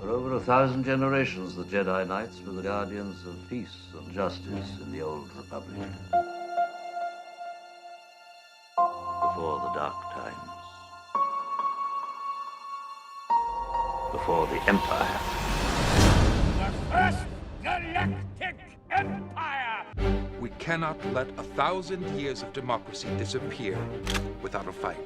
For over 1,000 generations, the Jedi Knights were the guardians of peace and justice in the Old Republic. Before the Dark Times. Before the Empire. The First Galactic Empire! We cannot let 1,000 years of democracy disappear without a fight.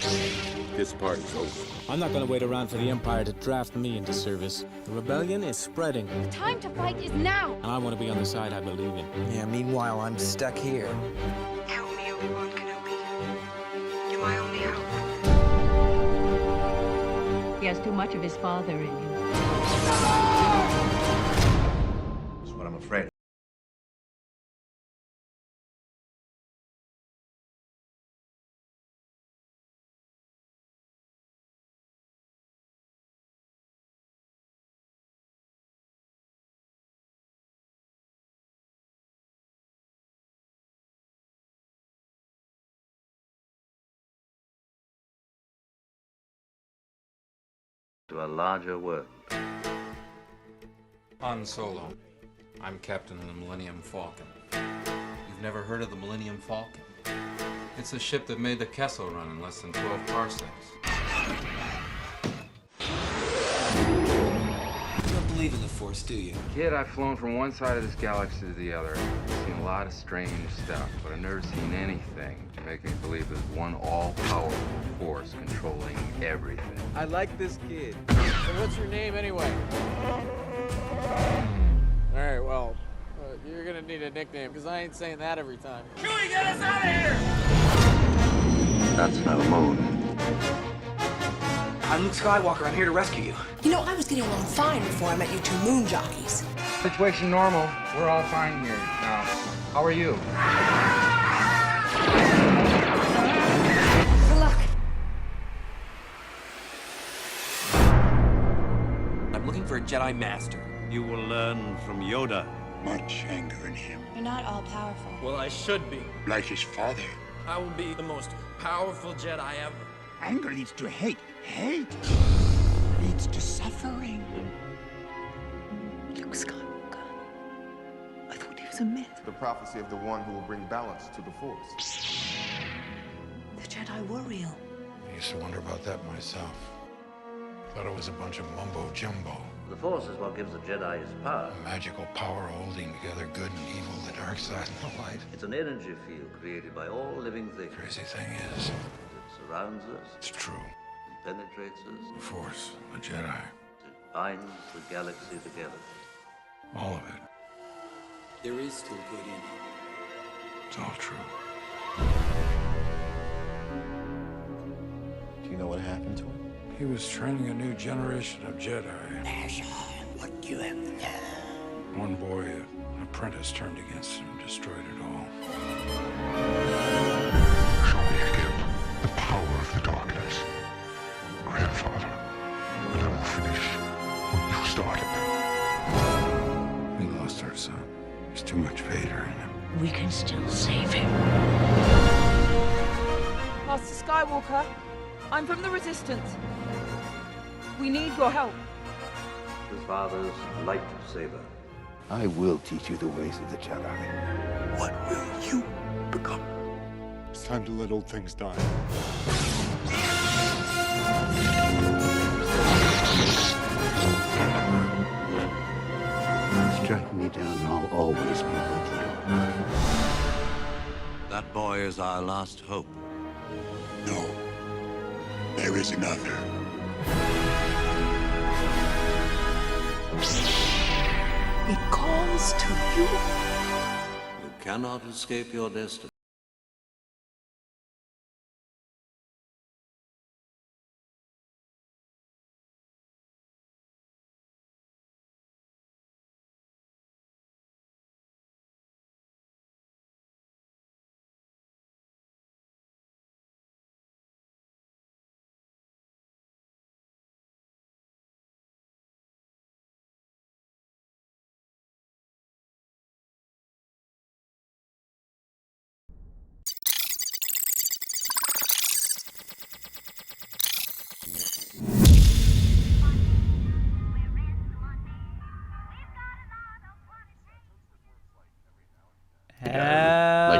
This party's over. I'm not going to wait around for the Empire to draft me into service. The rebellion is spreading. The time to fight is now! And I want to be on the side I believe in. Yeah, meanwhile, I'm stuck here. Help me, Obi-Wan Kenobi. You're my only hope. He has too much of his father in him. That's what I'm afraid of. To a larger world. Han Solo. I'm captain of the Millennium Falcon. You've never heard of the Millennium Falcon? It's a ship that made the Kessel run in less than 12 parsecs. You don't believe in the Force, do you? Kid, I've flown from one side of this galaxy to the other. I've seen a lot of strange stuff, but I've never seen anything to make me believe there's one all-powerful force controlling everything. I like this kid. So what's your name anyway? All right, well, you're gonna need a nickname, because I ain't saying that every time. Chewie, get us out of here! That's no moon. I'm Luke Skywalker. I'm here to rescue you. You know, I was getting along fine before I met you two moon jockeys. Situation normal. We're all fine here now. How are you? Good luck. I'm looking for a Jedi Master. You will learn from Yoda. Much anger in him. You're not all powerful. Well, I should be. Like his father. I will be the most powerful Jedi ever. Anger leads to hate. Hate leads to suffering. Luke Skywalker. I thought he was a myth. The prophecy of the one who will bring balance to the Force. The Jedi were real. I used to wonder about that myself. Thought it was a bunch of mumbo-jumbo. The Force is what gives the Jedi his power. A magical power holding together good and evil, the dark side and the light. It's an energy field created by all living things. Crazy thing is, It surrounds us, it's true. it penetrates us, The Force, the Jedi, it binds the galaxy together. all of it. There is still good in it. It's all true. Do you know what happened to him? He was training a new generation of Jedi. What you have done. One boy, an apprentice, turned against him and destroyed it all. Show me again the power of the darkness. Grandfather, and I will finish what you started. We lost our son. There's too much Vader in him. We can still save him. Master Skywalker, I'm from the Resistance. We need your help. His father's lightsaber. I will teach you the ways of the Jedi. What will you become? It's time to let old things die. Strike me down and I'll always be with you. That boy is our last hope. No. There is another. It calls to you. You cannot escape your destiny.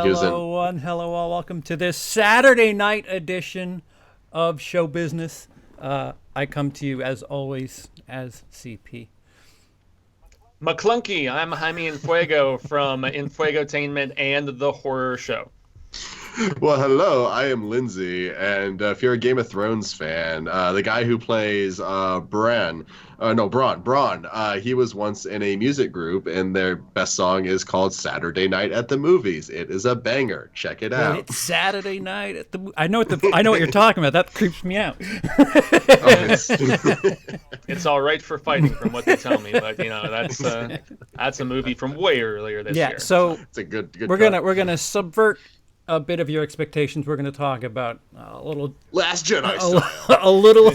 Hello, one. Hello, all. Welcome to this Saturday night edition of Show Business. I come to you, as always, as CP. McClunky, I'm Jaime in Fuego from Infuegotainment and The Horror Show. Well, hello, I am Lindsey, and if you're a Game of Thrones fan, the guy who plays Braun, he was once in a music group, and their best song is called Saturday Night at the Movies. It is a banger. Check it out. It's Saturday night at the I know what you're talking about. That creeps me out. It's all right for fighting, from what they tell me, but that's a movie from way earlier this year. Yeah, so it's a good we're gonna subvert a bit of your expectations. We're going to talk about a little Last Jedi a little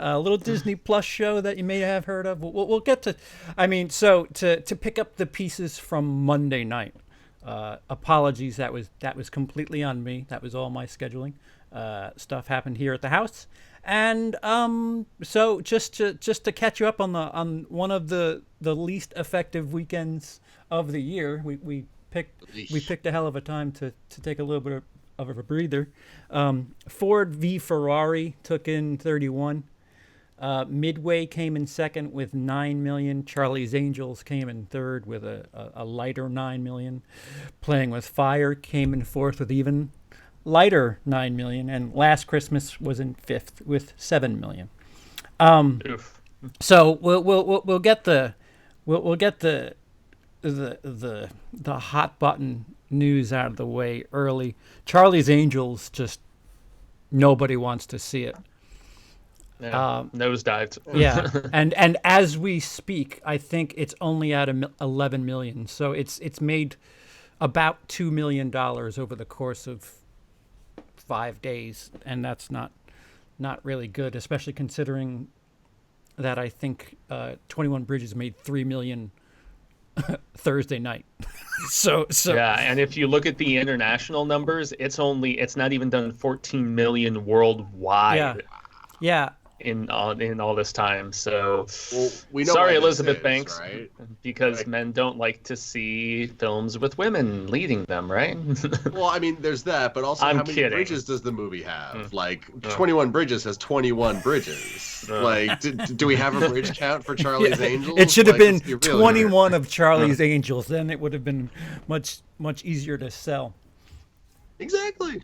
a little Disney Plus show that you may have heard of. We'll get to, to pick up the pieces from Monday night. Apologies, that was completely on me. That was all my scheduling. Stuff happened here at the house, and so just to catch you up on one of the least effective weekends of the year, we picked a hell of a time to take a little bit of a breather. Ford v Ferrari took in 31. Midway came in second with 9 million. Charlie's Angels came in third with a lighter 9 million. Playing with Fire came in fourth with even lighter 9 million. And Last Christmas was in fifth with 7 million. So we'll get the hot button news out of the way early. Charlie's Angels, just nobody wants to see it. Nosedived. Yeah, and as we speak, I think it's only at 11 million. So it's made about $2 million over the course of 5 days, and that's not really good, especially considering that I think 21 Bridges made $3 million Thursday night. so yeah, and if you look at the international numbers, it's not even done 14 million worldwide. Yeah. In all this time, so we know sorry, Elizabeth Banks, right? Because men don't like to see films with women leading them, right? Well, I mean, there's that, but also, I'm how many kidding. bridges does the movie have? 21 Bridges has 21 bridges. Do we have a bridge count for Charlie's Angels? It should have been really 21 of Charlie's Angels. Then it would have been much easier to sell. Exactly.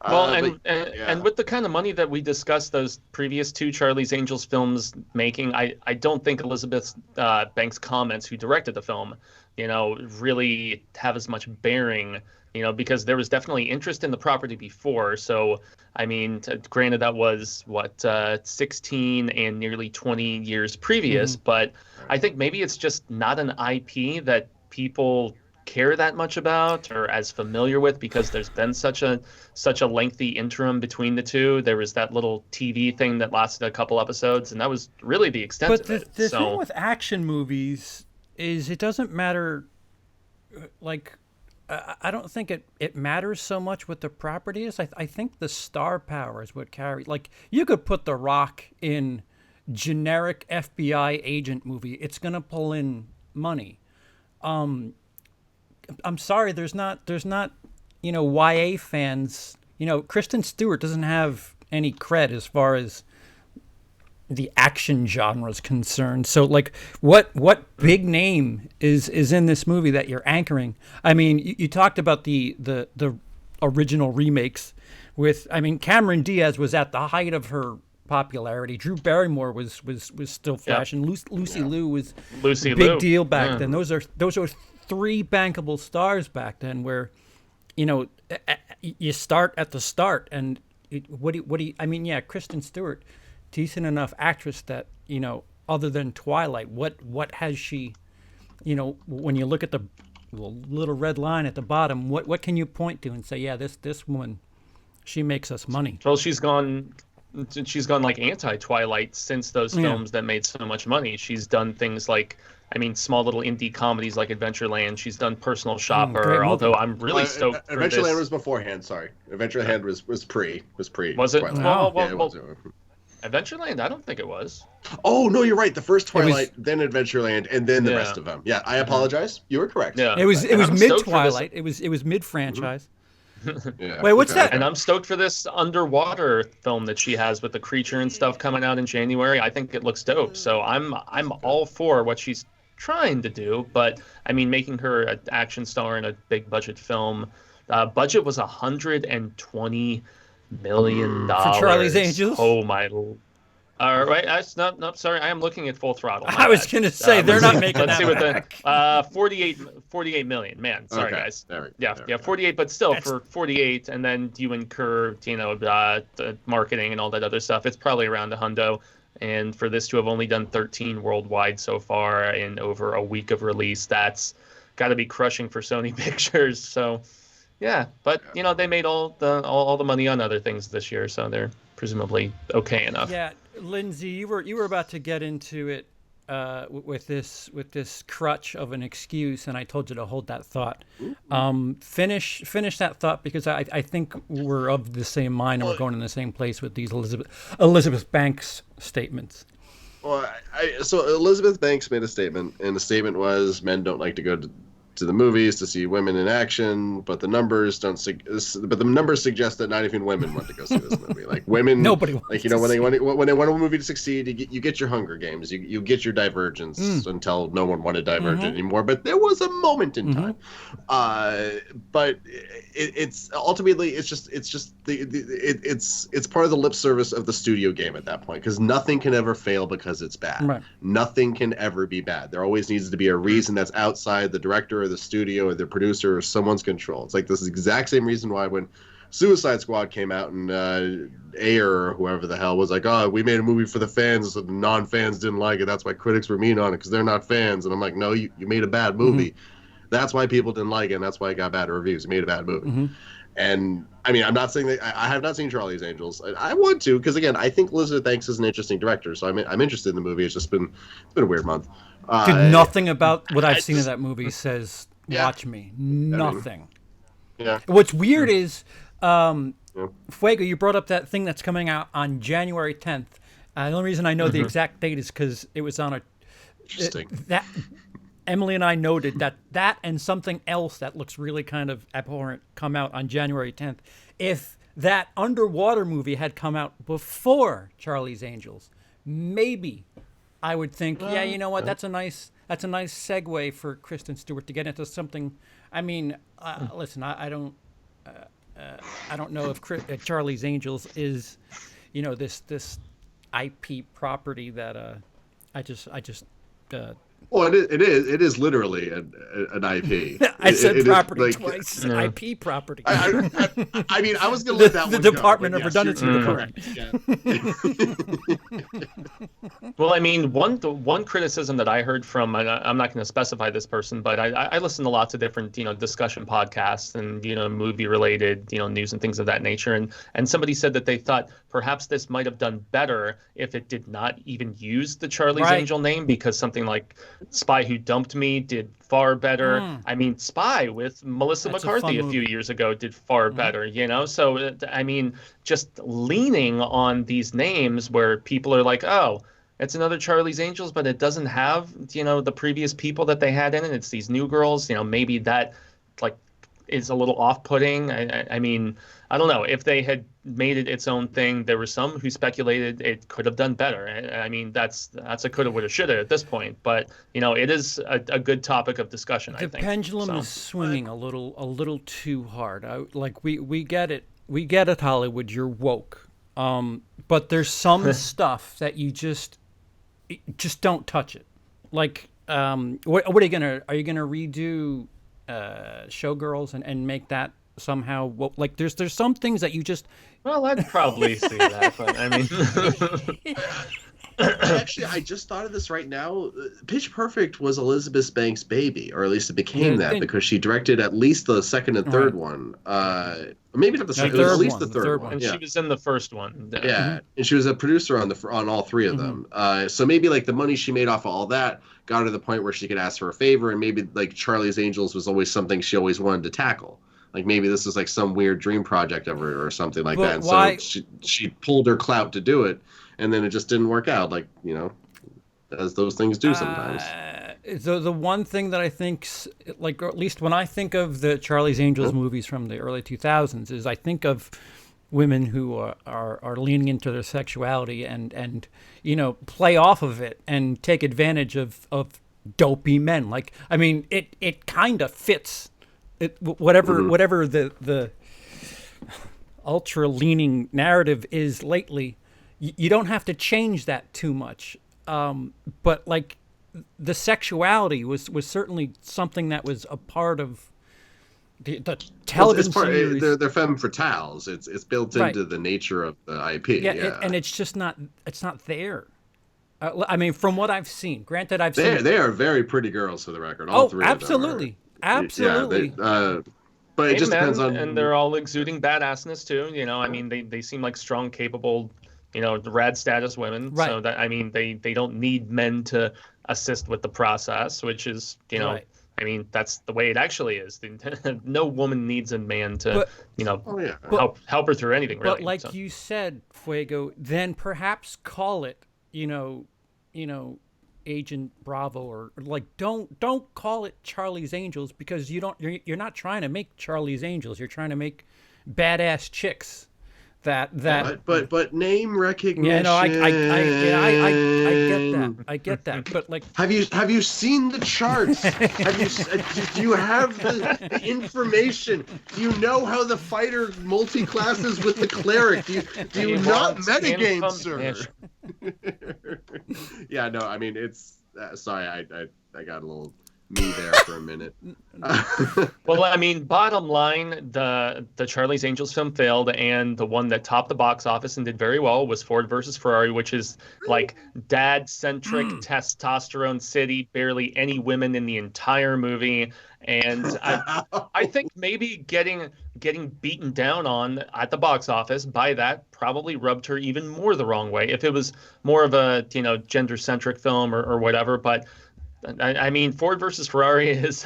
Well, and with the kind of money that we discussed those previous two Charlie's Angels films making, I don't think Elizabeth Banks' comments, who directed the film, really have as much bearing, because there was definitely interest in the property before. So, I mean, granted, that was 16 and nearly 20 years previous, but I think maybe it's just not an IP that people care that much about or as familiar with, because there's been such a lengthy interim between the two. There was that little TV thing that lasted a couple episodes, and that was really the extent of it. But the thing with action movies is it doesn't matter. I don't think it matters so much what the property is. I think the star power is what carries. Like, you could put The Rock in generic FBI agent movie, it's gonna pull in money. I'm sorry, there's not, YA fans. Kristen Stewart doesn't have any cred as far as the action genre is concerned. So, what big name is in this movie that you're anchoring? I mean, you talked about the original remakes with. I mean, Cameron Diaz was at the height of her popularity. Drew Barrymore was still flashing. Yep. Lucy Liu was a big deal back then. Those are 3 bankable stars back then, where you start at the start. And Kristen Stewart, decent enough actress that other than Twilight, what has she, when you look at the little red line at the bottom, what can you point to and say, yeah, this woman, she makes us money? Well, she's gone like anti-Twilight since those films that made so much money. She's done things like, small little indie comedies like Adventureland. She's done Personal Shopper, although I'm really stoked for Adventureland was beforehand, sorry. Adventureland was pre. Was it? Twilight. Well, Adventureland? I don't think it was. Oh no, you're right. The first Twilight, then Adventureland, and then the rest of them. Yeah, I apologize. You were correct. Yeah, it was mid Twilight. It was mid franchise. Yeah. Wait, what's that? And I'm stoked for this underwater film that she has with the creature and stuff coming out in January. I think it looks dope. So I'm all for what she's trying to do. But I mean, making her an action star in a big budget film. Budget was $120 million for Charlie's Angels. Oh my. All right, no, sorry. I am looking at Full Throttle. I was going to say, they're not making that back. Let's see what 48 million. Man, sorry, guys. Yeah, 48, but still, for 48, and then you incur, the marketing and all that other stuff, it's probably around a hundo. And for this to have only done 13 worldwide so far in over a week of release, that's got to be crushing for Sony Pictures. So, yeah, but, they made all the money on other things this year, so they're presumably okay enough. Yeah. Lindsey, you were about to get into it with this crutch of an excuse, and I told you to hold that thought. Finish that thought, because I think we're of the same mind and we're going in the same place with these Elizabeth Banks statements. Well, so Elizabeth Banks made a statement, and the statement was, men don't like to go to the movies to see women in action, but the numbers suggest that not even women want to go see this movie. Like women, nobody wants when they want a movie to succeed, you get your Hunger Games, you get your Divergence until no one wanted Divergent anymore. But there was a moment in time. But it's ultimately it's part of the lip service of the studio game at that point, because nothing can ever fail because it's bad. Right. Nothing can ever be bad. There always needs to be a reason that's outside the director or the studio or the producer or someone's control. It's like this exact same reason why when Suicide Squad came out and Ayer or whoever the hell was like, oh, we made a movie for the fans, so the non-fans didn't like it. That's why critics were mean on it, because they're not fans. And I'm like, no, you made a bad movie. That's why people didn't like it, and that's why it got bad reviews. You made a bad movie. And I mean, I'm not saying that I have not seen Charlie's Angels. I want to, because again, I think Elizabeth Banks is an interesting director, so I'm interested in the movie. It's been a weird month. Nothing about what I've seen of that movie says watch me. Nothing. Yeah. What's weird is Fuego, you brought up that thing that's coming out on January 10th. The only reason I know the exact date is because it was on that Emily and I noted that and something else that looks really kind of abhorrent come out on January 10th. If that underwater movie had come out before Charlie's Angels, maybe I would think, yeah, you know what? That's a nice segue for Kristen Stewart to get into something. I mean, listen, I don't know if Charlie's Angels is, this IP property that I just. Well, it is literally an IP. I said property like, twice. IP property. I mean, I was going to let that the one Department go, of Redundancy. Well, I mean, one criticism that I heard from, I'm not going to specify this person, but I listen to lots of different, discussion podcasts and, movie related, news and things of that nature. And somebody said that they thought perhaps this might have done better if it did not even use the Charlie's Angel name, because something like Spy Who Dumped Me did far better. I mean, Spy with Melissa McCarthy a few years ago did far better, So, I mean, just leaning on these names where people are like, oh, it's another Charlie's Angels, but it doesn't have, the previous people that they had in it. It's these new girls, maybe that is a little off-putting. I mean, I don't know. If they had made it its own thing, there were some who speculated it could have done better. I mean, that's a coulda, woulda, shoulda at this point. But it is a good topic of discussion. I think the pendulum is swinging a little too hard. We get it. We get it, Hollywood. You're woke. But there's some stuff that you just don't touch it. Like, what are you gonna redo Showgirls and make that somehow there's some things that you just I'd probably see that, but I mean actually I just thought of this right now. Pitch Perfect was Elizabeth Banks' baby, or at least it became that, because she directed at least the second and third one. Maybe not the second, at least the third one. And she was in the first one. Yeah, and she was a producer on all three of them. So maybe the money she made off of all that got her to the point where she could ask for a favor, and maybe Charlie's Angels was always something she always wanted to tackle. Like maybe this is like some weird dream project of her or something like that. And why... so she pulled her clout to do it, and then it just didn't work out. Like, you know, as those things do sometimes. The one thing that I think, like, or at least when I think of the Charlie's Angels movies from the early 2000s, is I think of women who are leaning into their sexuality and you know, play off of it and take advantage of dopey men. Like, I mean, it kind of fits. Whatever the ultra leaning narrative is lately, you don't have to change that too much. But like the sexuality was certainly something that was a part of the television series. They're femme fatales. It's built into the nature of the IP. Yeah. And it's just not there. I mean, from what I've seen, granted, they are very pretty girls, for the record. All three absolutely. Of them are, Yeah, but it just depends on. And they're all exuding badassness too. You know, I mean, they seem like strong, capable, you know, rad status women. Right. So that, I mean, they don't need men to assist with the process, which is, you know, right. I mean, that's the way it actually is. No woman needs a man to, you know, help her through anything, really. But like you said, Fuego, then perhaps call it, you know, Agent Bravo, or like don't call it Charlie's Angels, because you're not trying to make Charlie's Angels. You're trying to make badass chicks. But name recognition. Yeah, no, I get that. But like, have you seen the charts? Do you have the information? Do you know how the fighter multi-classes with the cleric? Do you not metagame, sir? Yeah, no, I mean, it's sorry, I got a little me there for a minute. Well, I mean, bottom line, the Charlie's Angels film failed, and the one that topped the box office and did very well was Ford versus Ferrari, which is like dad-centric, testosterone city, barely any women in the entire movie. And I think maybe getting beaten down on at the box office by that probably rubbed her even more the wrong way. If it was more of a, you know, gender-centric film or whatever, but I mean, Ford versus Ferrari is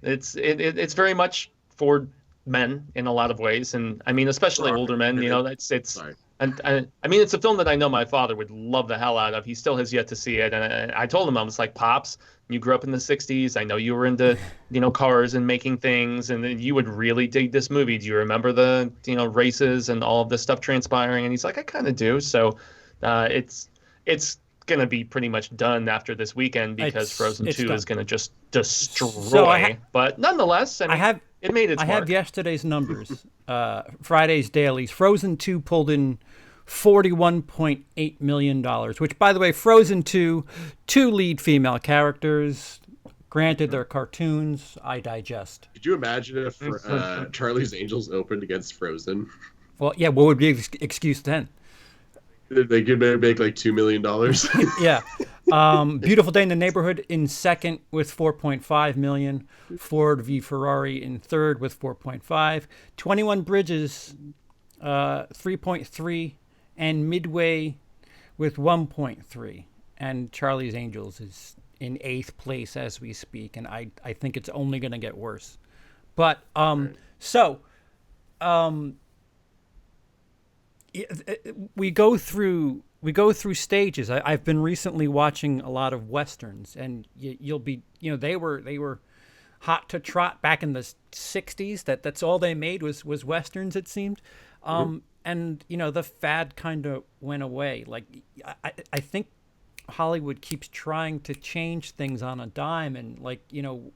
it's very much for men in a lot of ways, and I mean, especially older men. You know, it's and I mean, it's a film that I know my father would love the hell out of. He still has yet to see it, and I told him, I was like, Pops, you grew up in the '60s. I know you were into, you know, cars and making things, and you would really dig this movie. Do you remember the, you know, races and all of this stuff transpiring? And he's like, I kind of do. So it's gonna be pretty much done after this weekend, because Frozen 2 is gonna just destroy. But nonetheless, I mean, it made its mark. I have yesterday's numbers, Friday's dailies. Frozen 2 pulled in $41.8 million, which, by the way, Frozen 2, 2 lead female characters. Granted, they're cartoons. I digest. Could you imagine if Charlie's Angels opened against Frozen? Well, yeah. What would be the excuse then? They could make like $2 million. Yeah. Beautiful Day in the Neighborhood in second with 4.5 million. Ford v Ferrari in third with 4.5. 21 Bridges, 3.3, and Midway with 1.3. And Charlie's Angels is in 8th place as we speak, and I think it's only going to get worse. But we go through stages. I've been recently watching a lot of westerns, and you'll be, you know, they were hot to trot back in the 60s. That's all they made was westerns, it seemed. And you know, the fad kind of went away. Like I think Hollywood keeps trying to change things on a dime, and like, you know,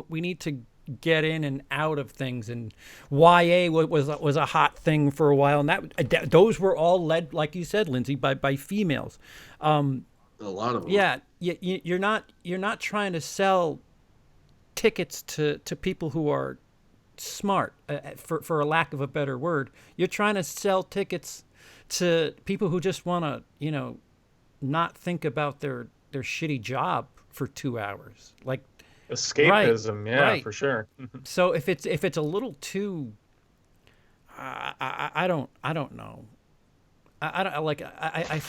we need to get in and out of things, and YA was a hot thing for a while, and that those were all led, like you said, Lindsey, by females. A lot of them. Yeah, you're not trying to sell tickets to people who are smart, for a lack of a better word. You're trying to sell tickets to people who just want to, you know, not think about their shitty job for 2 hours, like escapism. Right, for sure. So if it's a little too, I don't know. I don't like. I'm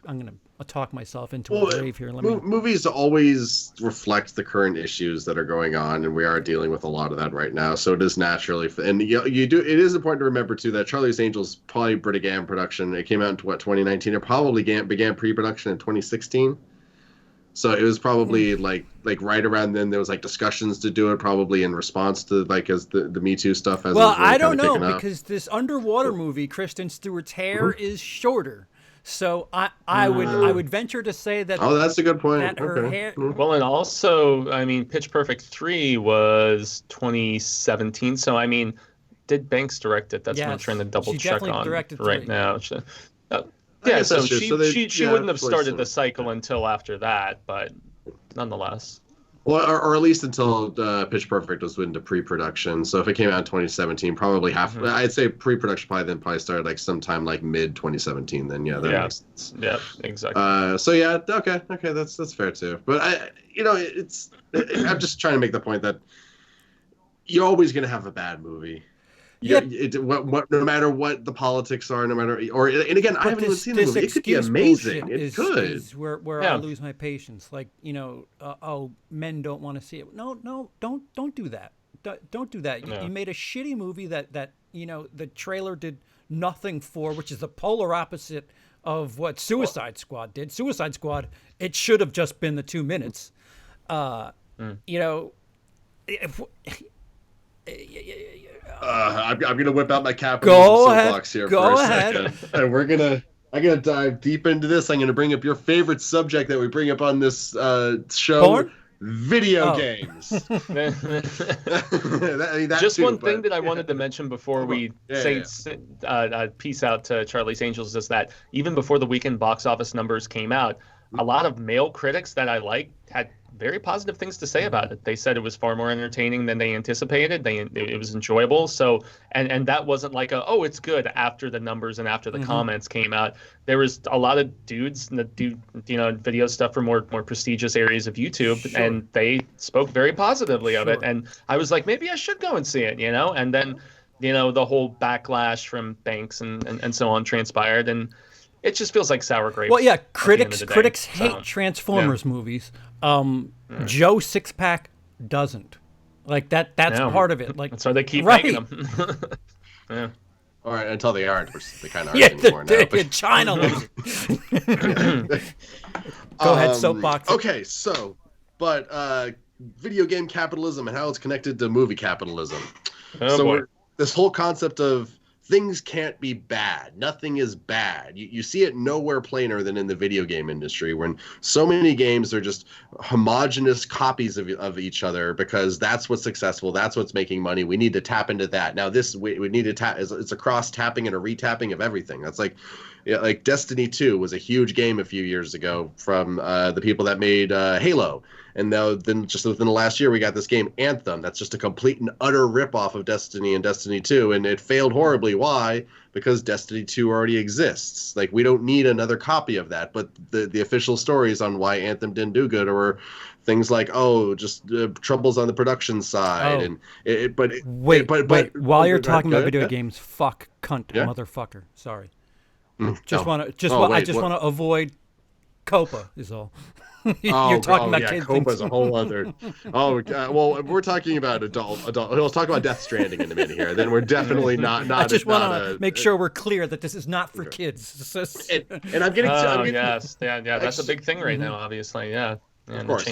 gonna talk myself into a grave here. Movies always reflect the current issues that are going on, and we are dealing with a lot of that right now. So it is naturally, and you do. It is important to remember too that Charlie's Angels probably began production. It came out in 2019. It probably began pre-production in 2016. So it was probably like right around then. There was like discussions to do it, probably in response to like as the Me Too stuff. As well, it was really I don't know kicking because this underwater movie, Kristen Stewart's hair is shorter. So I would venture to say that. Oh, that's a good point. That her hair. Well, and also, I mean, Pitch Perfect 3 was 2017. So I mean, did Banks direct it? That's what I'm trying to double check on right now. Yeah, so she wouldn't have started the cycle until after that, but nonetheless. Well, or at least until Pitch Perfect was into pre-production. So if it came out in 2017, probably half. I'd say pre-production probably started like sometime like mid 2017. Then that makes sense. Yeah, exactly. Okay, that's fair too. But I'm just trying to make the point that you're always gonna have a bad movie. Yeah, no matter what the politics are, and again, I haven't even seen the movie. It could be amazing. It could. Is where I lose my patience. Like men don't want to see it. No, don't do that. Don't do that. You made a shitty movie that the trailer did nothing for, which is the polar opposite of what Suicide Squad did. Suicide Squad, it should have just been the 2 minutes. I'm gonna whip out my capitalism soapbox here for a second, and I'm gonna dive deep into this. I'm gonna bring up your favorite subject that we bring up on this show: porn? Video games. Just one thing that I wanted to mention before we peace out to Charlie's Angels is that even before the weekend box office numbers came out, a lot of male critics that I liked had very positive things to say about it. They said it was far more entertaining than they anticipated. It was enjoyable. So, and that wasn't like it's good after the numbers and after the comments came out. There was a lot of dudes that do video stuff for more prestigious areas of YouTube, and they spoke very positively of it. And I was like, maybe I should go and see it, And then, the whole backlash from Banks and so on transpired, and it just feels like sour grapes. Well, yeah, critics hate Transformers movies. Joe Sixpack doesn't. Like that's part of it. Like that's why they keep making them. Yeah. All right, until they aren't, which they kind of are anymore now. But China. Go ahead, soapbox. Okay, but video game capitalism and how it's connected to movie capitalism. This whole concept of things can't be bad. Nothing is bad. You see it nowhere plainer than in the video game industry, when so many games are just homogenous copies of each other because that's what's successful. That's what's making money. We need to tap into that. Now we need to tap. It's a cross tapping and a retapping of everything. That's like Destiny 2 was a huge game a few years ago from the people that made Halo. And then just within the last year, we got this game, Anthem. That's just a complete and utter ripoff of Destiny and Destiny 2. And it failed horribly. Why? Because Destiny 2 already exists. Like, we don't need another copy of that. But the official stories on why Anthem didn't do good were things like, just troubles on the production side. Wait, while you're talking about video games, fuck, cunt, motherfucker. Sorry. Just want to avoid COPA is all. You're talking about kids. COPA is a whole other. Well, we're talking about adult. We'll talk about Death Stranding in a minute here. Then we're definitely not. I just want to make sure we're clear that this is not for kids. And I'm getting. Yes, that's a big thing right now. Obviously, and of course,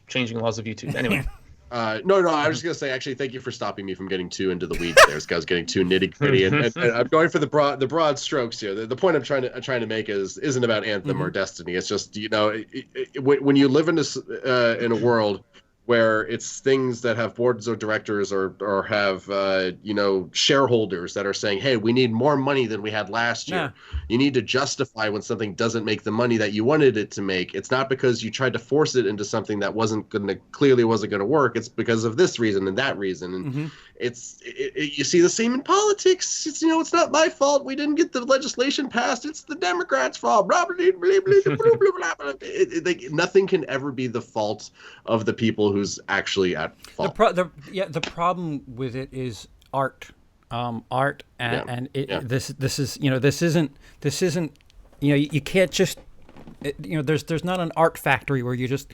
changing laws of YouTube. Anyway. No, I was just gonna say, actually, thank you for stopping me from getting too into the weeds there. This guy's getting too nitty gritty, and I'm going for the broad strokes here. The point I'm trying to make isn't about Anthem or Destiny. It's just when you live in in a world where it's things that have boards of directors or have shareholders that are saying, hey, we need more money than we had last year. You need to justify when something doesn't make the money that you wanted it to make. It's not because you tried to force it into something that clearly wasn't going to work. It's because of this reason and that reason. And you see the same in politics. It's not my fault we didn't get the legislation passed. It's the Democrats' fault. Nothing can ever be the fault of the people who's actually at fault. The problem with it is art. art, and this is this isn't you can't just there's not an art factory where you just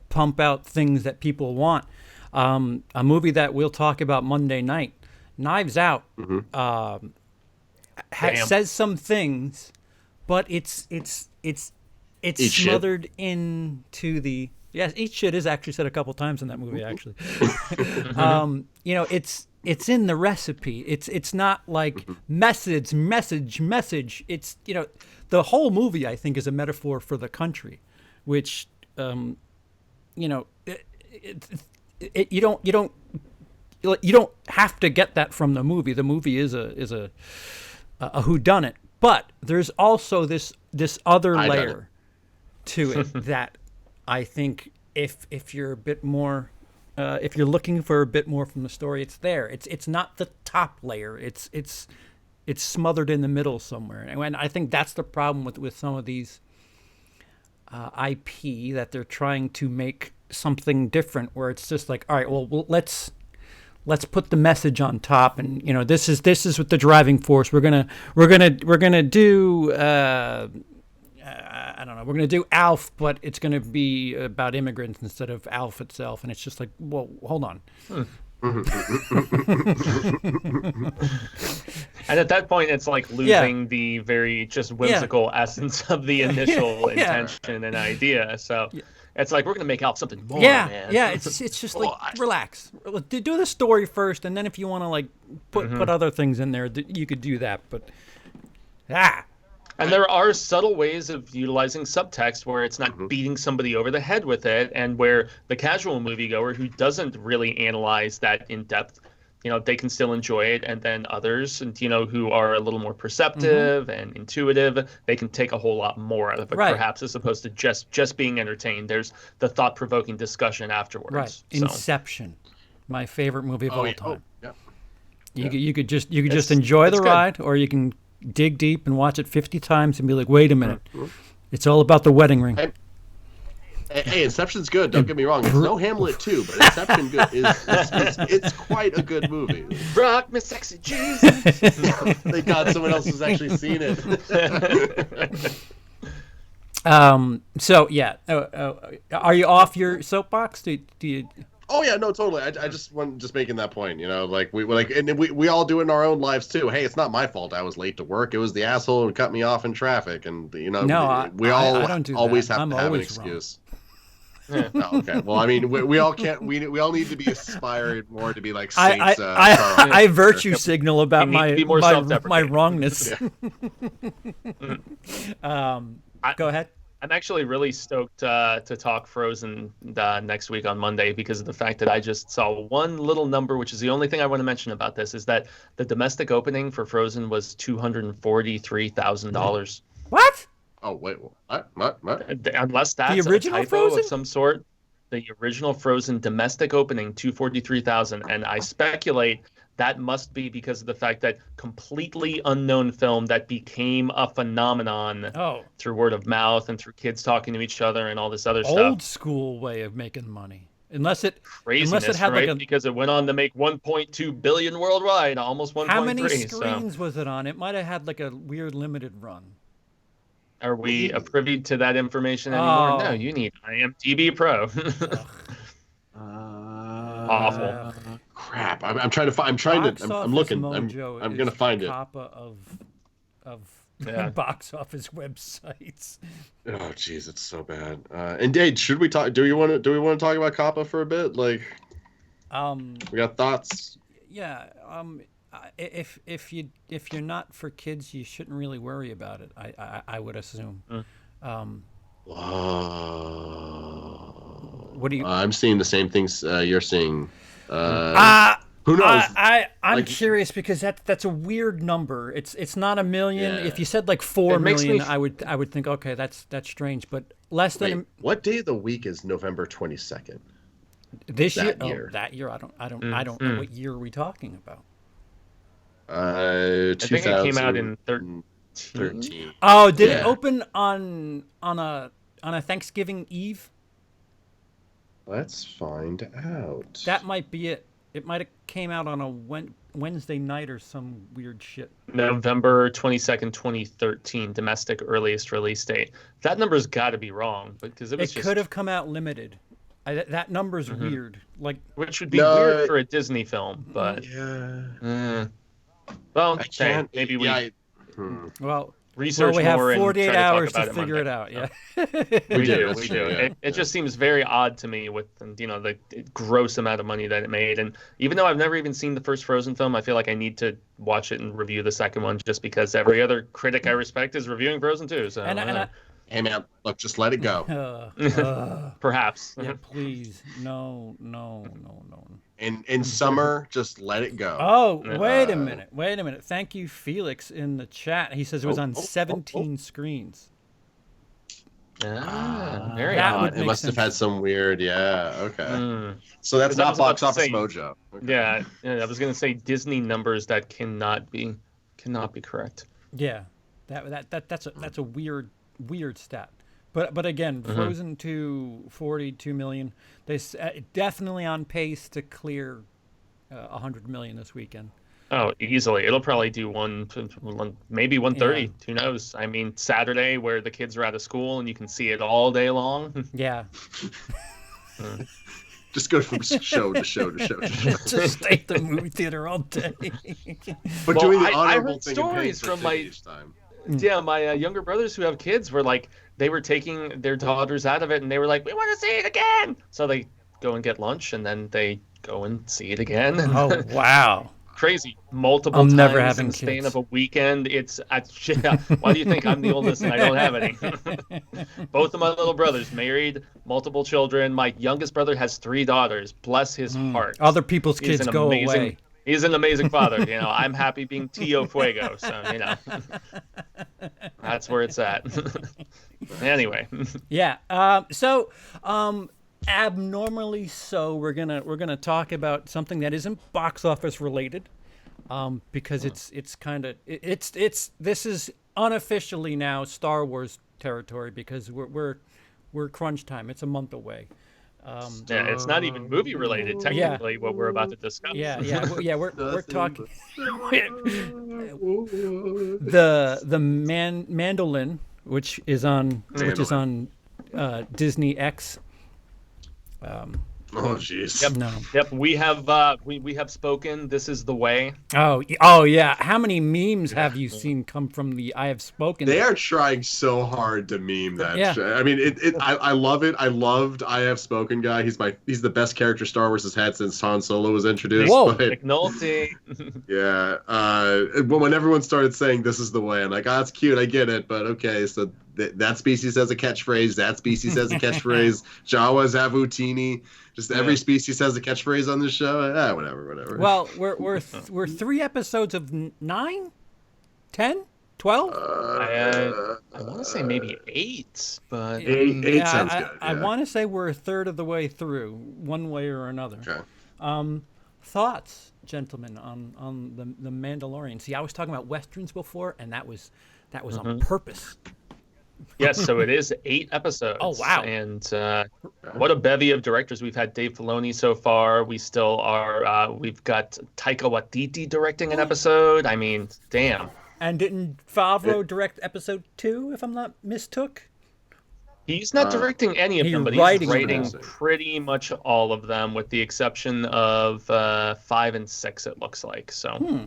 pump out things that people want. A movie that we'll talk about Monday night, Knives Out, says some things, but it's smothered into the eat shit is actually said a couple times in that movie actually. It's in the recipe. It's not like message. It's the whole movie I think is a metaphor for the country, which you don't have to get that from the movie. The movie is a whodunit, but there's also this other layer to it that I think if you're a bit more if you're looking for a bit more from the story, it's there. It's not the top layer. It's smothered in the middle somewhere, and I think that's the problem with some of these IP that they're trying to make something different, where it's just like, all right, well let's put the message on top, and this is what the driving force. We're gonna do I don't know. We're gonna do Alf, but it's gonna be about immigrants instead of Alf itself, and it's just like, well, hold on. And at that point, it's like losing the very just whimsical essence of the initial intention and idea. So it's like, we're going to make Alf something more, man. Yeah, it's just like, relax. Do the story first, and then if you want to like put other things in there, you could do that. But And there are subtle ways of utilizing subtext where it's not beating somebody over the head with it, and where the casual moviegoer who doesn't really analyze that in depth, they can still enjoy it, and then others, and who are a little more perceptive and intuitive, they can take a whole lot more out of it, perhaps, as opposed to just being entertained. There's the thought-provoking discussion afterwards. Right. So. Inception, my favorite movie of all time. Yeah. You could just enjoy the ride, or you can dig deep and watch it 50 times and be like, wait a minute, it's all about the wedding ring. Hey, Inception's good, don't get me wrong. It's no Hamlet 2, but Inception it's quite a good movie. Rock me sexy Jesus. Thank God someone else has actually seen it. So yeah, are you off your soapbox? Do you? Oh yeah, no, totally. I just making that point. Like we all do it in our own lives too. Hey, it's not my fault I was late to work. It was the asshole who cut me off in traffic, and we I don't do always that. have to have an excuse. Oh, okay. Well, I mean, we all can't. We all need to be aspired more to be like saints. I virtue signal about my wrongness. Go ahead. I'm actually really stoked to talk Frozen next week on Monday, because of the fact that I just saw one little number, which is the only thing I want to mention about this, is that the domestic opening for Frozen was $243,000. What? Oh wait, what? Unless that's the original a typo Frozen? of some sort. The original Frozen domestic opening, $243,000, and I speculate that must be because of the fact that completely unknown film that became a phenomenon through word of mouth and through kids talking to each other and all this other stuff. Old school way of making money. Unless it had right? like because it went on to make 1.2 billion worldwide, almost 1.3. How many screens was it on? It might have had like a weird limited run. Are we privy to that information anymore? No, you need IMDb Pro. Awful. Crap! I'm trying to find. I'm looking. I'm gonna find it. Of box office websites. Oh, jeez, it's so bad. And Dave, should we talk? Do we want to talk about COPPA for a bit? Like, we got thoughts. Yeah. If you're not for kids, you shouldn't really worry about it. I would assume. What do you? I'm seeing the same things you're seeing. Who knows? I'm curious, because that's a weird number. It's not a million. Yeah. If you said like 4 million, I would think, okay, that's strange. But less than. What day of the week is November 22nd? This year? Oh, that year? I don't know. What year are we talking about? I think it came out in 13. Oh, did it open on a Thanksgiving Eve? Let's find out. That might be it. It might have came out on a Wednesday night or some weird shit. November 22nd, 2013, domestic earliest release date. That number's got to be wrong because it could have come out limited. That number's weird. Like, which would be weird for a Disney film, but well, I can't. maybe we research we have more 48 and try hours to, talk to about figure it out. Yeah, we do. It just seems very odd to me with the gross amount of money that it made, and even though I've never even seen the first Frozen film, I feel like I need to watch it and review the second one just because every other critic I respect is reviewing Frozen 2. So hey man, look, just let it go. Perhaps. Yeah, please. No. In summer, just let it go. Oh, wait a minute. Thank you, Felix, in the chat. He says it was on 17 screens. Very that odd. It must have had some weird, okay. So that's not Box Office Mojo. Okay. Yeah, I was gonna say Disney numbers that cannot be correct. Yeah, that's a weird stat. But again, Frozen 2, 42 million. They definitely on pace to clear 100 million this weekend. Oh, easily. It'll probably do maybe 130. Yeah. Who knows? I mean, Saturday where the kids are out of school and you can see it all day long. Yeah. Just go from show to show to show to show. Just stay at the movie theater all day. But doing the I honorable heard thing stories from my each time. Yeah, my younger brothers who have kids were like, they were taking their daughters out of it and they were like, we want to see it again. So they go and get lunch and then they go and see it again. Oh, wow. Crazy. Multiple times never in having the span kids. of a weekend. Why do you think I'm the oldest and I don't have any? Both of my little brothers married, multiple children. My youngest brother has 3 daughters. Bless his heart. Other people's kids go away. He's an amazing father. I'm happy being Tio Fuego. So, that's where it's at. Anyway. Yeah. Abnormally so, we're gonna talk about something that isn't box office related, because it's kind of this is unofficially now Star Wars territory because we're crunch time. It's a month away. It's not even movie related technically. What we're about to discuss. We're talking the Mandolin, which is on Disney X. Oh jeez. Yep. No. Yep. We have spoken. This is the way. Oh yeah. How many memes have you seen come from the I have spoken? They are trying so hard to meme that. Yeah. Shit. I mean, I love it. I loved I have spoken guy. He's the best character Star Wars has had since Han Solo was introduced. Whoa. McNulty. Yeah. When everyone started saying this is the way, I'm like, that's cute. I get it, but okay. So that species has a catchphrase. That species has a catchphrase. Jawas have Utini. Just every species has a catchphrase on this show. Whatever. Well, we're 3 episodes of 9, 10, 12. I want to say maybe 8, but 8 sounds good. I want to say we're a third of the way through, one way or another. Okay. Thoughts, gentlemen, on the Mandalorian? See, I was talking about westerns before, and that was on purpose. Yes, so it is 8 episodes. Oh, wow. And what a bevy of directors. We've had Dave Filoni so far. We still are. We've got Taika Waititi directing an episode. I mean, damn. And didn't Favreau direct episode 2, if I'm not mistook? He's not directing any of them, but he's writing pretty much all of them, with the exception of 5 and 6, it looks like. So.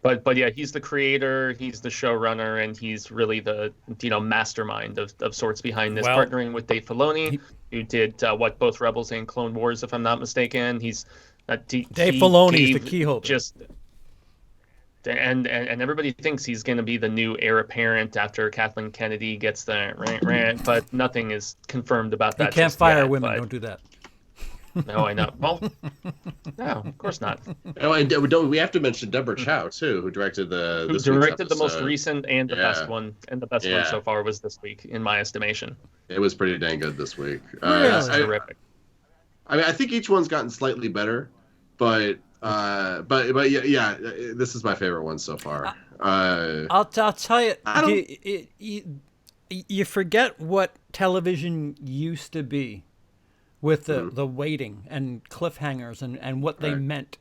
But yeah, he's the creator, he's the showrunner, and he's really the mastermind of sorts behind this, partnering with Dave Filoni, who did both Rebels and Clone Wars, if I'm not mistaken. He's Dave Filoni is the key holder. And everybody thinks he's going to be the new heir apparent after Kathleen Kennedy gets the rant, but nothing is confirmed about that. You can't fire women. Don't do that. No, I know. Well, no, of course not. Oh, and we have to mention Deborah Chow too, who directed the most recent and the best one, and the best one so far was this week, in my estimation. It was pretty dang good this week. Really? Terrific. I mean, I think each one's gotten slightly better, but yeah, this is my favorite one so far. I'll tell you, you forget what television used to be. With the waiting and cliffhangers and what they meant.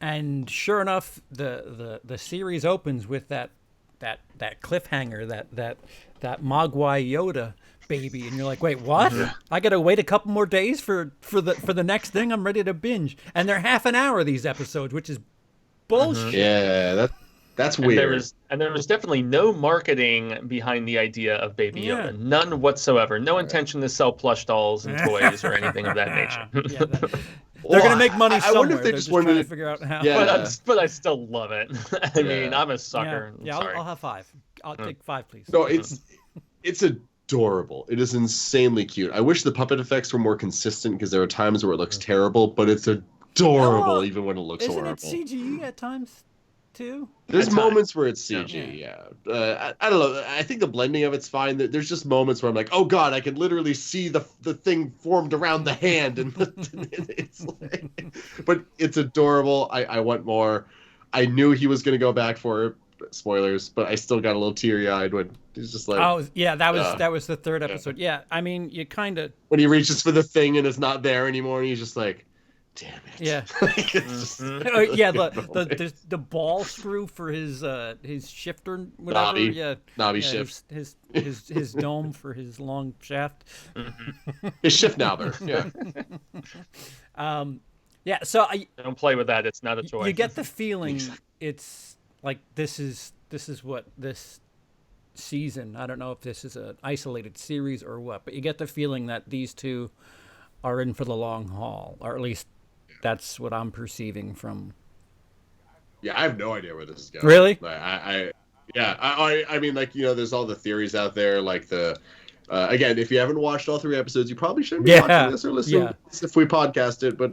And sure enough, the series opens with that cliffhanger, that Mogwai Yoda baby, and you're like, wait, what? I gotta wait a couple more days for the next thing. I'm ready to binge, and they're half an hour, these episodes, which is bullshit. Yeah, that's weird. And there was definitely no marketing behind the idea of Baby Yoda. None whatsoever. No intention to sell plush dolls and toys or anything of that nature. They're going to make money somewhere. I wonder if they just wanted to figure out how. Yeah. But I still love it. I mean, I'm a sucker. Yeah, I'll have 5. I'll take 5, please. No, it's adorable. It is insanely cute. I wish the puppet effects were more consistent because there are times where it looks terrible, but it's adorable even when it looks horrible. Isn't it CGE at times too? There's moments where it's CG, yeah. I don't know. I think the blending of it's fine. There's just moments where I'm like, oh god, I can literally see the thing formed around the hand, and it's like, but it's adorable. I want more. I knew he was going to go back for it. Spoilers, but I still got a little teary-eyed when he's just like, oh yeah, that was the 3rd episode. Yeah, I mean, you kind of when he reaches for the thing and it's not there anymore, and he's just like, damn it. Yeah. Yeah, the ball screw for his shifter, whatever. Knobby shift. His dome for his long shaft. His shift knobber. Yeah. Yeah. So I don't play with that. It's not a toy. You get the feeling it's like this is what this season. I don't know if this is an isolated series or what, but you get the feeling that these two are in for the long haul, or at least that's what I'm perceiving from. Yeah, I have no idea where this is going. Really? Like, I mean, like, you know, there's all the theories out there, like the. Again, if you haven't watched all 3 episodes, you probably shouldn't be watching this or listening to this if we podcast it. But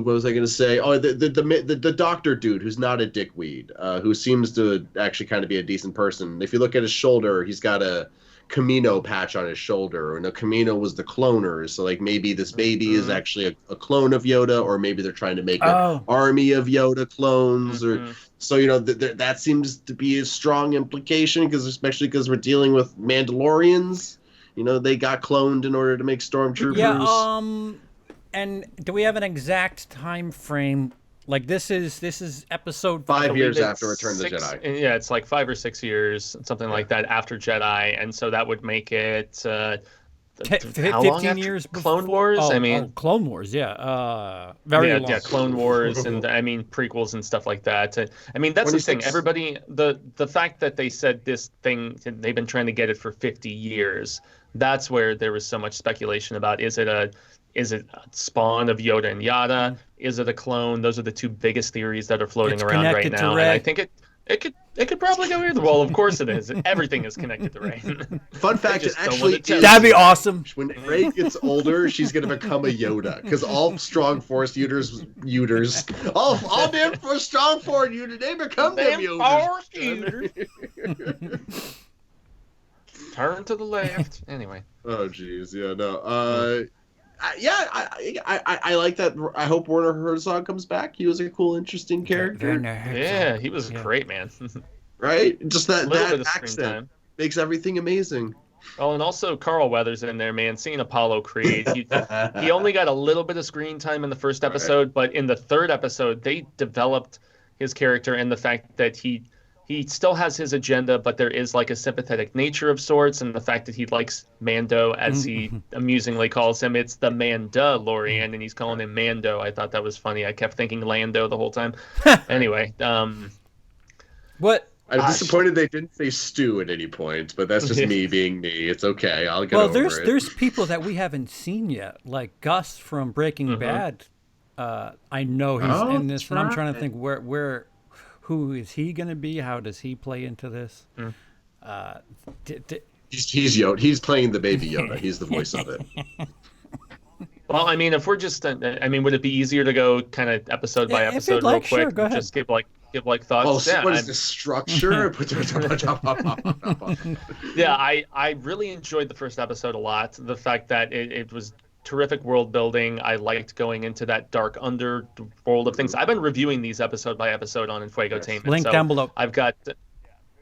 what was I going to say? Oh, the doctor dude who's not a dickweed, who seems to actually kind of be a decent person. If you look at his shoulder, he's got a Camino patch on his shoulder, and the Camino was the cloners. So like maybe this baby is actually a clone of Yoda, or maybe they're trying to make an army of Yoda clones, or so, you know, that seems to be a strong implication, especially because we're dealing with Mandalorians. You know, they got cloned in order to make stormtroopers. Yeah. And do we have an exact time frame? Like this is episode 5 years after Return of the Jedi. Yeah, it's like 5 or 6 years, something like that, after Jedi, and so that would make it 15 years Clone Wars. Clone Wars, yeah, very long. Yeah, Clone Wars, and I mean prequels and stuff like that. I mean, that's 26. The thing. Everybody, the fact that they said this thing, they've been trying to get it for 50 years. That's where there was so much speculation about. Is it a spawn of Yoda and Yada? Is it a clone? Those are the 2 biggest theories that are floating around right now. And I think it could probably go either. Well, of course it is. Everything is connected to Rey. Fun fact, it actually is. That'd be awesome. When Rey gets older, she's gonna become a Yoda, because all strong Force users, all damn strong Force users, they become them Yodas. Turn to the left. Anyway. Oh jeez, yeah, no. I like that. I hope Werner Herzog comes back. He was a cool, interesting character. Yeah, he was great, man. Right? Just that accent makes everything amazing. Oh, and also Carl Weathers in there, man. Seeing Apollo Creed. He only got a little bit of screen time in the first episode, but in the 3rd episode, they developed his character and the fact that he still has his agenda, but there is like a sympathetic nature of sorts, and the fact that he likes Mando, as he amusingly calls him. It's the Mandalorian, and he's calling him Mando. I thought that was funny. I kept thinking Lando the whole time. Anyway, what? I'm disappointed they didn't say Stu at any point, but that's just me being me. It's okay. I'll get over it. There's people that we haven't seen yet, like Gus from Breaking Bad. I know he's in this, and I'm trying to think where. Who is he going to be? How does he play into this? He's Yoda. He's playing the baby Yoda. He's the voice of it. Well, I mean, if we're just, I mean, would it be easier to go kind of episode by episode real quick? Sure, go ahead. Just give thoughts. Oh, so what is the structure? Yeah, I really enjoyed the first episode a lot. The fact that it was terrific world building. I liked going into that dark underworld of things. I've been reviewing these episode by episode on Fuego-tainment. Link down below. I've got,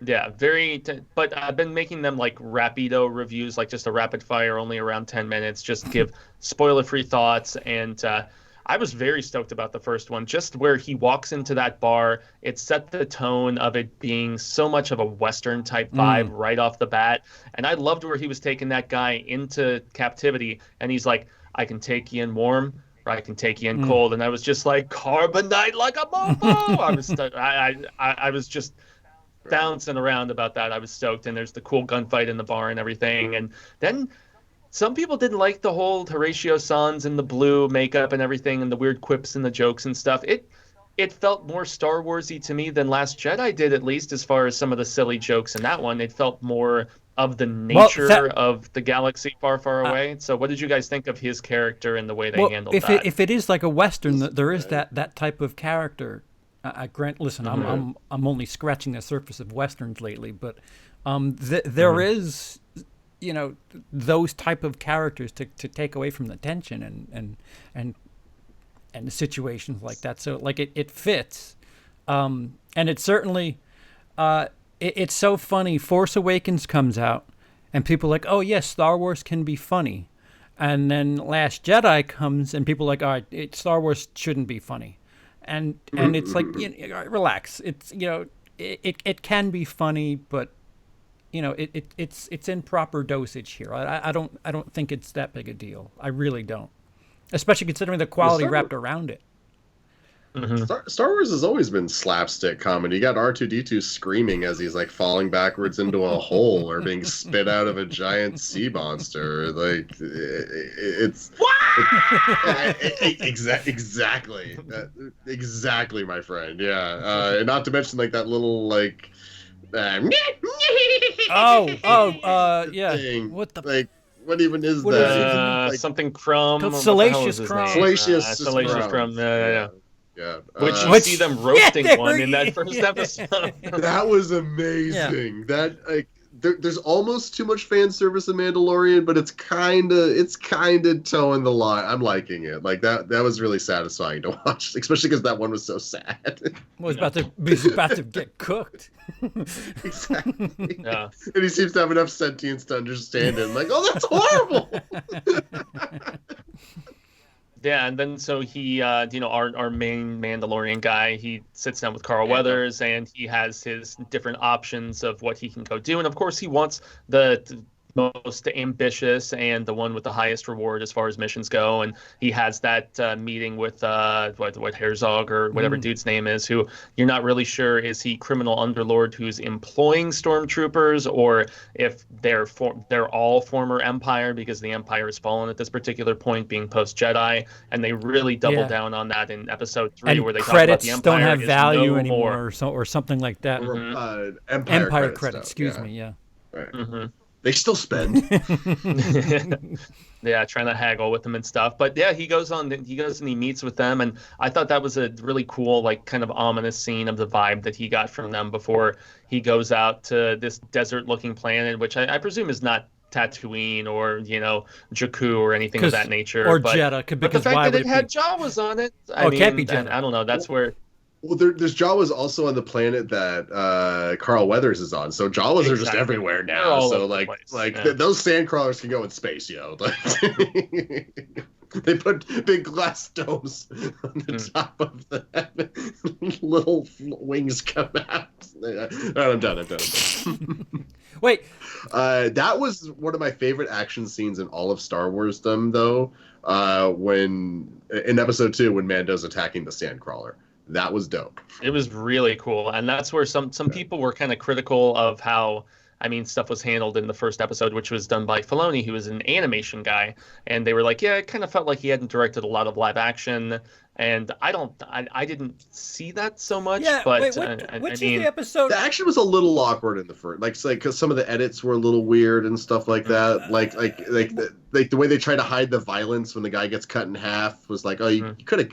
but I've been making them like rapido reviews, like just a rapid fire, only around 10 minutes, just give spoiler-free thoughts. And I was very stoked about the first one. Just where he walks into that bar, it set the tone of it being so much of a Western type vibe right off the bat. And I loved where he was taking that guy into captivity, and he's like, I can take you in warm, or I can take you in cold. And I was just like, carbonite like a mofo. I was just bouncing around about that. I was stoked. And there's the cool gunfight in the bar and everything. And then some people didn't like the whole Horatio Sanz and the blue makeup and everything and the weird quips and the jokes and stuff. It felt more Star Warsy to me than Last Jedi did, at least as far as some of the silly jokes in that one. It felt more of the nature of the galaxy far, far away. So what did you guys think of his character and the way they handled that? If it is like a Western, there is that type of character. Grant, listen, I'm only scratching the surface of Westerns lately, but there is, you know, those type of characters to take away from the tension and the situations like that. So like it fits, and it certainly it's so funny. Force Awakens comes out, and people are like, oh yes, Star Wars can be funny, and then Last Jedi comes, and people are like, all right, Star Wars shouldn't be funny, and it's like, you know, relax. It's, you know, it can be funny, but you know, it's in proper dosage here. I don't think it's that big a deal. I really don't, especially considering the quality wrapped around it. Star Wars has always been slapstick comedy. You got R2-D2 screaming as he's like falling backwards into a hole or being spit out of a giant sea monster. Like exactly, my friend. Yeah, and not to mention like that little like. Yeah. What the? Like, what even is what that? Like, something Crumb. Salacious Crumb. Salacious Crumb. Yeah. Which you see them roasting one in that first episode. That was amazing. Yeah. That like there's almost too much fan service in Mandalorian, but it's kind of towing the line. I'm liking it. Like that was really satisfying to watch, especially because that one was so sad. Well, he's about to get cooked. Exactly. Yeah. And he seems to have enough sentience to understand it. I'm like, oh, that's horrible. Yeah, and then so he, you know, our main Mandalorian guy, he sits down with Carl Weathers, and he has his different options of what he can go do, and of course he wants the most ambitious and the one with the highest reward as far as missions go, and he has that meeting with what Herzog or whatever dude's name is, who you're not really sure is he criminal underlord who's employing stormtroopers or if they're all former Empire, because the Empire has fallen at this particular point, being post Jedi, and they really double down on that in episode 3, and where they talk credits about the Empire don't have value no anymore or something like that. Empire credits, excuse me. Yeah. Right. They still spend. Yeah, trying to haggle with them and stuff. But yeah, he goes and he meets with them, and I thought that was a really cool, like, kind of ominous scene of the vibe that he got from them before he goes out to this desert-looking planet, which I presume is not Tatooine or, you know, Jakku or anything of that nature. Or Jeddah. But the fact that it had Jawas on it, it can't be Jeddah. I don't know. That's where... Well, there's Jawas also on the planet that Carl Weathers is on. So Jawas are just everywhere now. So those sand crawlers can go in space, yo. Like, they put big glass domes on the top of the little wings come out. I'm done. Wait. That was one of my favorite action scenes in all of Star Wars, though. When in episode 2, when Mando's attacking the sandcrawler. That was dope. It was really cool. And that's where some people were kind of critical of how, I mean, stuff was handled in the first episode, which was done by Filoni, who was an animation guy. And they were like, yeah, it kind of felt like he hadn't directed a lot of live action. And I didn't see that so much. Yeah, but which is the episode? The action was a little awkward in the first, like, because some of the edits were a little weird and stuff like that. Like the way they try to hide the violence when the guy gets cut in half was like, oh, you could have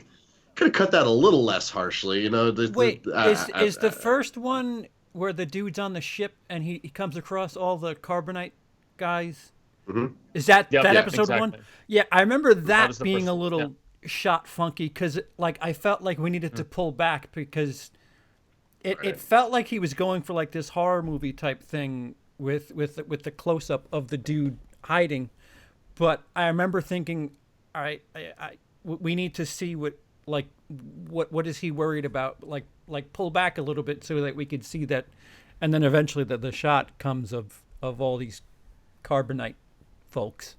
cut that a little less harshly, you know. Is the first one where the dude's on the ship and he comes across all the carbonite guys? Mm-hmm. Is that episode exactly. 1? Yeah, I remember that being first, a little shot funky because like I felt like we needed to pull back because it felt like he was going for like this horror movie type thing with the close up of the dude hiding, but I remember thinking, all right, we need to see what is he worried about? Like pull back a little bit so that we could see that, and then eventually the shot comes of all these carbonite folks.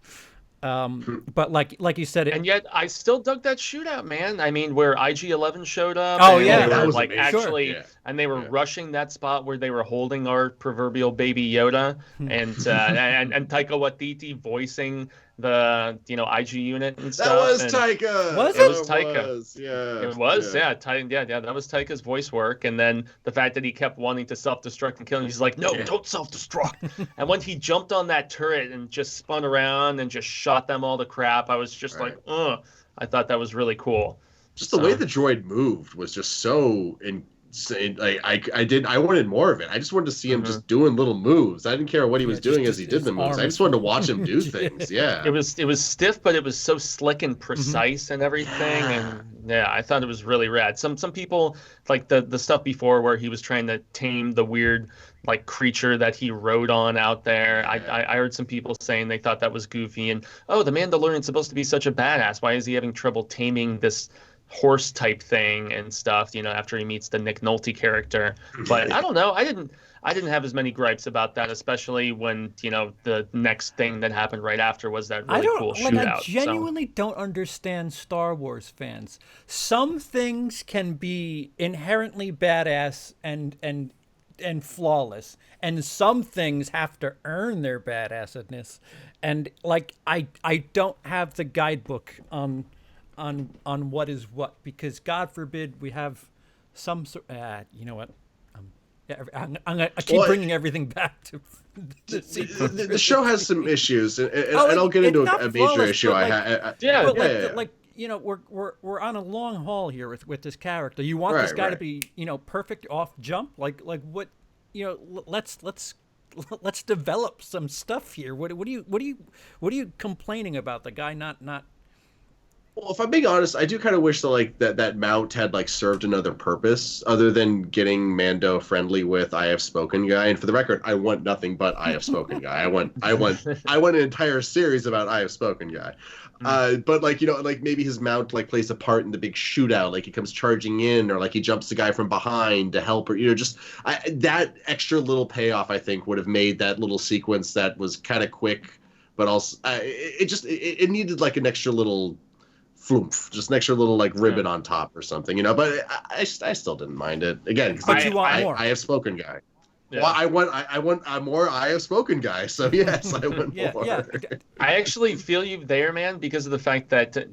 But like you said, and yet I still dug that shootout, man. I mean, where IG-11 showed up. Oh, and yeah. they That were, was like amazing. actually, Sure. Yeah. And they were rushing that spot where they were holding our proverbial baby Yoda, and and Taika Waititi voicing the IG unit and stuff. That was and Taika. Was it? it? Was Taika. Yeah. It was, yeah. That was Taika's voice work. And then the fact that he kept wanting to self-destruct and kill him, he's like, no, don't self-destruct. And when he jumped on that turret and just spun around and just shot them all to crap, I was just like, ugh. I thought that was really cool. Just the way the droid moved was just so insane. I wanted more of it. I just wanted to see him just doing little moves. I didn't care what he was doing as he did the moves. I just wanted to watch him do things. Yeah. It was stiff, but it was so slick and precise and everything. And yeah, I thought it was really rad. Some people like the stuff before where he was trying to tame the weird like creature that he rode on out there. I heard some people saying they thought that was goofy and the Mandalorian's supposed to be such a badass. Why is he having trouble taming this horse type thing and stuff, after he meets the Nick Nolte character? But I don't know. I didn't have as many gripes about that, especially when, the next thing that happened right after was that really cool shootout. I genuinely don't understand Star Wars fans. Some things can be inherently badass and flawless, and some things have to earn their badassedness. And like I don't have the guidebook on what is what, because God forbid we have some sort. You know what? I keep bringing everything back to the show has some issues, and I'll get into a major issue I had. We're on a long haul here with this character. You want this guy to be perfect off jump, like what let's develop some stuff here. What are you complaining about? The guy not. Well, if I'm being honest, I do kind of wish that mount had served another purpose other than getting Mando friendly with I Have Spoken Guy. And for the record, I want nothing but I Have Spoken Guy. I want an entire series about I Have Spoken Guy. But maybe his mount plays a part in the big shootout, like he comes charging in, or he jumps the guy from behind to help, or that extra little payoff I think would have made that little sequence that was kind of quick, but also it needed an extra little floomph, just an extra little ribbon on top or something, but I still didn't mind it again. But you want more. I Have Spoken Guy. Yeah. Well, I want more I Have Spoken Guy. So yes, I want more. Yeah. I actually feel you there, man, because of the fact that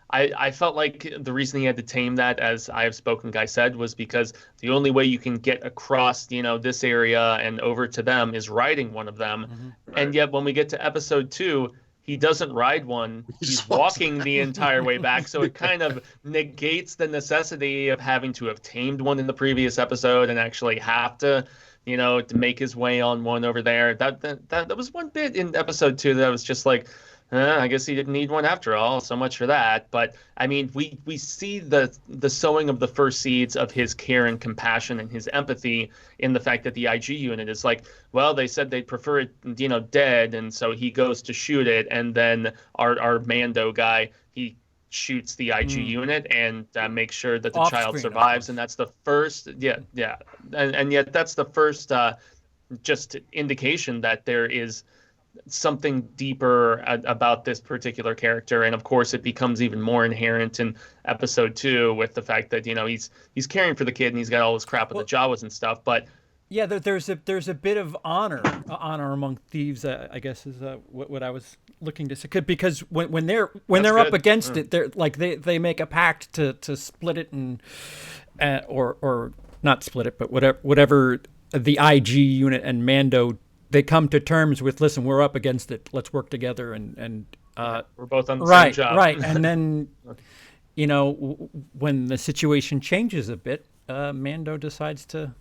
I felt like the reason he had to tame that, as I Have Spoken Guy said, was because the only way you can get across, this area and over to them is riding one of them. Mm-hmm. Right. And yet when we get to episode 2, he doesn't ride one. He's walking the entire way back. So it kind of negates the necessity of having to have tamed one in the previous episode and actually have to, to make his way on one over there. That was one bit in episode 2 that was just like, I guess he didn't need one after all. So much for that. But I mean, we see the sowing of the first seeds of his care and compassion and his empathy in the fact that the IG unit is like, well, they said they'd prefer it, dead, and so he goes to shoot it, and then our Mando guy, he shoots the IG unit and makes sure that the child survives, and that's the first, and yet that's the first just indication that there is something deeper about this particular character. And of course it becomes even more inherent in episode 2 with the fact that he's caring for the kid and he's got all this crap with the Jawas and stuff. But yeah, there's a bit of honor among thieves, I guess is what I was looking to say, because when they're up against it, they're they make a pact to split it and or not split it, but whatever the IG unit and Mando, they come to terms with, listen, we're up against it, let's work together, and we're both on the same job. Right. And then when the situation changes a bit, Mando decides to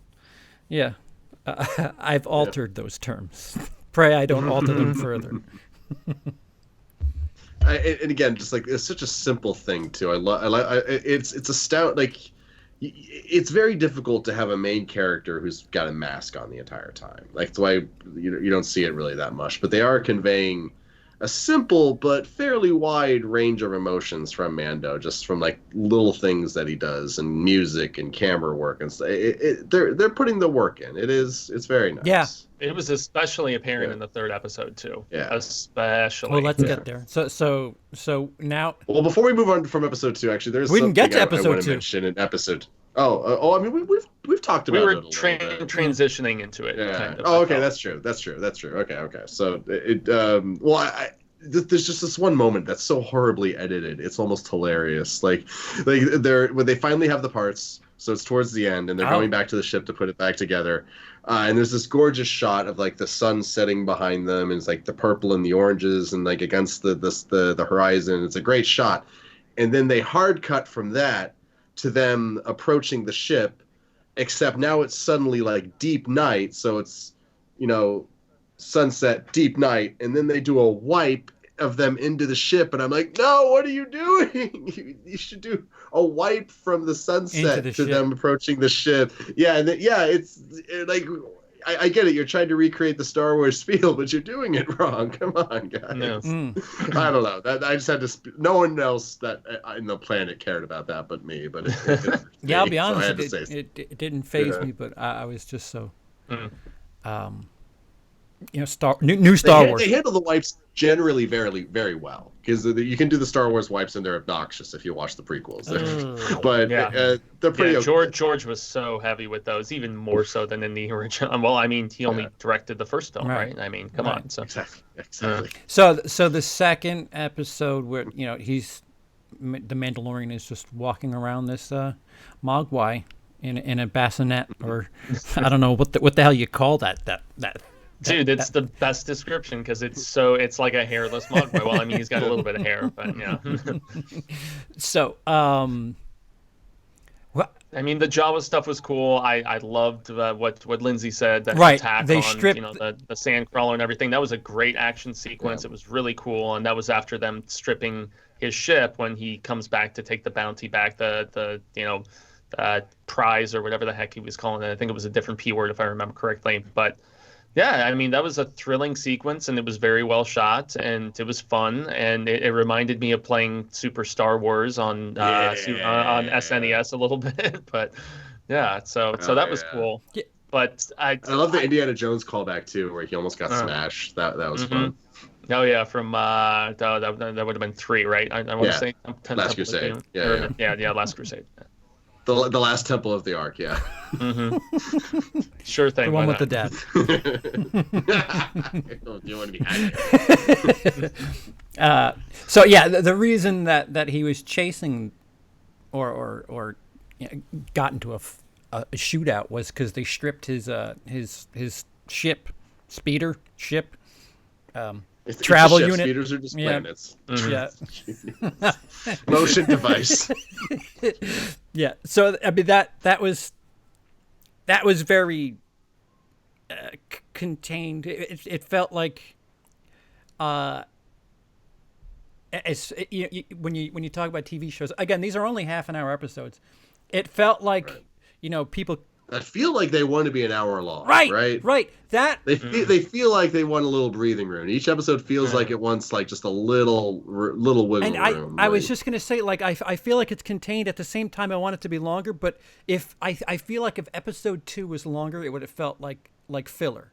I've altered those terms. Pray I don't alter them further. And again, just it's such a simple thing too. It's astounding. It's very difficult to have a main character who's got a mask on the entire time. That's why you don't see it really that much. But they are conveying a simple but fairly wide range of emotions from Mando, just from like little things that he does and music and camera work and stuff. They're putting the work in. It's very nice. Yeah. It was especially apparent in the third episode too. Yeah. Especially. Well, let's get there. So now. Well, before we move on from episode 2, actually, there's we didn't get to I episode want to 2. mention in episode. I mean, we've talked about it a little bit. Transitioning into it. Yeah. Kind of, okay, that's true. Okay. So there's just this one moment that's so horribly edited. It's almost hilarious. Like they're when they finally have the parts. So it's towards the end, and they're going back to the ship to put it back together. And there's this gorgeous shot of like the sun setting behind them, and it's like the purple and the oranges, and like against the horizon. It's a great shot. And then they hard cut from that to them approaching the ship, except now it's suddenly like deep night. So it's, sunset, deep night, and then they do a wipe of them into the ship, and I'm like, no, what are you doing? You should do a wipe from the sunset to them approaching the ship. Yeah, and it's like, I get it. You're trying to recreate the Star Wars feel, but you're doing it wrong. Come on, guys. No. I don't know. I just had to. No one else that in the planet cared about that but me. But yeah, I'll be honest. It didn't faze me, but I was just so. New Star Wars. They handle the wipes generally very, very well, because you can do the Star Wars wipes and they're obnoxious if you watch the prequels. But they're pretty. Yeah, George was so heavy with those, even more so than in the original. Well, I mean, he only directed the first film, right? I mean, come on. So exactly. So the second episode where the Mandalorian is just walking around this Mogwai in a bassinet, or I don't know what the hell you call that. Dude, it's the best description because it's like a hairless Mogwai. Well, I mean, he's got a little bit of hair, but yeah. So, I mean, the Jawa stuff was cool. I loved what Lindsey said. That attack they on stripped the sandcrawler and everything. That was a great action sequence. It was really cool, and that was after them stripping his ship when he comes back to take the bounty back, the prize or whatever the heck he was calling it. I think it was a different P word if I remember correctly, but. Yeah, I mean, that was a thrilling sequence, and it was very well shot, and it was fun, and it reminded me of playing Super Star Wars on SNES a little bit, but yeah, so that was cool. Yeah. But I love the Indiana Jones callback too, where he almost got smashed. That was fun. Oh yeah, from that would have been 3, right? I want to say Last Crusade. Yeah, Last Crusade. The last Temple of the Ark, yeah. Sure thing. The one with the dad. You want to be so yeah, the reason that he was chasing or got into a shootout was because they stripped his speeder ship. Travel unit. Speeders are just planets. Yeah. Motion device. Yeah. So I mean that was very contained. It felt like when you talk about TV shows, again, these are only half-an-hour episodes. It felt like people. I feel like they want to be an hour long. Right. That they feel like they want a little breathing room. Each episode feels like it wants like just a little wiggle room. I was just gonna say, like, I feel like it's contained. At the same time, I want it to be longer. But if I feel like if episode 2 was longer, it would have felt like filler.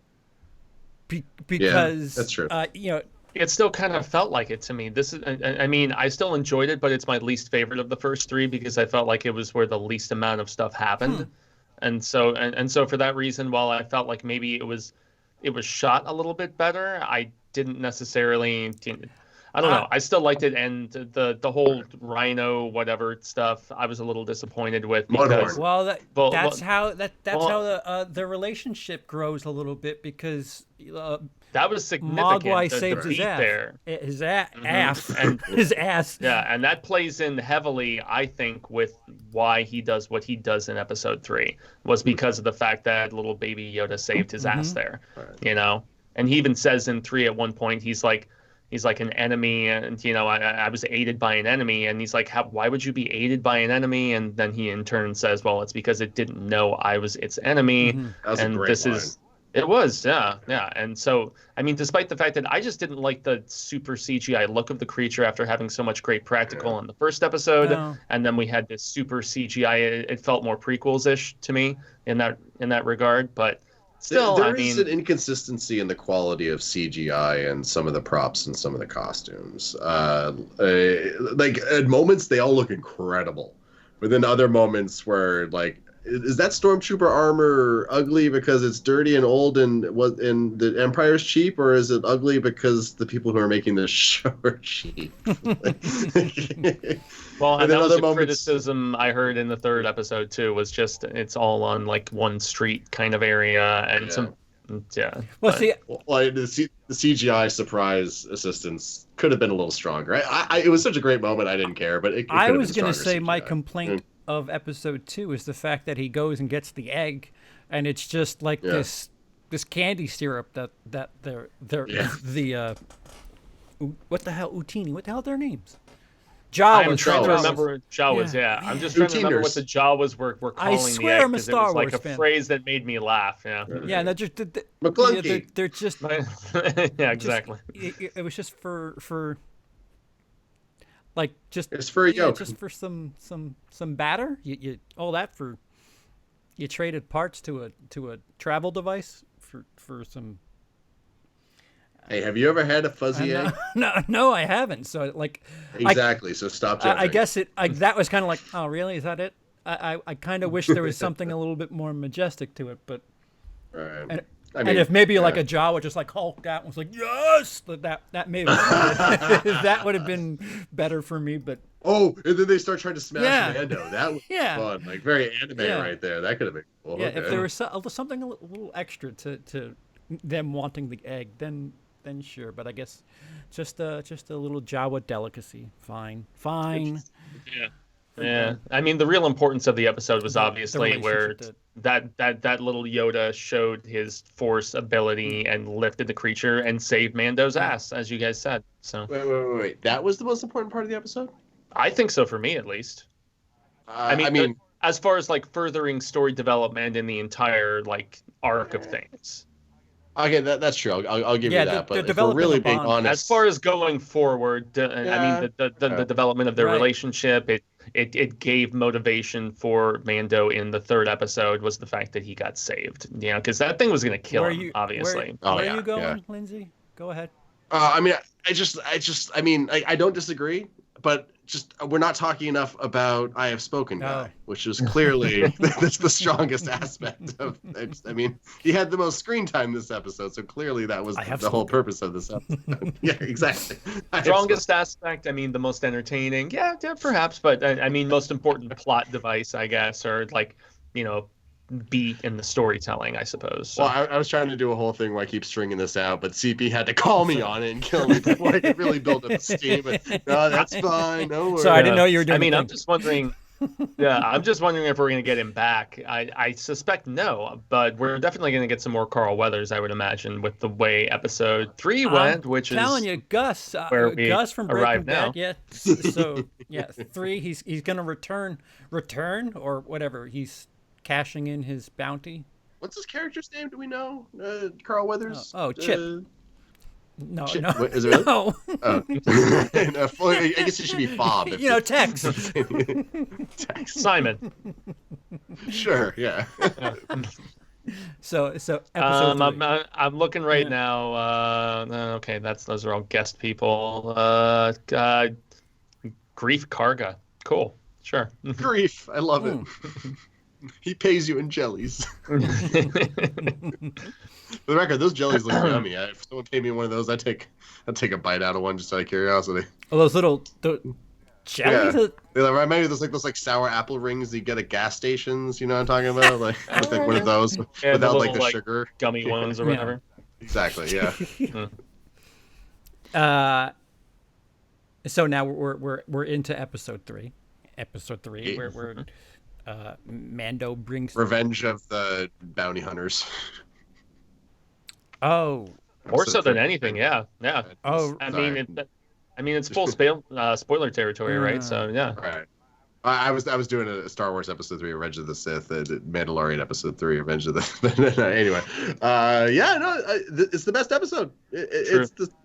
Because that's true. It still kind of felt like it to me. I mean, I still enjoyed it, but it's my least favorite of the first 3 because I felt like it was where the least amount of stuff happened. And so for that reason, while I felt like maybe it was shot a little bit better, I didn't necessarily. I don't know. I still liked it, and the whole rhino whatever stuff I was a little disappointed with because that's how the relationship grows a little bit because that was significant. Mogwai saves his ass. There. His ass. And his ass. Yeah, and that plays in heavily, I think, with why he does what he does in episode 3 was because of the fact that little baby Yoda saved his ass there. Right. And he even says in 3 at one point, he's like an enemy, and I was aided by an enemy, and he's like, why would you be aided by an enemy? And then he in turn says, well, it's because it didn't know I was its enemy, That was and a great this line. is It was, yeah. And so, I mean, despite the fact that I just didn't like the super CGI look of the creature after having so much great practical in the first episode, and then we had this super CGI. It felt more prequels-ish to me in that regard. But still, there is an inconsistency in the quality of CGI and some of the props and some of the costumes. Like at moments, they all look incredible, but then other moments where like. Is that stormtrooper armor ugly because it's dirty and old and the Empire's cheap, or is it ugly because the people who are making this show are cheap? Well, and that was a criticism I heard in the third episode too. Was just it's all on like one street kind of area and some. Yeah. Well, see, the CGI surprise assistance could have been a little stronger. It was such a great moment, I didn't care, but I was going to say my complaint of episode 2 is the fact that he goes and gets the egg, and it's just like this candy syrup that they're the what the hell Utini? What the hell are their names? Jawas. I'm trying to remember Jawas. Yeah. I'm just trying to remember what the Jawas were calling the egg, because it was like a phrase that made me laugh. Yeah. Yeah, and they're just McClunky. They're just yeah, exactly. It was just for like just it's for a yolk. Just for some batter. You all that for you traded parts to a travel device for some. Hey, have you ever had a fuzzy egg? No, I haven't. So like exactly. So stop judging. I guess that was kind of like, oh really? Is that it? I kind of wish there was something a little bit more majestic to it, but. Right. And if maybe like a Jawa just like hulked out and was like, yes, that maybe that would have been better for me. But and then they start trying to smash Mando. That was fun, like very anime right there. That could have been cool. Yeah, if there was something a little extra to them wanting the egg, then sure. But I guess just a little Jawa delicacy. Fine. Yeah. I mean, the real importance of the episode was obviously where that little Yoda showed his Force ability and lifted the creature and saved Mando's ass, as you guys said. So wait. That was the most important part of the episode? I think so, for me at least. I mean, as far as like furthering story development in the entire like arc of things. Okay, that's true. I'll give you that. But if we're really being honest, as far as going forward, I mean, the development of their relationship, it gave motivation for Mando in the third episode was the fact that he got saved. Yeah, because that thing was going to kill him, obviously. Where are you going, Lindsey? Go ahead. I mean, I don't disagree, but just we're not talking enough about I Have Spoken guy, which is clearly that's the strongest aspect of. I mean, he had the most screen time this episode, so clearly that was the whole purpose of this episode. Yeah, exactly. Strongest aspect. I mean, the most entertaining. Yeah, perhaps, but I mean, most important plot device, I guess, or like beat in the storytelling, I suppose. So. Well, I was trying to do a whole thing where I keep stringing this out, but CP had to call me on it and kill me before I could really build up the steam. But, no, that's fine. No worries. So I didn't know you were doing. I mean, I'm just wondering. Yeah, I'm just wondering if we're going to get him back. I suspect no, but we're definitely going to get some more Carl Weathers, I would imagine, with the way episode 3 went, which is telling you, Gus, where we Gus from Breaking now. Bad. Yeah, so 3, he's going to return or whatever. He's cashing in his bounty. What's his character's name? Do we know? Carl Weathers? Chip. No, Chip. no. Wait, is it really? No. I guess it should be Bob. Tex. Simon. Sure, yeah. So episode 3. I'm looking right now. Okay, those are all guest people. Grief Karga. Cool. Sure. Grief. I love it. He pays you in jellies. For the record, those jellies look yummy. If someone paid me one of those, I'd take a bite out of one just out of curiosity. Oh, those little jellies. Yeah. They remind me of those sour apple rings you get at gas stations. You know what I'm talking about? Like one of those without the the sugar gummy ones or whatever. Exactly. Yeah. So now we're into episode 3. Episode 3, where Mando brings Revenge of the Bounty Hunters. Oh, more so than anything, yeah. Oh, I mean, it's full spoiler territory, right? So yeah. Right. I was doing a Star Wars Episode 3, Revenge of the Sith, Mandalorian Episode 3, Revenge of the. Anyway, it's the best episode.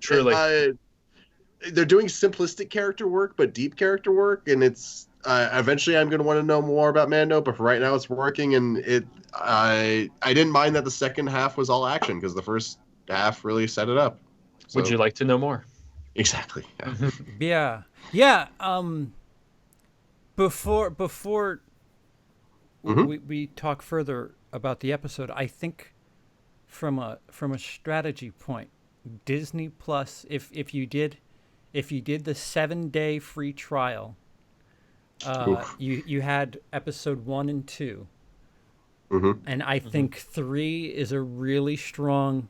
Truly. They're doing simplistic character work, but deep character work, and it's eventually I'm going to want to know more about Mando, but for right now it's working, and I didn't mind that the second half was all action because the first half really set it up. So, would you like to know more? Exactly. Yeah. Before we talk further about the episode, I think from a strategy point, Disney Plus, if you did the 7-day free trial, you had episode 1 and 2, and I think 3 is a really strong.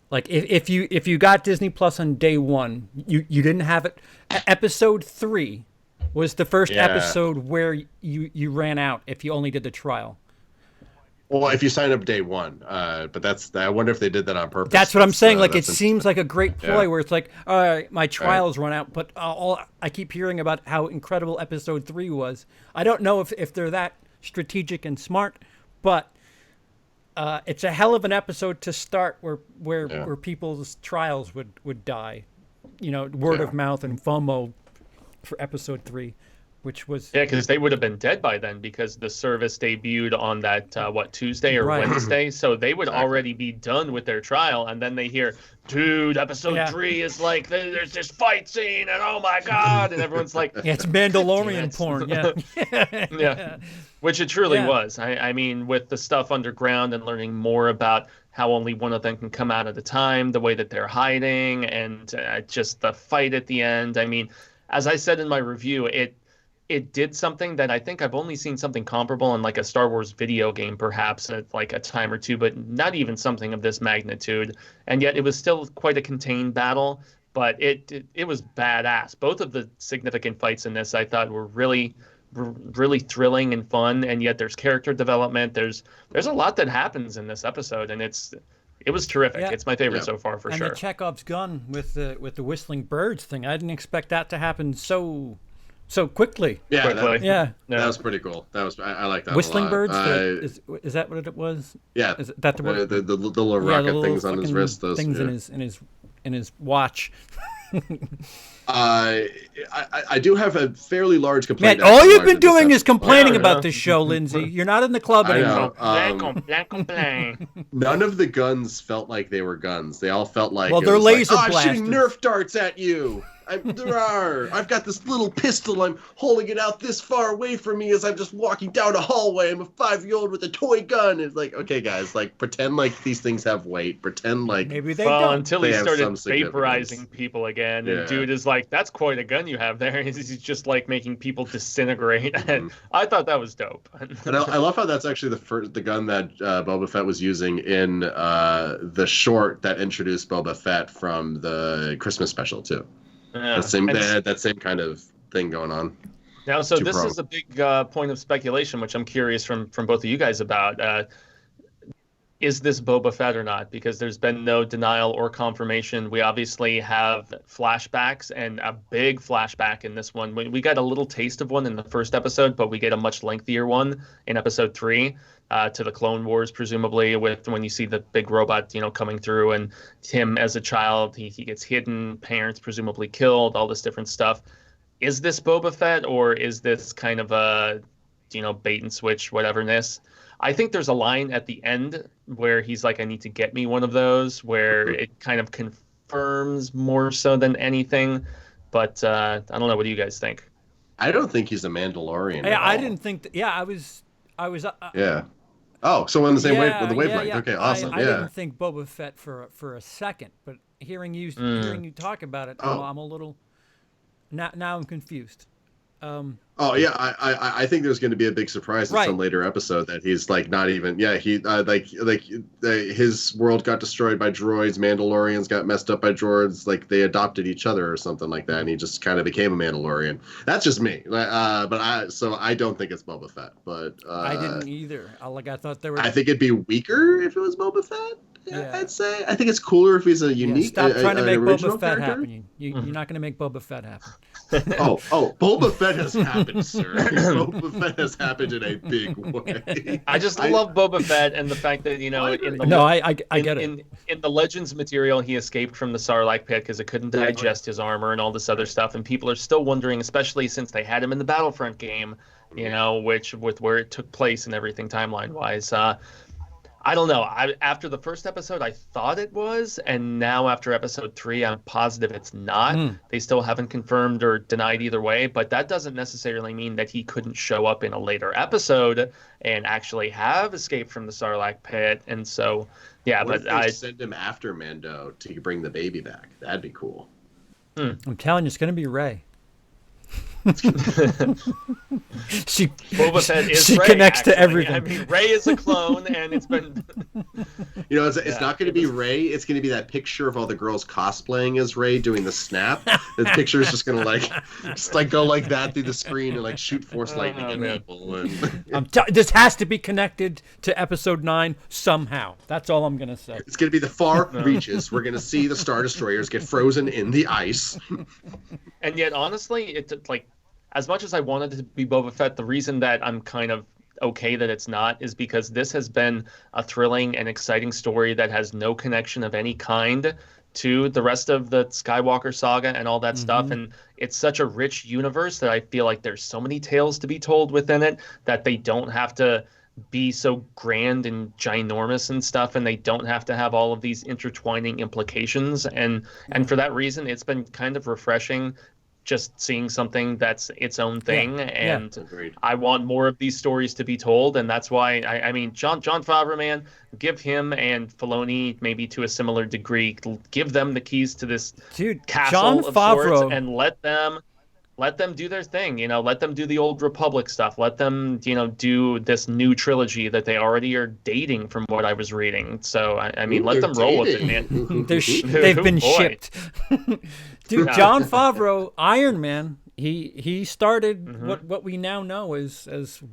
Like if you got Disney Plus on day 1, you didn't have it. Episode 3 was the first episode where you ran out if you only did the trial. Well, if you sign up day 1, but I wonder if they did that on purpose. That's what I'm saying. Like it seems like a great ploy where it's like, all right, my trials run out, but I keep hearing about how incredible episode 3 was. I don't know if they're that strategic and smart, but it's a hell of an episode to start where people's trials would die. Word of mouth and FOMO for episode 3, which was because they would have been dead by then because the service debuted on that Tuesday or Wednesday, so they would already be done with their trial, and then they hear, dude, episode 3 is like there's this fight scene and oh my god, and everyone's like, it's Mandalorian porn, yeah, which it truly was. I mean, with the stuff underground and learning more about how only one of them can come out at a time, the way that they're hiding, and just the fight at the end. I mean, as I said in my review, it did something that I think I've only seen something comparable in like a Star Wars video game, perhaps at like a time or two, but not even something of this magnitude. And yet it was still quite a contained battle, but it was badass. Both of the significant fights in this I thought were really thrilling and fun, and yet there's character development. There's a lot that happens in this episode, and it was terrific. Yeah. It's my favorite so far, for sure. And the Chekhov's gun with the whistling birds thing, I didn't expect that to happen so quickly. Yeah, that was pretty cool. I like that. Whistling a lot. birds. Is that what it was? Yeah, is that the word? The little rocket things on his wrist. Those things in his watch. I do have a fairly large complaint. Man, all you've been doing is complaining about this show, Lindsey. You're not in the club anymore. None of the guns felt like they were guns. They all felt like they're laser I'm blasters. shooting Nerf darts at you. I've got this little pistol. I'm holding it out this far away from me as I'm just walking down a hallway. I'm a 5-year-old with a toy gun. It's like, okay, guys, like pretend like these things have weight. Pretend like maybe they don't. Until he started vaporizing people again, and dude is like, "That's quite a gun you have there." He's just like making people disintegrate. And I thought that was dope. And I love how that's actually the gun that Boba Fett was using in the short that introduced Boba Fett from the Christmas special too. Yeah. They had that same kind of thing going on. Now, so this is a big point of speculation, which I'm curious from both of you guys about. Is this Boba Fett or not? Because there's been no denial or confirmation. We obviously have flashbacks, and a big flashback in this one. We got a little taste of one in the first episode, but we get a much lengthier one in episode 3. To the Clone Wars, presumably, with when you see the big robot, coming through, and him as a child, he gets hidden, parents presumably killed, all this different stuff. Is this Boba Fett, or is this kind of a, bait and switch, whateverness? I think there's a line at the end where he's like, I need to get me one of those, where it kind of confirms more so than anything. But I don't know. What do you guys think? I don't think he's a Mandalorian. I didn't think. I was. Yeah. Oh, so on the same wavelength. Yeah. Okay, awesome. I didn't think Boba Fett for a second, but hearing you talk about it, I'm a little. Now I'm confused. I think there's going to be a big surprise in some later episode that he's like not even. Yeah, he his world got destroyed by droids. Mandalorians got messed up by droids. Like they adopted each other or something like that, and he just kind of became a Mandalorian. That's just me. But I don't think it's Boba Fett. But I didn't either. I thought there were. I think it'd be weaker if it was Boba Fett. I'd say. I think it's cooler if he's a unique, Stop trying to make original Boba Fett character. happen. You're not going to make Boba Fett happen. Boba Fett has happened, sir. Boba Fett has happened in a big way. I just love Boba Fett and the fact that, you know, I get it. In the Legends material, he escaped from the Sarlacc pit because it couldn't digest his armor and all this other stuff, and people are still wondering, especially since they had him in the Battlefront game, you know, with where it took place and everything timeline-wise. I don't know. After the first episode, I thought it was, and now after episode 3, I'm positive it's not. They still haven't confirmed or denied either way, but that doesn't necessarily mean that he couldn't show up in a later episode and actually have escaped from the Sarlacc pit. And so, yeah, What but if they send him after Mando to bring the baby back? That'd be cool. I'm telling you, it's going to be Rey. Boba Fett is she Rey, connects actually. to everything. I mean, Rey is a clone, and it's been. You know, it's not going to be Rey. It's going to be that picture of all the girls cosplaying as Rey doing the snap. The picture is just going to go like that through the screen and like shoot force lightning at people. And... this has to be connected to episode 9 somehow. That's all I'm going to say. It's going to be the far reaches. We're going to see the Star Destroyers get frozen in the ice. And yet, honestly, it's like, as much as I wanted it to be Boba Fett, the reason that I'm kind of okay that it's not is because this has been a thrilling and exciting story that has no connection of any kind to the rest of the Skywalker saga and all that stuff. And it's such a rich universe that I feel like there's so many tales to be told within it that they don't have to be so grand and ginormous and stuff, and they don't have to have all of these intertwining implications. And for that reason, it's been kind of refreshing just seeing something that's its own thing. And I want more of these stories to be told, and that's why I mean Jon Favreau, man, give him and Filoni, maybe to a similar degree, give them the keys to this castle of sorts, and let them do their thing, you know, let them do the Old Republic stuff, let them, you know, do this new trilogy that they already are dating from what I was reading. So I mean, let them roll with it, man. They've been shipped. Dude, Jon Favreau, Iron Man, he started what we now know as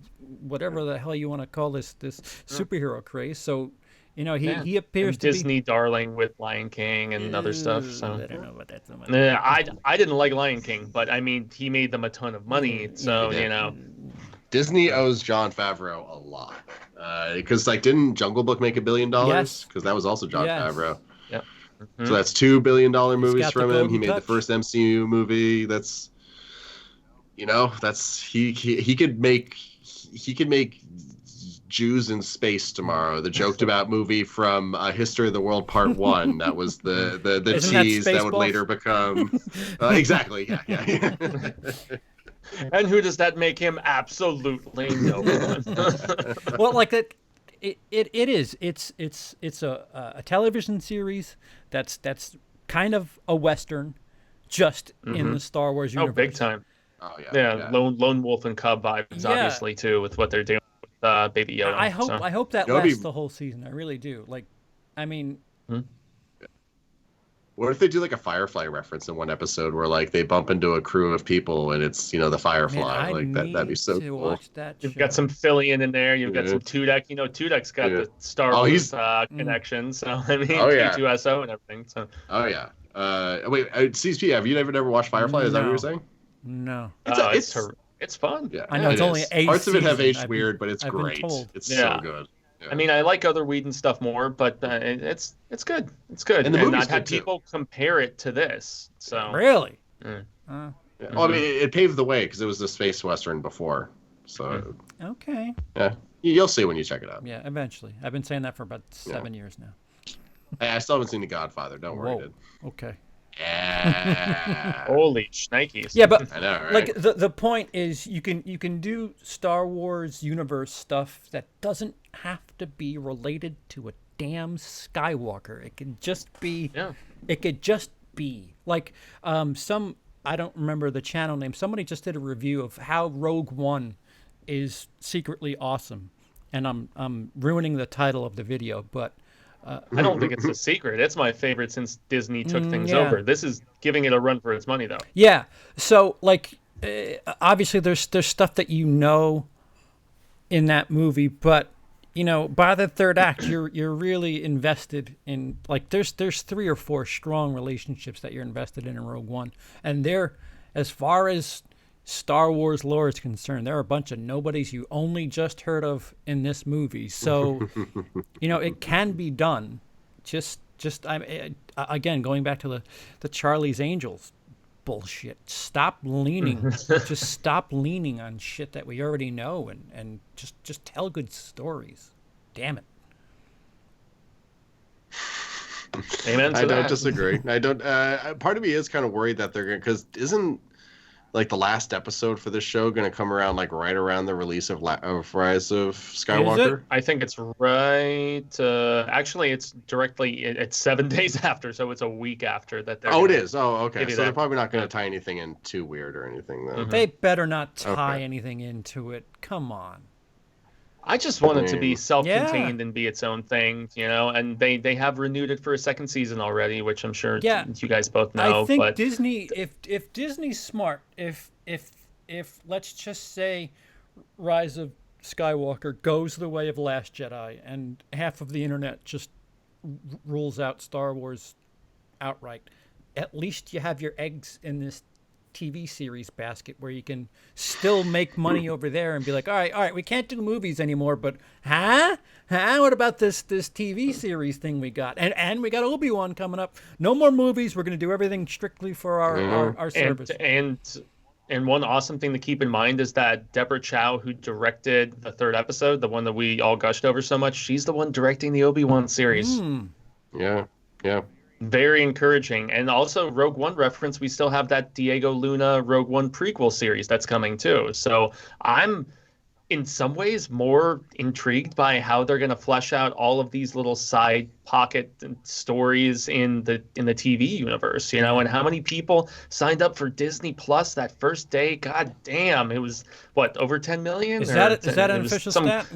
whatever the hell you want to call this superhero craze. So, you know, he appears and to Disney be darling with Lion King and other stuff. So I don't know about that so much. I didn't like Lion King, but I mean, he made them a ton of money. So you know, Disney owes Jon Favreau a lot because didn't Jungle Book make $1 billion? Yes. Because that was also Jon Favreau. Yep. So that's $2 billion movies got from the him. He golden made the touch. first MCU movie. That's, you know, that's he could make Jews in Space tomorrow. The joked about movie from History of the World Part 1. That was the tease that would later become exactly. Yeah. And who does that make him? Absolutely no one. Well, like that. It's a television series that's kind of a Western, just in the Star Wars universe. Oh, big time. Oh yeah. Lone Wolf and Cub vibes, obviously, too, with what they're doing with Baby Yoda. I hope that lasts the whole season. I really do. Like, I mean. What if they do like a Firefly reference in one episode where like they bump into a crew of people and it's, you know, the Firefly? Man, that'd be so cool. Watch that You've got some Fillion in there. You've got some Tudyk. You know, Tudyk's got the Star Wars connection. So I mean, K2SO and everything. So. Oh yeah. Wait, CSP, have you never watched Firefly? Is that what you were saying? No. It's fun. Yeah, I know it's only 8 parts of it have aged seasons. weird, but it's great. It's so good. Yeah. I mean, I like other Whedon stuff more, but it's good. It's good. And the movie's I've had good, people compare it to this. So really. Well, I mean, it paved the way because it was the space western before. So okay. Yeah, you'll see when you check it out. Yeah, eventually. I've been saying that for about 7 years now. Hey, I still haven't seen The Godfather. Don't worry, dude. Okay. Yeah. Holy shnikes. Yeah, but I know, right? like the point is you can do Star Wars universe stuff that doesn't have to be related to a damn Skywalker. It can just be it could just be like some, I don't remember the channel name. Somebody just did a review of how Rogue One is secretly awesome. And I'm ruining the title of the video, but I don't think it's a secret. It's my favorite since Disney took things over. This is giving it a run for its money, though. Yeah. So, like, obviously, there's stuff that you know in that movie, but you know, by the third act, you're really invested in, like, there's 3 or 4 strong relationships that you're invested in Rogue One, and they're, as far as Star Wars lore is concerned, there are a bunch of nobodies you only just heard of in this movie. So, you know, it can be done. Again, going back to the Charlie's Angels bullshit. Stop leaning. Just stop leaning on shit that we already know, and just tell good stories. Damn it. Amen. I don't disagree. I don't. Part of me is kind of worried that they're going, because isn't like the last episode for this show going to come around like right around the release of Rise of Skywalker? I think it's right. Actually, it's directly. It's 7 days after, so it's a week after that. It is. Oh, okay. So they're probably not going to tie anything in too weird or anything, though. They better not tie anything into it. Come on. I just want it to be self-contained and be its own thing, you know. And they have renewed it for a second season already, which I'm sure you guys both know. I think Disney, if Disney's smart, if let's just say Rise of Skywalker goes the way of Last Jedi, and half of the internet just rules out Star Wars outright, at least you have your eggs in this TV series basket where you can still make money over there and be like, all right, we can't do movies anymore, but what about this TV series thing we got? And we got Obi-Wan coming up. No more movies. We're going to do everything strictly for our service. And one awesome thing to keep in mind is that Deborah Chow, who directed the 3rd episode, the one that we all gushed over so much, she's the one directing the Obi-Wan series. Yeah. Very encouraging. And also, Rogue One reference, we still have that Diego Luna Rogue One prequel series that's coming too. So I'm in some ways more intrigued by how they're going to flesh out all of these little side pocket stories in the TV universe, you know, and how many people signed up for Disney Plus that first day. God damn, it was what, over 10 million? Is that an official stat?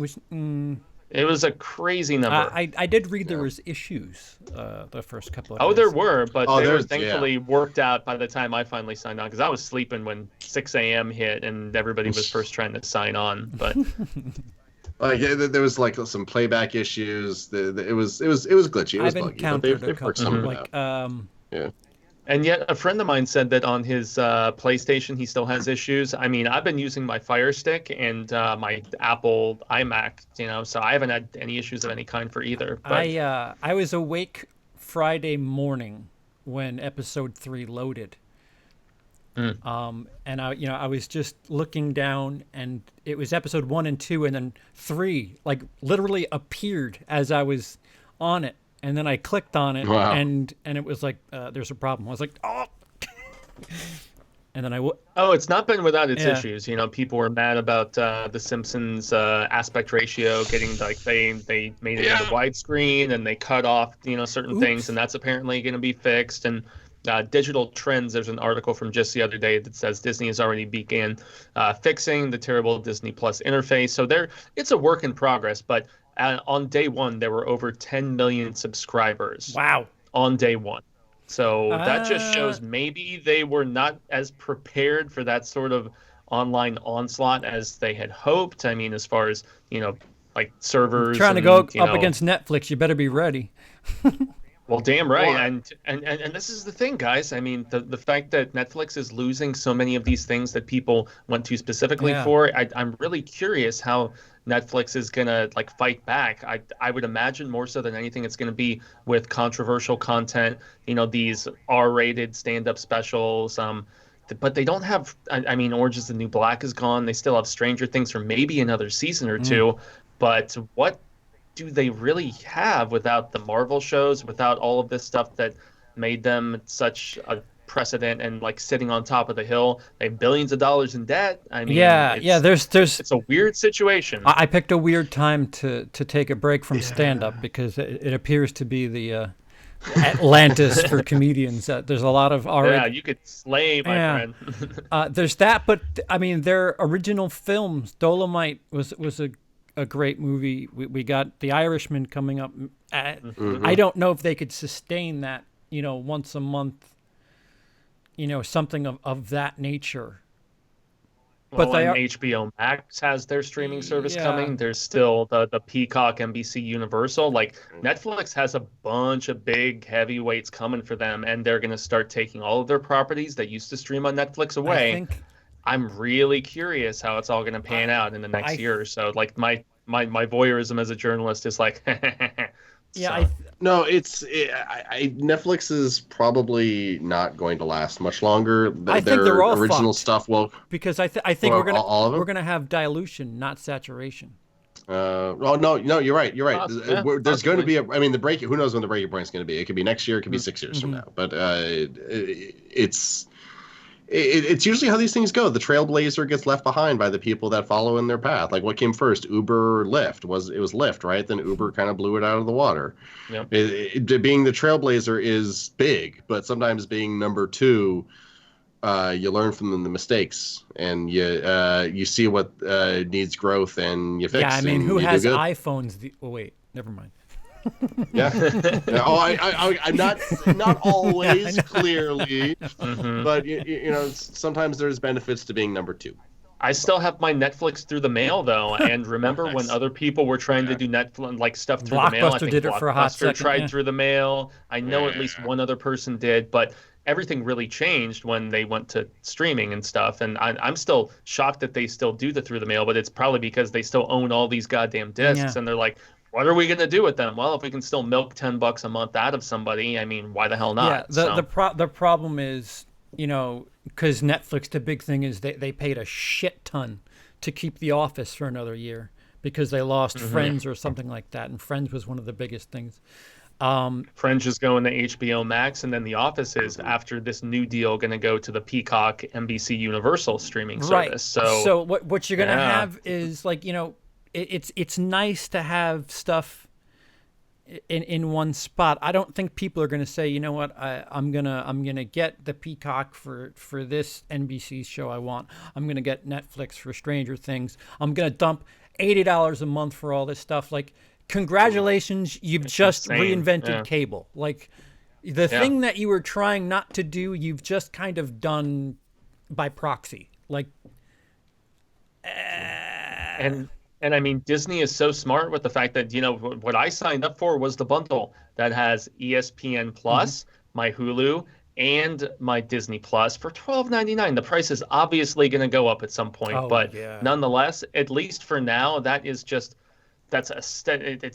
It was a crazy number. I did read there was issues the first couple of days. There were, but they were thankfully worked out by the time I finally signed on, because I was sleeping when 6 a.m. hit and everybody was first trying to sign on. But there was like some playback issues. It was glitchy. It was buggy. They've worked some of it out. Yeah. And yet, a friend of mine said that on his PlayStation, he still has issues. I mean, I've been using my Fire Stick and my Apple iMac, you know, so I haven't had any issues of any kind for either. But I was awake Friday morning when Episode 3 loaded. And I was just looking down, and it was Episode 1 and 2, and then 3, like, literally appeared as I was on it. And then I clicked on it, and it was like, there's a problem. I was like, oh. And then it's not been without its issues. You know, people were mad about The Simpsons aspect ratio getting, like, they made it into widescreen, and they cut off, you know, certain things, and that's apparently going to be fixed. And Digital Trends, there's an article from just the other day that says Disney has already began fixing the terrible Disney Plus interface. So it's a work in progress, but on day one, there were over 10 million subscribers. Wow. On day one. So that just shows maybe they were not as prepared for that sort of online onslaught as they had hoped. I mean, as far as, you know, like servers. Trying to go up against Netflix, you better be ready. Well, damn right. And this is the thing, guys. I mean, the fact that Netflix is losing so many of these things that people went to specifically for, I'm really curious how Netflix is going to, like, fight back. I would imagine more so than anything it's going to be with controversial content, you know, these R-rated stand-up specials. But they don't have, I mean, Orange is the New Black is gone. They still have Stranger Things for maybe another season or two. But what do they really have without the Marvel shows, without all of this stuff that made them such a precedent and, like, sitting on top of the hill? They have billions of dollars in debt. I mean, there's it's a weird situation. I picked a weird time to take a break from stand-up because it appears to be the Atlantis for comedians. There's a lot of you could slay my friend. There's that, but I mean, their original films, Dolomite was a great movie. We got The Irishman coming up. I don't know if they could sustain that, you know, once a month, you know, something of that nature. Well, they and are, HBO Max has their streaming service coming. There's still the Peacock, NBC Universal. Like Netflix has a bunch of big heavyweights coming for them, and they're going to start taking all of their properties that used to stream on Netflix away. I'm really curious how it's all going to pan out in the next year or so. Like my voyeurism as a journalist is like, no, Netflix is probably not going to last much longer. I think they're all original fucked. stuff will, because I think all of them? we're gonna have dilution, not saturation. Well, no, you're right. There's going to be the break. Who knows when the breaking point is going to be? It could be next year. It could be 6 years from now. But it's usually how these things go. The trailblazer gets left behind by the people that follow in their path. Like what came first, Uber or Lyft? It was Lyft, right? Then Uber kind of blew it out of the water. Yep. Being the trailblazer is big, but sometimes being number two, you learn from the mistakes, and you see what needs growth, and you fix. Yeah, I mean, who has iPhones? Wait, never mind. Yeah. Oh, I'm not always clearly, but sometimes there's benefits to being number two. I still have my Netflix through the mail though, and remember when other people were trying to do Netflix like stuff through the mail? I think did it for a hot second. Tried through the mail. I know at least one other person did, but everything really changed when they went to streaming and stuff. And I'm still shocked that they still do the through the mail, but it's probably because they still own all these goddamn discs, and they're like, what are we going to do with them? Well, if we can still milk $10 a month out of somebody, I mean, why the hell not? Yeah, the problem is, because Netflix, the big thing is they paid a shit ton to keep The Office for another year because they lost Friends or something like that, and Friends was one of the biggest things. Friends is going to HBO Max, and then The Office is, after this new deal, going to go to the Peacock NBC Universal streaming service. So what you're going to have is like, it's nice to have stuff in one spot. I don't think people are going to say, you know what, I'm gonna get the Peacock for this NBC show I want. I'm gonna get Netflix for Stranger Things. I'm gonna dump $80 a month for all this stuff. Like, congratulations, you've just reinvented cable. Like, the thing that you were trying not to do, you've just kind of done by proxy. Like, And I mean, Disney is so smart with the fact that, what I signed up for was the bundle that has ESPN Plus, my Hulu, and my Disney Plus for $12.99. The price is obviously going to go up at some point, nonetheless, at least for now, it's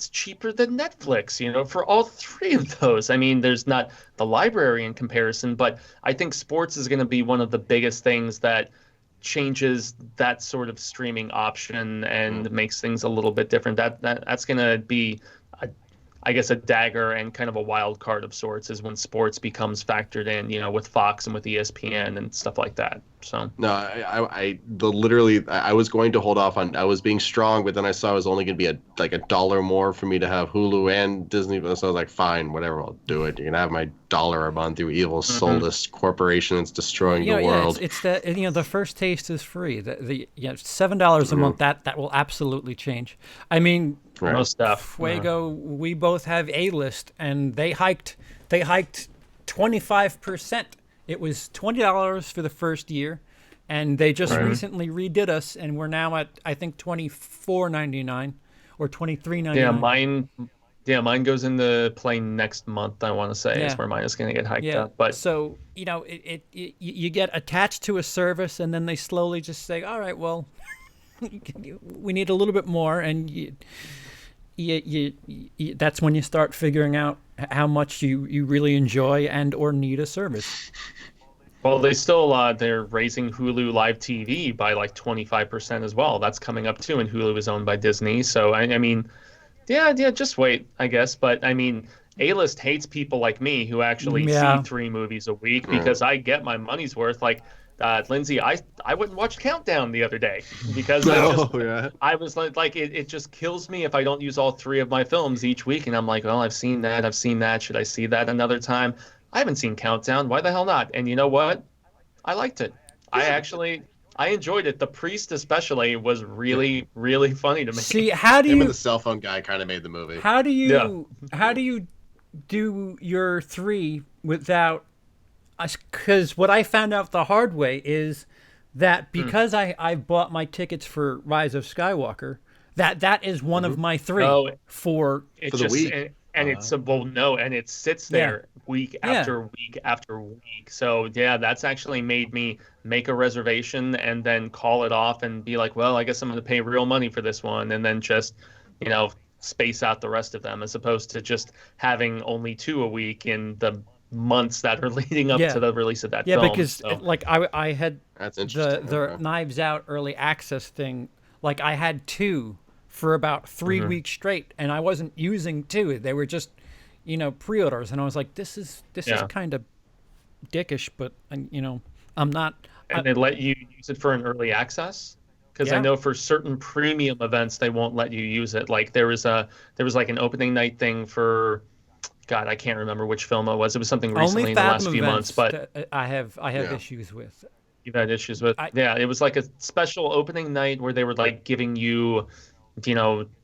cheaper than Netflix, for all three of those. I mean, there's not the library in comparison, but I think sports is going to be one of the biggest things that changes that sort of streaming option and makes things a little bit different. That's going to be, I guess, a dagger and kind of a wild card of sorts, is when sports becomes factored in, with Fox and with ESPN and stuff like that. So no, I was going to hold off on. I was being strong, but then I saw it was only going to be $1 more for me to have Hulu and Disney. So I was like, fine, whatever, I'll do it. You're gonna have my $1 a month, you evil soulless corporation that's destroying the world. It's that the first taste is free. The $7 a month that will absolutely change. I mean, most stuff. Fuego, we both have A-list, and they hiked 25%. It was $20 for the first year, and they just recently redid us, and we're now at, I think, $24.99 or $23.99. Mine goes into play next month, I want to say, is where mine is going to get hiked up. But so, you get attached to a service, and then they slowly just say, all right, well, we need a little bit more, and that's when you start figuring out how much you really enjoy and or need a service. Well, they're raising Hulu Live TV by like 25% as well. That's coming up too, and Hulu is owned by Disney. So I mean, just wait, I guess. But I mean, A-list hates people like me who actually see 3 movies a week, because I get my money's worth. Like, Lindsey, I wouldn't watch Countdown the other day because I was like it just kills me if I don't use all 3 of my films each week, and I'm like, well, I've seen that. Should I see that another time? I haven't seen Countdown. Why the hell not? And you know what? I liked it. I enjoyed it. The Priest especially was really, really funny to me. See, how do you? Him and the cell phone guy kind of made the movie. How do you do your 3 without? Because what I found out the hard way is that because I bought my tickets for Rise of Skywalker, that is one of my 3 for the week. And it's and it sits there week after week after week. So yeah, that's actually made me make a reservation and then call it off and be like, well, I guess I'm going to pay real money for this one, and then just, space out the rest of them, as opposed to just having only 2 a week in the months that are leading up to the release of that film. Yeah, because I had the Knives Out early access thing. Like I had 2 for about 3 weeks straight, and I wasn't using 2. They were just, pre-orders, and I was like, this is kind of dickish, but I'm not. And they let you use it for an early access? Because I know for certain premium events they won't let you use it. Like there was like an opening night thing for, God, I can't remember which film it was. It was something recently in the last few months, but I have issues with. You've had issues with. It was like a special opening night where they were like giving you,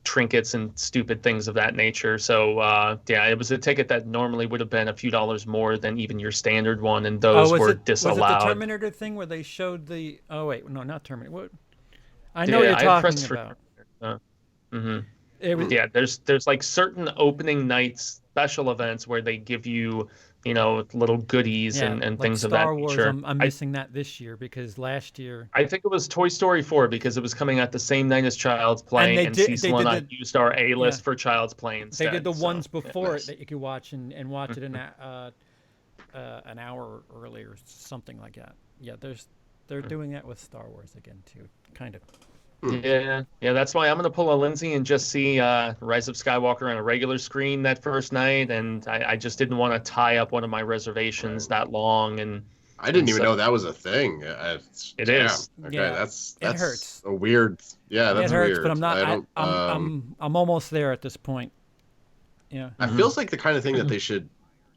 trinkets and stupid things of that nature. So it was a ticket that normally would have been a few dollars more than even your standard one, and those were disallowed. Was it the Terminator thing where they showed the? Oh wait, no, not Terminator. What? I know what you're talking about. There's like certain opening night special events where they give you, little goodies and like things of Star that Wars, nature. I'm missing that this year because last year I think it was Toy Story 4 because it was coming out the same night as Child's Play, and Cecil and I used our A-list for Child's Play instead. They did the ones before it that you could watch and watch it in an hour early or something like that. Yeah, they're doing that with Star Wars again too, kind of. Yeah, that's why I'm going to pull a Lindsey and just see Rise of Skywalker on a regular screen that first night, and I just didn't want to tie up one of my reservations that long. And I didn't even know that was a thing. It is. Okay, Yeah. that's It hurts. a weird. Yeah, that's it hurts, weird. but I'm not. I don't, I'm almost there at this point. Yeah. It feels like the kind of thing that they should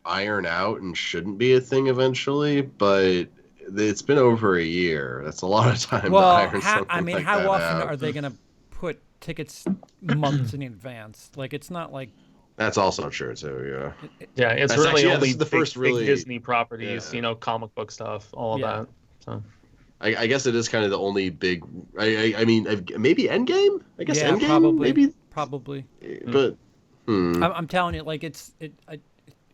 iron out and shouldn't be a thing eventually, but it's been over a year. That's a lot of time to iron something like how that often out. are they going to put tickets months in advance? Like, it's not like. That's also true too. Yeah, it's That's really actually, only the first big really Disney properties, comic book stuff, all of that. So. I guess it is kind of the only big. I mean, maybe Endgame. I guess Yeah, Endgame. probably. But I'm telling you, like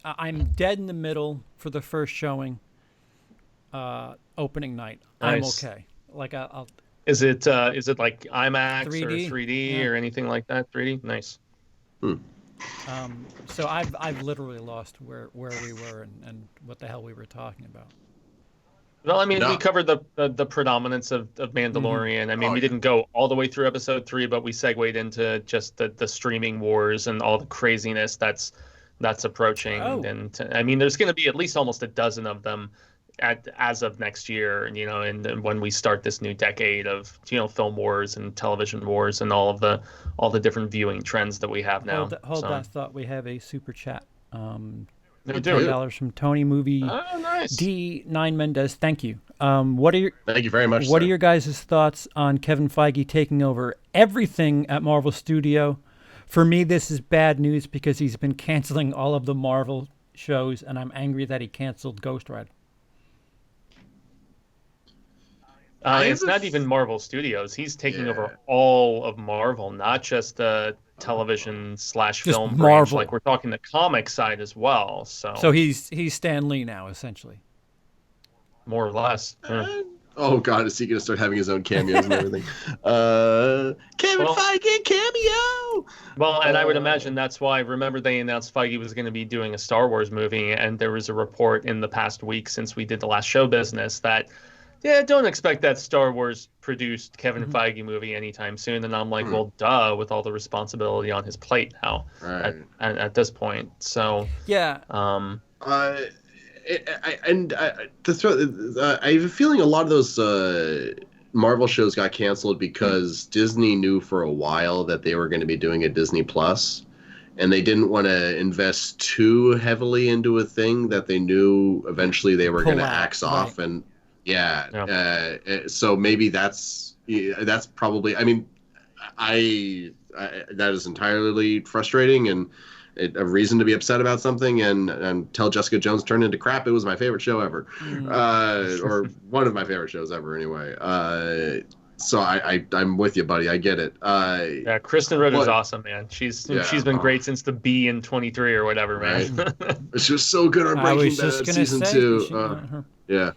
I'm dead in the middle for the first showing. Opening night. Nice. I'm okay. Like I'll. Is it like IMAX 3D? or 3D or anything like that? 3D, nice. So I've literally lost where we were and what the hell we were talking about. Well, I mean, we covered the predominance of Mandalorian. I mean, we didn't go all the way through episode 3, but we segued into just the streaming wars and all the craziness that's approaching. And I mean, there's going to be at least almost a dozen of them as of next year, and when we start this new decade of film wars and television wars and all the different viewing trends that we have now. Hold that thought. We have a super chat. $10 from Tony Movie. Oh, nice. D9 Mendez. Thank you. Thank you very much. What are your guys' thoughts on Kevin Feige taking over everything at Marvel Studio? For me, this is bad news because he's been canceling all of the Marvel shows, and I'm angry that he canceled Ghost Rider. It's not even Marvel Studios. He's taking over all of Marvel, not just the television / film branch. Like we're talking the comic side as well. So he's Stan Lee now, essentially. More or less. Yeah. Oh God, is he going to start having his own cameos and everything? Kevin Feige cameo. Well, and I would imagine that's why. Remember, they announced Feige was going to be doing a Star Wars movie, and there was a report in the past week since we did the last show business that. Yeah, don't expect that Star Wars produced Kevin Feige movie anytime soon. And I'm like, well, duh, with all the responsibility on his plate now at this point. So yeah. I have a feeling a lot of those Marvel shows got canceled because Disney knew for a while that they were going to be doing a Disney Plus, and they didn't want to invest too heavily into a thing that they knew eventually they were going to axe off and. Yeah. So maybe that's probably. I mean, I that is entirely frustrating, and a reason to be upset about something, and until Jessica Jones turned into crap, it was my favorite show ever, or one of my favorite shows ever, anyway. So I'm with you, buddy. I get it. Yeah, Kristen Ritter's awesome, man. She's been great since the B in 23 or whatever, man. Right. She was so good on Breaking Bad season 2. Yeah.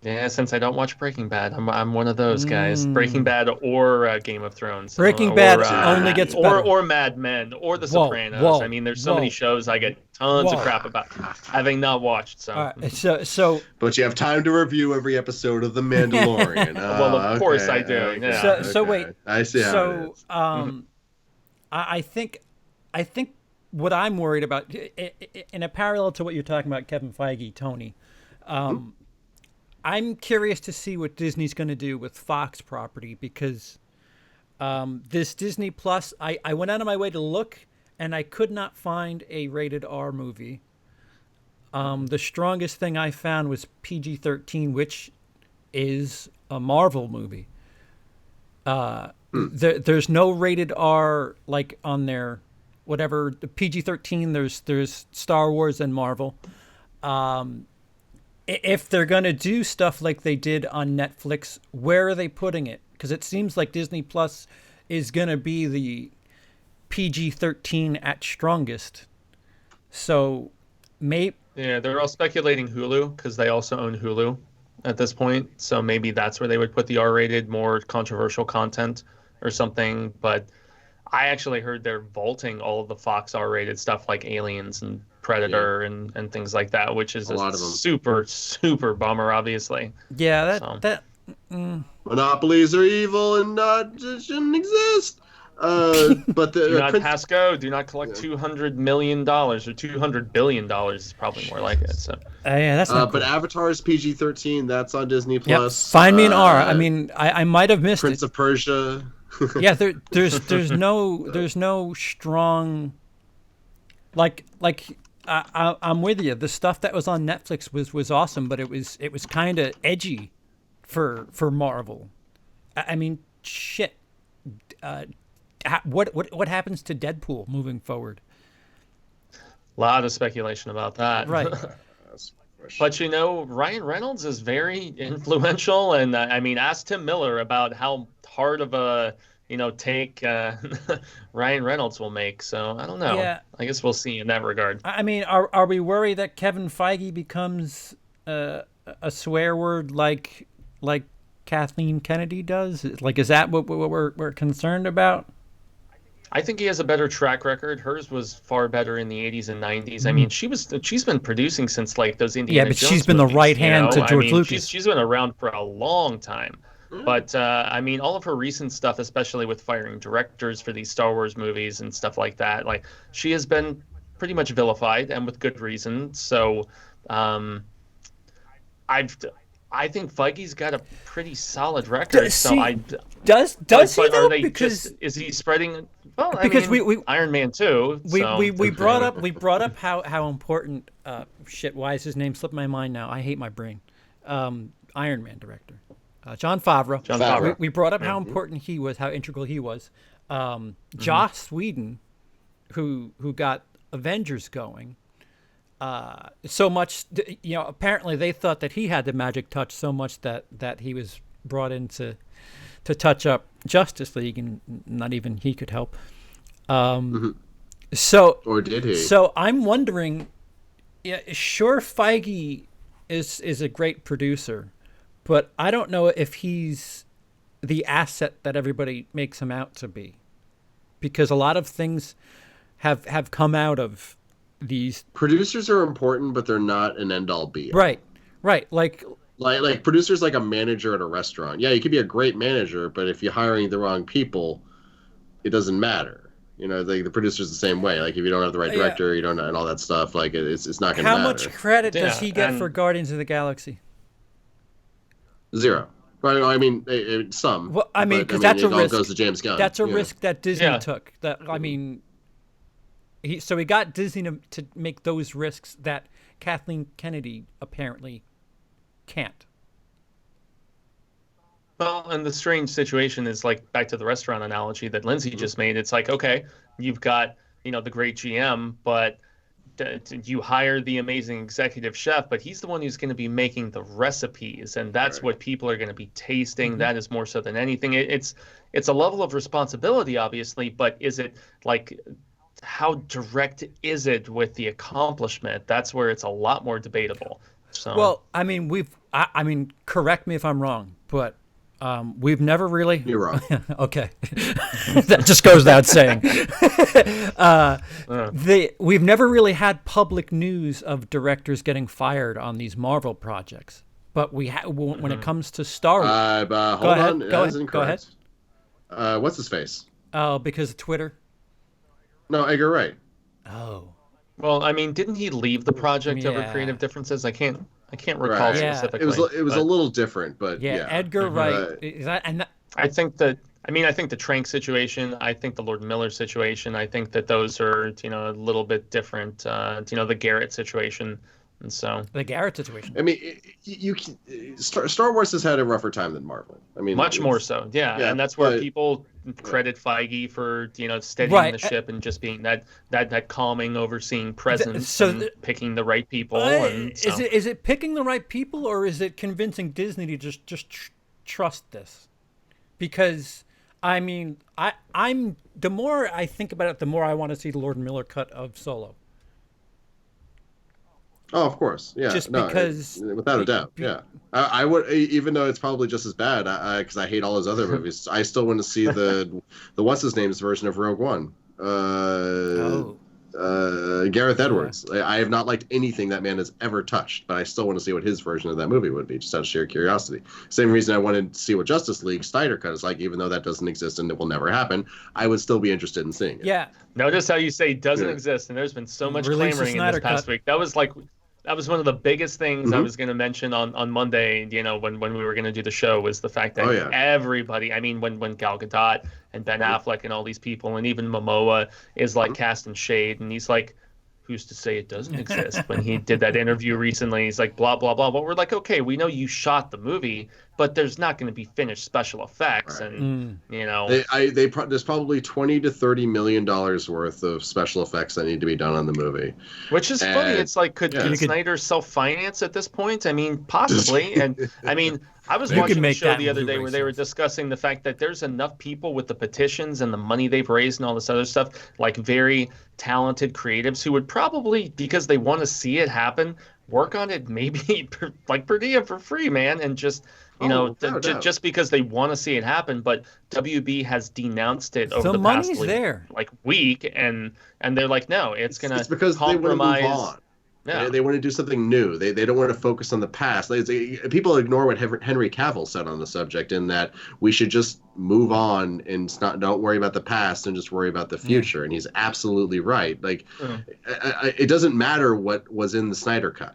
Yeah, since I don't watch Breaking Bad, I'm one of those guys. Breaking Bad or Game of Thrones. Breaking Bad only gets better. Or Mad Men or The Sopranos. I mean, there's so many shows I get tons of crap about having not watched. So. All right, so. But you have time to review every episode of The Mandalorian. Well, of course I do. Okay. Yeah. So wait. I see how it is. I think what I'm worried about, in a parallel to what you're talking about, Kevin Feige, Tony. I'm curious to see what Disney's going to do with Fox property, because this Disney Plus, I went out of my way to look, and I could not find a rated R movie. The strongest thing I found was PG-13, which is a Marvel movie. There's no rated R like on their whatever. The PG-13, there's Star Wars and Marvel. If they're going to do stuff like they did on Netflix, where are they putting it? Because it seems like Disney Plus is going to be the PG-13 at strongest. So, Yeah, they're all speculating Hulu, because they also own Hulu at this point. So maybe that's where they would put the R-rated, more controversial content or something. But I actually heard they're vaulting all of the Fox R-rated stuff like Aliens and Predator and things like that, which is a lot of them. super bummer, obviously. Yeah, monopolies are evil and shouldn't exist. But do not pass go. Do not collect $200 million or $200 billion is probably more like it. So yeah, that's not cool. But Avatar is PG-13. That's on Disney Plus. Yep. Find me an R. I mean, I might have missed Prince of Persia. Yeah, there's no strong like I'm with you. The stuff that was on Netflix was awesome, but it was kind of edgy for Marvel. I mean, shit. What happens to Deadpool moving forward? A lot of speculation about that. Right. But Ryan Reynolds is very influential, and I mean, ask Tim Miller about how hard of a take Ryan Reynolds will make. So I don't know. Yeah. I guess we'll see in that regard. I mean, are we worried that Kevin Feige becomes a swear word like Kathleen Kennedy does? Like, is that what we're concerned about? I think he has a better track record. Hers was far better in the 80s and 90s. I mean, she's been producing since like those Indiana Jones she's been movies, the right hand to George Lucas. She's been around for a long time. But I mean, all of her recent stuff, especially with firing directors for these Star Wars movies and stuff like that, like she has been pretty much vilified, and with good reason. So I think Feige's got a pretty solid record. Does he though? Because is he spreading? Well, because we Iron Man 2. We brought up how important why is his name slipped my mind now? I hate my brain. Iron Man director. Jon Favreau. We brought up how important he was, how integral he was. Joss Whedon, who got Avengers going, so much, apparently they thought that he had the magic touch so much that he was brought in to touch up Justice League, and not even he could help. So, or did he? So I'm wondering, sure, Feige is a great producer, but I don't know if he's the asset that everybody makes him out to be, because a lot of things have come out of these. Producers are important, but they're not an end-all be-all. Right. Like producers, like a manager at a restaurant. Yeah, you could be a great manager, but if you're hiring the wrong people, it doesn't matter. The producer's the same way. Like if you don't have the right director, you don't know, and all that stuff. Like it's not going to matter. How much credit does he get for Guardians of the Galaxy? 0. Right? I mean, some. Well, I mean, because that's a risk. All goes to James Gunn. That's a risk that Disney took. That I mean, he got Disney to make those risks that Kathleen Kennedy apparently can't. Well, and the strange situation is, like, back to the restaurant analogy that Lindsey just made. It's like, okay, you've got the great GM, but you hire the amazing executive chef, but he's the one who's going to be making the recipes, and that's what people are going to be tasting. That is more so than anything. It's a level of responsibility, obviously, but is it like, how direct is it with the accomplishment? That's where it's a lot more debatable. So, well, I mean, I mean, correct me if I'm wrong, but we've never really. You're wrong. Okay, that just goes without saying. We've never really had public news of directors getting fired on these Marvel projects, but when it comes to Star Wars. Hold on, go ahead. What's his face? Oh, because of Twitter. No, Edgar Wright. Oh. Well, I mean, didn't he leave the project over creative differences? I can't recall specifically. It was a little different, but Edgar Wright. Is that and I think the Trank situation, I think the Lord Miller situation, I think that those are a little bit different. The Garrett situation, and so the Garrett situation. I mean, Star Wars has had a rougher time than Marvel. I mean, much more so, and that's where people credit Feige for steadying the ship and just being that calming, overseeing presence, and picking the right people. Is it picking the right people, or is it convincing Disney to just trust this? Because I mean, I'm the more I think about it, the more I want to see the Lord Miller cut of Solo. Oh, of course, yeah. Just because, without a doubt, yeah. I would, even though it's probably just as bad, because I hate all his other movies. I still want to see the what's his name's version of Rogue One. Gareth Edwards. I have not liked anything that man has ever touched, but I still want to see what his version of that movie would be, just out of sheer curiosity. Same reason I wanted to see what Justice League Snyder cut is like, even though that doesn't exist and it will never happen, I would still be interested in seeing it. Yeah. Notice how you say doesn't exist, and there's been so much clamoring in this past week. That was one of the biggest things I was going to mention on Monday, when we were going to do the show, was the fact that everybody, I mean, when Gal Gadot and Ben Affleck and all these people, and even Momoa is like casting shade, and he's like, who's to say it doesn't exist? When he did that interview recently, he's like, blah, blah, blah. But we're like, okay, we know you shot the movie, but there's not going to be finished special effects. Right. And, there's probably $20 to $30 million worth of special effects that need to be done on the movie. Which is funny. It's like, could Snyder self-finance at this point? I mean, possibly. And I mean, I was watching a show the other day where they were discussing the fact that there's enough people with the petitions and the money they've raised and all this other stuff, like very talented creatives who would probably, because they want to see it happen, work on it maybe like per diem for free, man, and just just because they want to see it happen. But WB has denounced it over the past week, and they're like, no, it's gonna because compromise. They want to move on. Yeah. They want to do something new. They don't want to focus on the past. People ignore what Henry Cavill said on the subject, in that we should just move on and don't worry about the past and just worry about the future. And he's absolutely right. Like, it doesn't matter what was in the Snyder cut.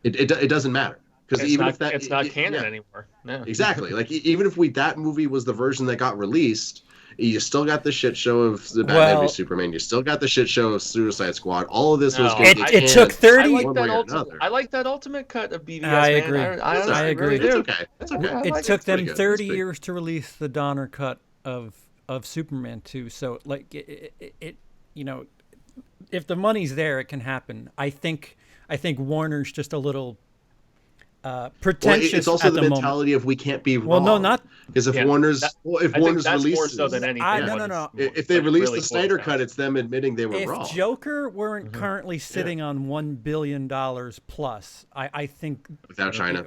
It doesn't matter, because it's not canon anymore. Yeah. Exactly. Like, even if that movie was the version that got released, you still got the shit show of the Batman v Superman. You still got the shit show of Suicide Squad. All of this was going to It took 30. I like that ultimate cut of BVS. I agree. I agree. It's okay. It's okay. It took them 30 years to release the Donner cut of Superman 2. So, like, it if the money's there, it can happen. I think Warner's just a little pretentious. It's also at the mentality moment. of we can't be wrong. Well, no, not because if Warner's releases, more so than anything. No. If they release the Snyder cut, it's them admitting they were wrong. If Joker weren't currently sitting on $1 billion plus, I think without China,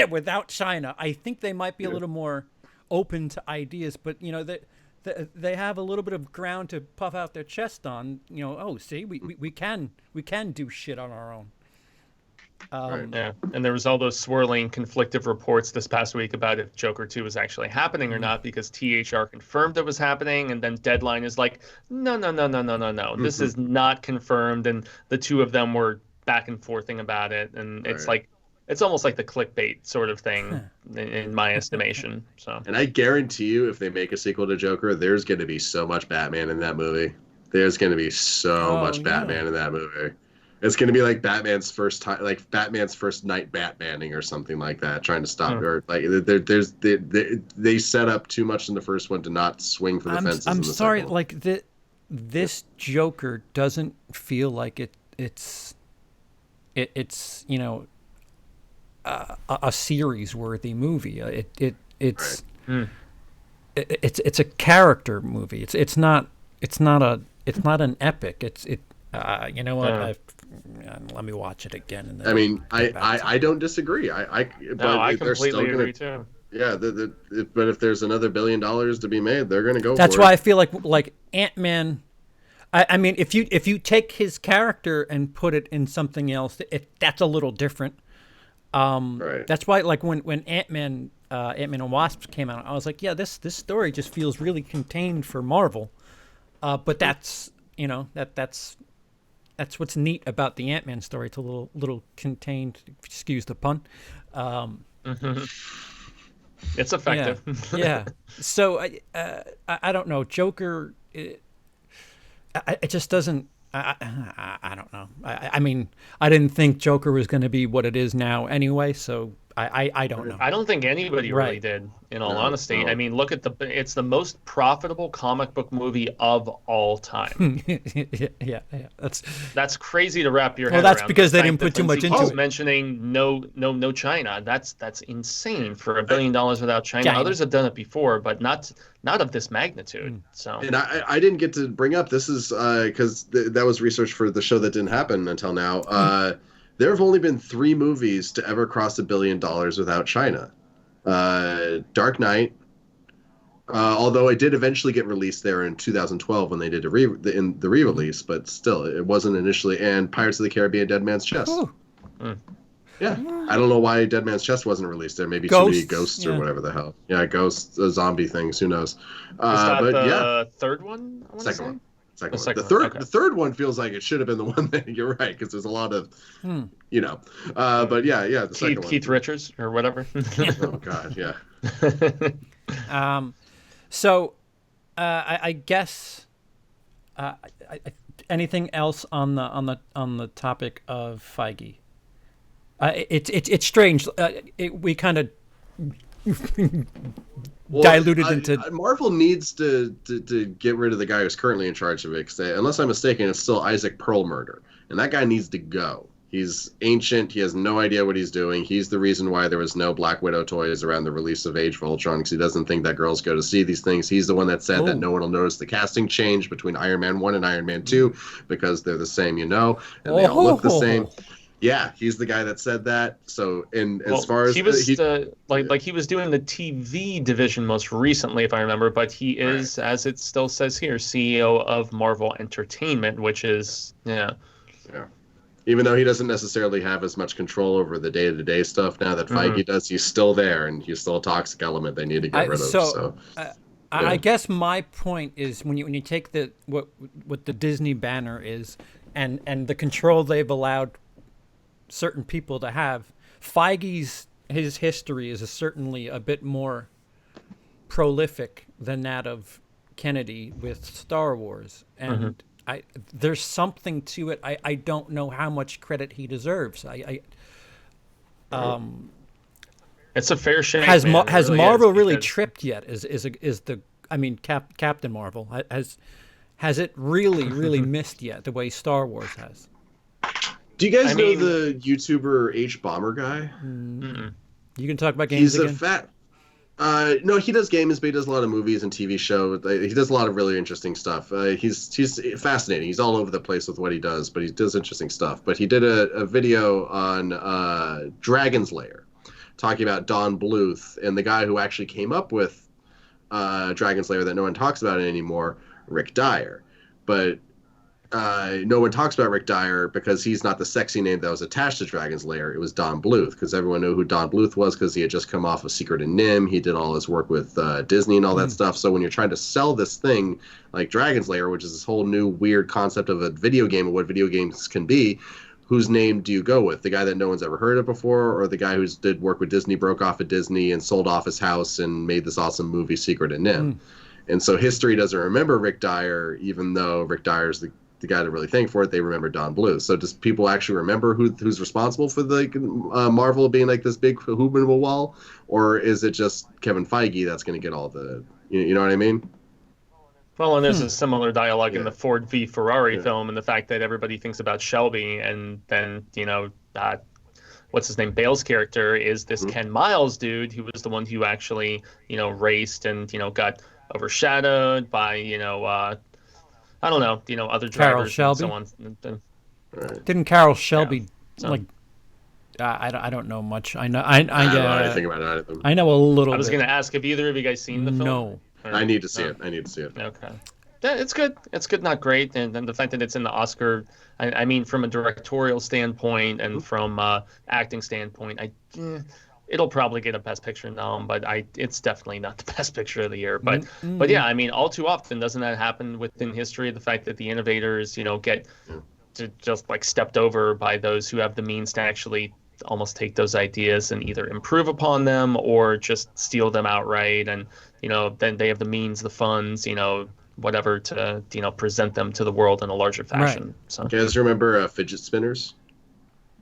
without China, I think they might be a little more open to ideas. But they have a little bit of ground to puff out their chest on. See, we can do shit on our own. Yeah, and there was all those swirling, conflictive reports this past week about if Joker 2 was actually happening or not, because THR confirmed it was happening, and then Deadline is like, no, this is not confirmed, and the two of them were back and forthing about it, and it's like, it's almost like the clickbait sort of thing, in my estimation. So, and I guarantee you, if they make a sequel to Joker, there's going to be so much Batman in that movie. There's going to be so much Batman in that movie. It's going to be like Batman's first time, like Batman's first night Batmaning or something like that, trying to stop her. Like, they set up too much in the first one to not swing for the fences. I'm in the sorry, second one. like this Joker doesn't feel like it's a series worthy movie. It's a character movie. It's not an epic. You know what? Let me watch it again. And then I mean, I don't disagree. I completely agree too. Yeah, but if there's another $1 billion to be made, they're going to go. That's for why it. I feel like Ant-Man. I mean, if you take his character and put it in something else, that's a little different. Right. That's why, like when Ant-Man and Wasp came out, I was like, yeah, this story just feels really contained for Marvel. But that's what's neat about the Ant-Man story. It's a little contained. Excuse the pun. It's effective. Yeah. So I don't know. Joker. It just doesn't. I don't know. I mean, I didn't think Joker was going to be what it is now anyway. So I don't know. I don't think anybody really did, in all honesty. No. I mean, look at it's the most profitable comic book movie of all time. yeah. That's crazy to wrap your head around. Well, that's because they didn't put too much into it. Mentioning no China. That's insane for $1 billion without China. Others have done it before, but not of this magnitude. So. And I didn't get to bring up, this is because that was research for the show that didn't happen until now. There have only been 3 movies to ever cross $1 billion without China. Dark Knight, although it did eventually get released there in 2012 when they did the re-release, but still, it wasn't initially. And Pirates of the Caribbean: Dead Man's Chest. Yeah, I don't know why Dead Man's Chest wasn't released there. Maybe too many ghosts or whatever the hell. Yeah, ghosts, zombie things. Who knows? Is that but the third one? Second one. The The third one feels like it should have been the one that you're right, because there's a lot of, but yeah, the second one. Keith Richards or whatever. Oh God, yeah. So, I guess, anything else on the topic of Feige? It's strange. We kind of diluted into. Marvel needs to get rid of the guy who's currently in charge of it. 'Cause unless I'm mistaken, it's still Isaac Perlmutter, and that guy needs to go. He's ancient. He has no idea what he's doing. He's the reason why there was no Black Widow toys around the release of Age of Ultron, because he doesn't think that girls go to see these things. He's the one that said that no one will notice the casting change between Iron Man 1 and Iron Man 2 because they're the same, and they all look the same. Yeah, he's the guy that said that. So, as far as he was he was doing the TV division most recently, if I remember, but he is, as it still says here, CEO of Marvel Entertainment, which is Even though he doesn't necessarily have as much control over the day-to-day stuff now that Feige does, he's still there, and he's still a toxic element they need to get rid of. I guess my point is when you take what the Disney banner is, and the control they've allowed certain people to have, his history is certainly a bit more prolific than that of Kennedy with Star Wars, and there's something to it. I don't know how much credit he deserves. It's a fair shame. Has really Marvel really tripped yet? Captain Marvel has it really missed yet the way Star Wars has? Do you guys know the YouTuber H Bomber guy? You can talk about games He's again? No, he does games, but he does a lot of movies and TV shows. He does a lot of really interesting stuff. He's fascinating. He's all over the place with what he does, but he does interesting stuff. But he did a video on Dragon's Lair, talking about Don Bluth and the guy who actually came up with Dragon's Lair that no one talks about it anymore, Rick Dyer. But no one talks about Rick Dyer because he's not the sexy name that was attached to Dragon's Lair. It was Don Bluth, because everyone knew who Don Bluth was because he had just come off of Secret and Nim. He did all his work with Disney and all that stuff. So when you're trying to sell this thing like Dragon's Lair, which is this whole new weird concept of a video game and what video games can be, whose name do you go with? The guy that no one's ever heard of before, or the guy who did work with Disney, broke off at Disney and sold off his house and made this awesome movie Secret and Nim? And so history doesn't remember Rick Dyer, even though Rick Dyer's the guy to really thank for it. They remember Don Bluth. So does people actually remember who's responsible for the Marvel being like this big hoopable wall, or is it just Kevin Feige that's going to get all the you know what I mean? Well, and there's a similar dialogue in the Ford v Ferrari film, and the fact that everybody thinks about Shelby, and then what's his name? Bale's character is this Ken Miles dude who was the one who actually raced and got overshadowed by I don't know other drivers Carroll and so on. Didn't Carroll Shelby I don't know much. I know I don't know anything about either of them. I know a little. I was going to ask, have either of you guys seen the film? No. I need to see it. Okay. Yeah, it's good. It's good, not great. And then the fact that it's in the Oscar, I mean, from a directorial standpoint and from acting standpoint, it'll probably get a Best Picture nom, but it's definitely not the Best Picture of the year. But yeah, I mean, all too often doesn't that happen within history? The fact that the innovators, get just like stepped over by those who have the means to actually almost take those ideas and either improve upon them or just steal them outright, and then they have the means, the funds, whatever to present them to the world in a larger fashion. Right. So, you guys remember fidget spinners?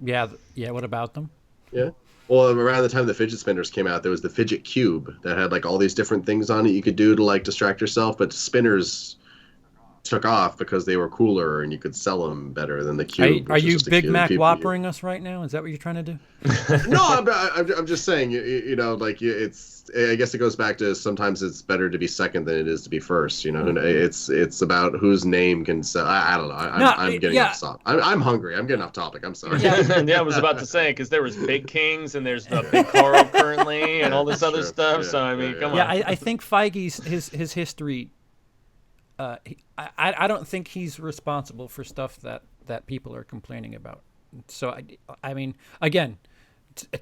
Yeah. What about them? Yeah. Well, around the time the fidget spinners came out, there was the fidget cube that had like all these different things on it you could do to like distract yourself, but spinners took off because they were cooler and you could sell them better than the cube. Are you Big Mac Whoppering us right now? Is that what you're trying to do? No, I'm just saying, it's. I guess it goes back to sometimes it's better to be second than it is to be first. It's about whose name can sell. I don't know. I'm getting off topic. I'm hungry. I'm getting off topic. I'm sorry. Yeah, I was about to say, because there was Big Kings and there's the Big Carl currently and all this other stuff. So I mean, come on. Yeah, I think Feige's his history. I don't think he's responsible for stuff that people are complaining about. So I mean, again,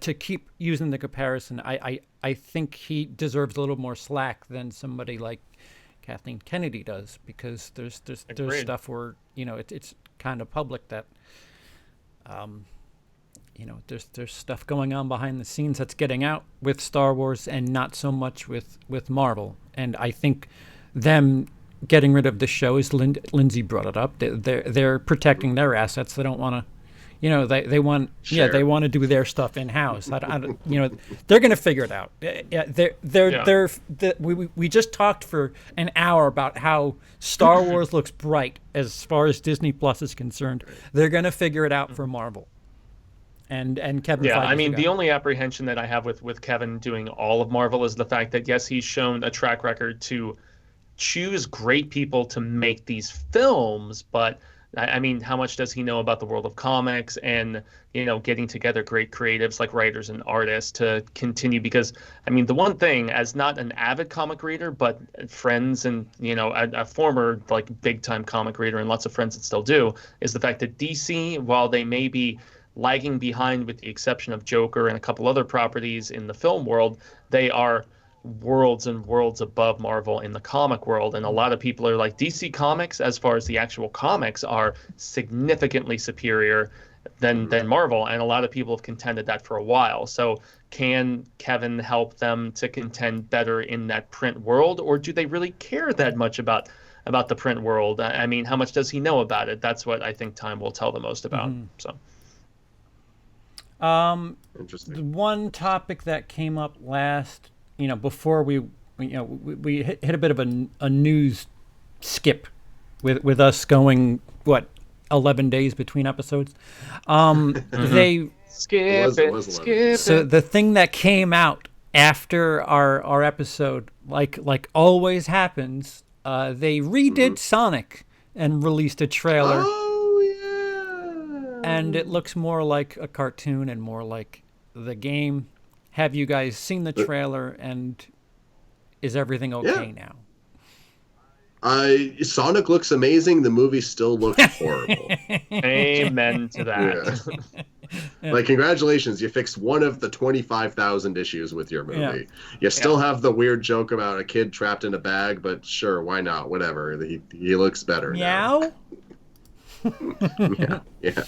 to keep using the comparison, I think he deserves a little more slack than somebody like Kathleen Kennedy does, because there's stuff where it's kind of public that there's stuff going on behind the scenes that's getting out with Star Wars and not so much with Marvel. And I think them getting rid of the show, as Lindsey brought it up, they're protecting their assets. They don't want to, they want they want to do their stuff in house. They're going to figure it out. We just talked for an hour about how Star Wars looks bright as far as Disney Plus is concerned. They're going to figure it out for Marvel. And Kevin. Yeah, Feige, I mean, the only apprehension that I have with Kevin doing all of Marvel is the fact that yes, he's shown a track record to choose great people to make these films, but I mean, how much does he know about the world of comics and getting together great creatives like writers and artists to continue? Because I mean, the one thing, as not an avid comic reader, but friends and a former like big time comic reader and lots of friends that still do, is the fact that DC, while they may be lagging behind with the exception of Joker and a couple other properties in the film world, they are worlds and worlds above Marvel in the comic world. And a lot of people are like, DC Comics, as far as the actual comics, are significantly superior than Marvel, and a lot of people have contended that for a while. So can Kevin help them to contend better in that print world, or do they really care that much about the print world? I mean, how much does he know about it? That's what I think time will tell the most about. So interesting. One topic that came up last, before we hit a bit of a news skip with us going 11 days between episodes. They skip it. So the thing that came out after our episode, like always happens, they redid Sonic and released a trailer. And it looks more like a cartoon and more like the game. Have you guys seen the trailer, and is everything okay now? Sonic looks amazing. The movie still looks horrible. Amen to that. Yeah. Like, congratulations, you fixed one of the 25,000 issues with your movie. Yeah. You still have the weird joke about a kid trapped in a bag, but sure, why not? Whatever. He looks better now. Meow? Yeah.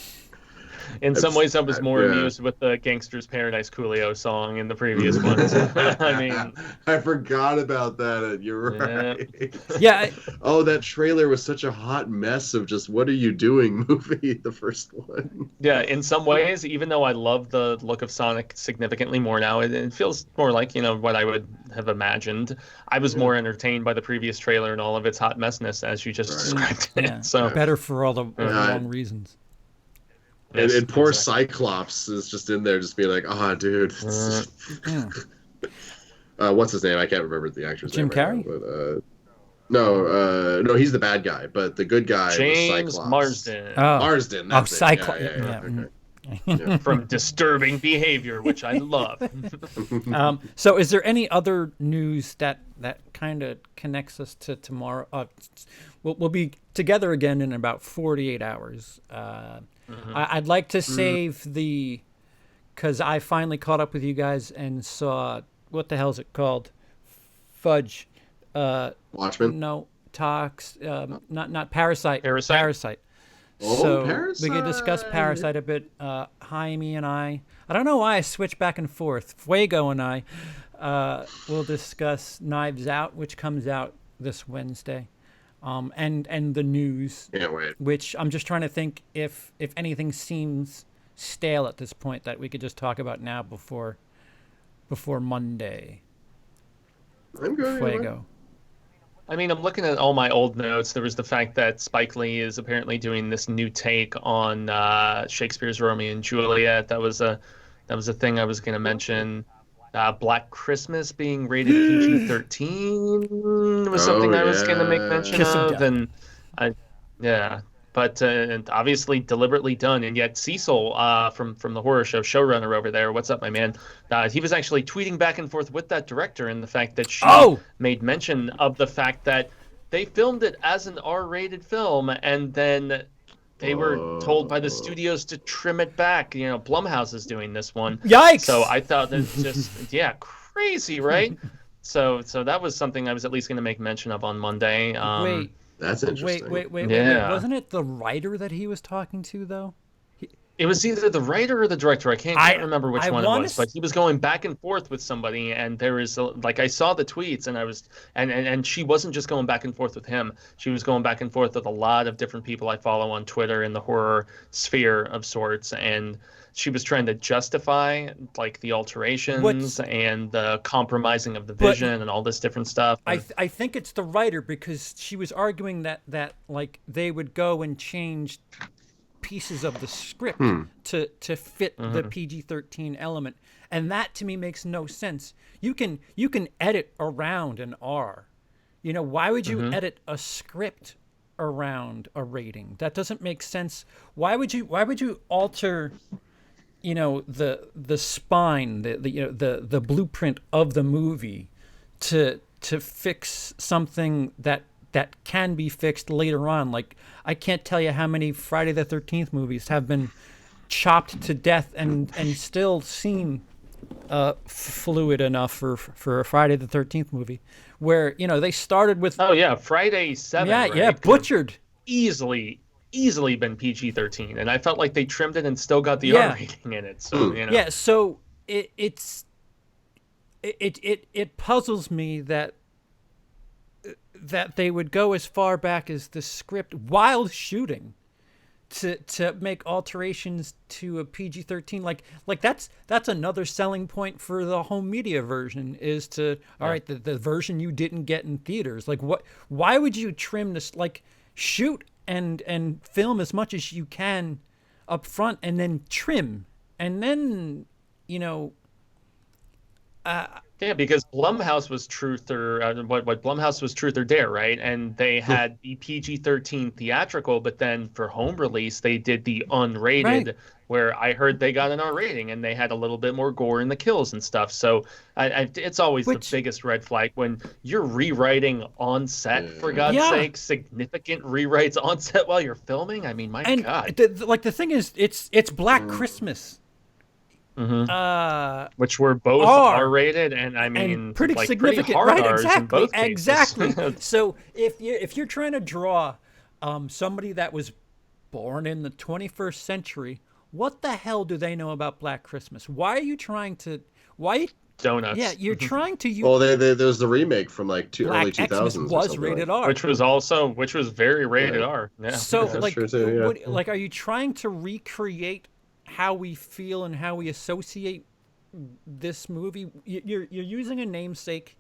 In some ways, I was more amused with the Gangster's Paradise Coolio song in the previous ones. I mean, I forgot about that. You're right. Yeah. Oh, that trailer was such a hot mess of just what are you doing movie, the first one. Yeah, in some ways, even though I love the look of Sonic significantly more now, it feels more like, what I would have imagined. I was more entertained by the previous trailer and all of its hot messness as you just described it. Yeah. So better for all the wrong reasons. And poor Cyclops is just in there just being like, dude. What's his name? I can't remember the actor's Jim name. Carrey? Right now, no, he's the bad guy, but the good guy James was Cyclops. Marsden. Marsden. That's Cyclops. Okay. From Disturbing Behavior, which I love. So is there any other news that kind of connects us to tomorrow? We'll be together again in about 48 hours. I'd like to save because I finally caught up with you guys and saw, what the hell is it called? Fudge. Watchmen? No, Talks. Not Parasite. Parasite. So Parasite. we could discuss Parasite a bit. Jaime and I don't know why I switch back and forth. Fuego and I will discuss Knives Out, which comes out this Wednesday, and the news. Can't wait. Which I'm just trying to think if anything seems stale at this point that we could just talk about now before Monday. I'm good. Fuego. I mean, I'm looking at all my old notes. There was the fact that Spike Lee is apparently doing this new take on Shakespeare's Romeo and Juliet. That was a thing I was going to mention. Black Christmas being rated PG-13 was something I was going to make mention of, and but obviously deliberately done. And yet Cecil from the horror show showrunner over there, what's up, my man? He was actually tweeting back and forth with that director, and the fact that she made mention of the fact that they filmed it as an R-rated film, and then they were told by the studios to trim it back. Blumhouse is doing this one. Yikes! So I thought that's just crazy, right? So that was something I was at least going to make mention of on Monday. Wait. That's interesting. Wait. Wasn't it the writer that he was talking to, though? It was either the writer or the director. I can't remember which one it was, but he was going back and forth with somebody, and there is I saw the tweets, and I was and she wasn't just going back and forth with him. She was going back and forth with a lot of different people I follow on Twitter in the horror sphere of sorts, and she was trying to justify the alterations and the compromising of the vision and all this different stuff. I think it's the writer, because she was arguing that they would go and change pieces of the script to fit the PG-13 element, and that to me makes no sense. You can edit around an R. Why would you edit a script around a rating? That doesn't make sense. Why would you alter the spine, the blueprint of the movie to fix something that can be fixed later on? I can't tell you how many Friday the 13th movies have been chopped to death and still seem fluid enough for a Friday the 13th movie, where they started with Friday 7 butchered easily been PG-13, and I felt like they trimmed it and still got the R rating in it. So so it puzzles me that they would go as far back as the script while shooting to make alterations to a PG-13. Like that's another selling point for the home media version, is to right, the version you didn't get in theaters. Why would you trim this? Shoot and film as much as you can up front, and then trim, and then because Blumhouse was Truth or what Blumhouse was Truth or Dare, right? And they had the PG-13 theatrical, but then for home release they did the unrated, where I heard they got an R rating and they had a little bit more gore in the kills and stuff. So it's always the biggest red flag when you're rewriting on set, for God's sake, significant rewrites on set while you're filming. I mean, my God. The thing is, it's Black Christmas. Which were both R-rated, and I mean, and pretty significant, pretty hard right? R's in both cases. Exactly. So if you're trying to draw somebody that was born in the 21st century, what the hell do they know about Black Christmas? Why are you trying to? Why? Donuts. Yeah, you're trying to use. Well, there's the remake from like early 2000s. Was rated R, which was very rated R. Yeah. So yeah, like, too, yeah. like, are you trying to recreate how we feel and how we associate this movie? You're using a namesake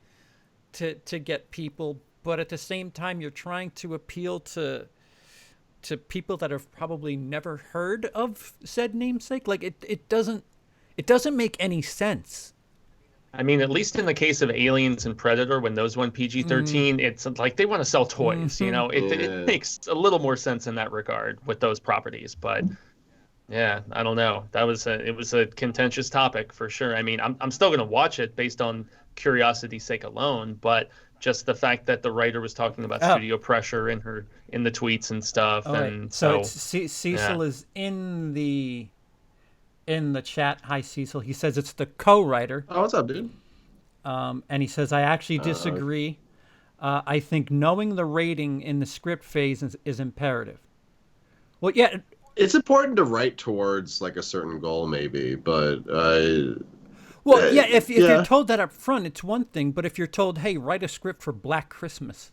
to get people, but at the same time, you're trying to appeal to people that have probably never heard of said namesake. Like it doesn't make any sense. I mean, at least in the case of Aliens and Predator, when those went PG-13, it's like they want to sell toys. You know, it makes a little more sense in that regard with those properties. But yeah, I don't know. It was a contentious topic for sure. I mean, I'm still going to watch it based on curiosity's sake alone, but just the fact that the writer was talking about studio pressure in the tweets and stuff, and so Cecil is in the chat. Hi, Cecil. He says it's the co-writer. Oh, what's up, dude? And he says, I actually disagree. I think knowing the rating in the script phase is imperative. Well, yeah. It's important to write towards like a certain goal, maybe, but... well, yeah, if you're told that up front, it's one thing. But if you're told, hey, write a script for Black Christmas,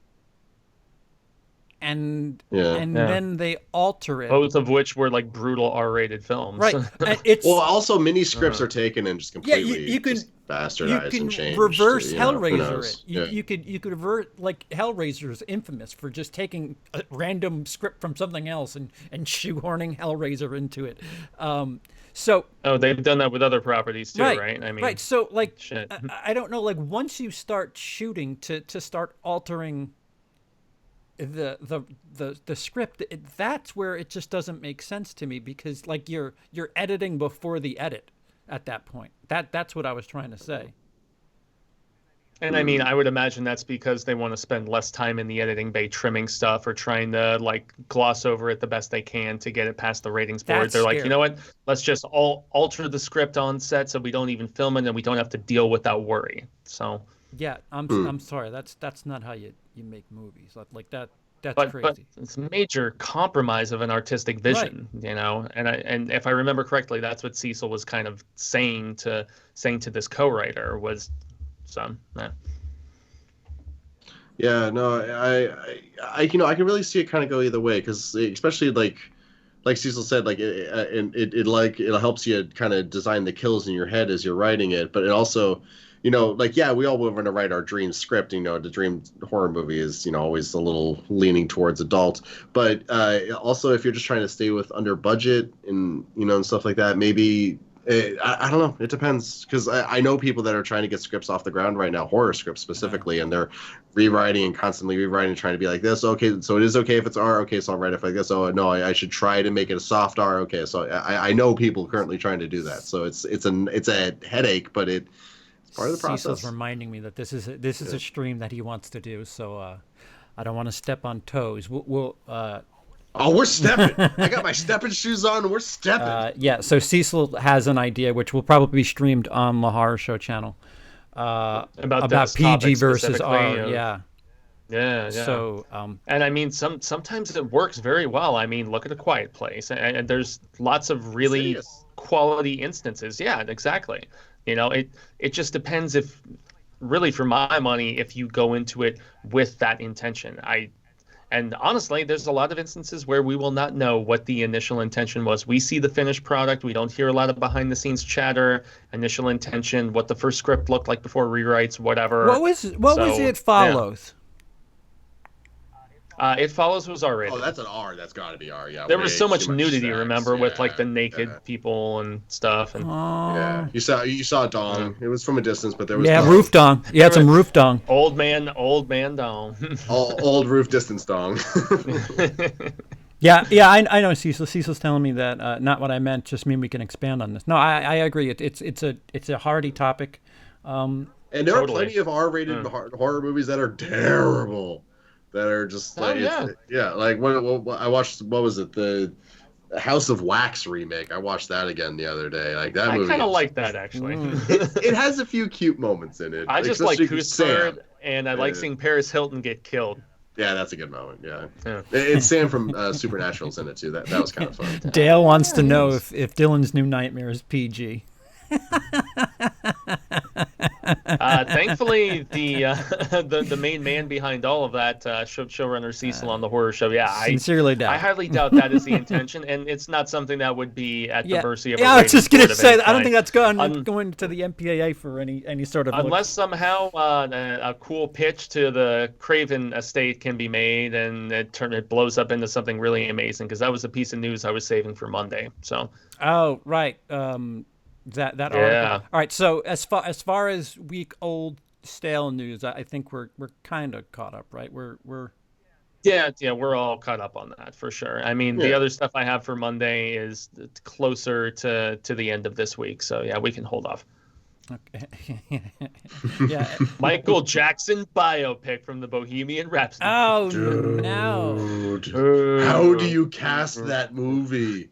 and then they alter it. Both of which were like brutal R-rated films. Right. Well, also mini scripts are taken and just completely you can bastardized and changed. Reverse Hellraiser it. You could revert, like Hellraiser is infamous for just taking a random script from something else and shoehorning Hellraiser into it. They've done that with other properties too, right? I mean, right. So like, I don't know. Like once you start shooting to start altering the script, that's where it just doesn't make sense to me, because like you're editing before the edit at that point. That's what I was trying to say. And I mean, I would imagine that's because they want to spend less time in the editing bay trimming stuff or trying to like gloss over it the best they can to get it past the ratings board. They're like, you know what? Let's just alter the script on set so we don't even film it and we don't have to deal with that worry. So yeah, I'm sorry. That's not how you make movies like that. That's crazy. But it's a major compromise of an artistic vision, you know. And if I remember correctly, that's what Cecil was kind of saying to this co-writer was. So, yeah, no, I can really see it kind of go either way, because especially like Cecil said, like it helps you kind of design the kills in your head as you're writing it, but it also, you know, like, yeah, we all want to write our dream script. You know, the dream horror movie is, you know, always a little leaning towards adult, but also if you're just trying to stay under budget and, you know, and stuff like that, maybe. I don't know. It depends, because I know people that are trying to get scripts off the ground right now, horror scripts specifically, and they're rewriting and constantly rewriting, trying to be like this. Okay, so it is okay if it's R. Okay, so I'll write it like this. Oh no, I should try to make it a soft R. Okay, so I know people currently trying to do that. So it's a headache, but it's part of the process. Cecil's reminding me that this is a stream that he wants to do. So I don't want to step on toes. Oh, we're stepping. I got my stepping shoes on, and we're stepping. Yeah, so Cecil has an idea, which will probably be streamed on the Horror Show channel, about PG versus R. Yeah. So, and I mean, sometimes it works very well. I mean, look at A Quiet Place, and there's lots of really quality instances. Yeah, exactly. You know, it just depends if, really, for my money, if you go into it with that intention. And honestly, there's a lot of instances where we will not know what the initial intention was. We see the finished product. We don't hear a lot of behind-the-scenes chatter, initial intention, what the first script looked like before rewrites, whatever. What was It Follows? Yeah. It Follows was R-rated. Oh, that's an R. That's got to be R. Yeah. There was so much nudity, remember, with like the naked people and stuff. And yeah, you saw dong. It was from a distance, but there was roof dong. You had some roof dong. Old man dong. old roof distance dong. Yeah, I know Cecil. Cecil's telling me that not what I meant. Just mean we can expand on this. No, I agree. It's a hardy topic. And there are plenty of R-rated horror movies that are terrible. That are just like, like what I watched. What was it? The House of Wax remake. I watched that again the other day. Like that movie. I kind of like that actually. It has a few cute moments in it. I just like Cousteau, and I like seeing Paris Hilton get killed. Yeah, that's a good moment. Yeah. It's Sam from Supernatural's in it too. That was kind of fun. Dale wants to know if Dylan's new nightmare is PG. Thankfully, the main man behind all of that, showrunner Cecil on the horror show. Yeah, sincerely doubt. I highly doubt that is the intention, and it's not something that would be at the mercy of. Yeah, I was just gonna say I don't think that's going to the MPAA for any sort of. Unless somehow a cool pitch to the Craven estate can be made, and it blows up into something really amazing. Because that was a piece of news I was saving for Monday. So. Oh right. That article. All right. So as far as week-old stale news, I think we're kind of caught up, right? We're we're all caught up on that for sure. I mean, the other stuff I have for Monday is closer to the end of this week, so yeah, we can hold off. Okay. Yeah. Michael Jackson biopic from the Bohemian Rhapsody. Oh Dude. No! How do you cast that movie?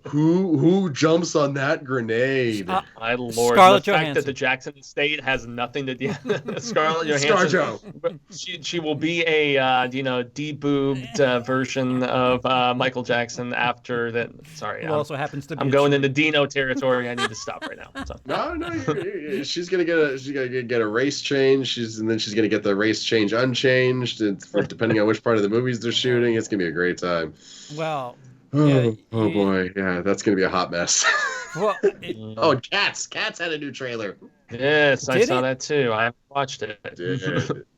Who jumps on that grenade? My lord! Scarlett the fact Johansson. that the Jackson estate has nothing to do. Scarlett Johansson. She will be a deboobed version of Michael Jackson after that. Sorry, Who also happens to be. I'm going into Dino territory. I need to stop right now. So. No, she's gonna get a race change. And then she's gonna get the race change unchanged. Depending on which part of the movies they're shooting, it's gonna be a great time. Well. Oh boy, yeah, that's gonna be a hot mess. Well, Cats had a new trailer. Yes, I saw that too. I watched it.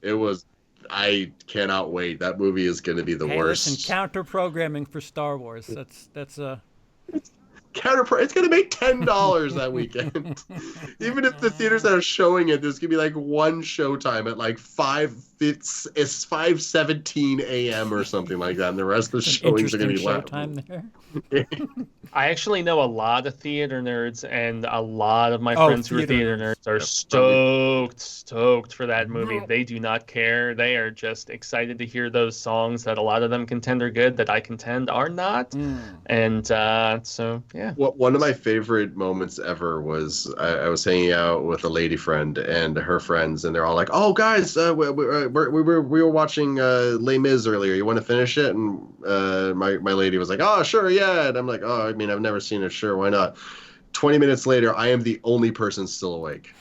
It was. I cannot wait. That movie is gonna be the worst. Listen, counter programming for Star Wars. That's It's gonna make $10 that weekend. Even if the theaters that are showing it, there's gonna be like one showtime at like 5:17 a.m. or something like that, and the rest of the showings are gonna be left. I actually know a lot of theater nerds, and a lot of my friends who are theater nerds are stoked for that movie. They do not care. They are just excited to hear those songs that a lot of them contend are good, that I contend are not. And so, yeah. One of my favorite moments ever was I was hanging out with a lady friend and her friends, and they're all like, "Oh, guys, we were watching Les Mis earlier. You want to finish it?" And my lady was like, "Oh, sure, yeah." And I'm like, "Oh, I mean, I've never seen it. Sure, why not?" 20 minutes later, I am the only person still awake.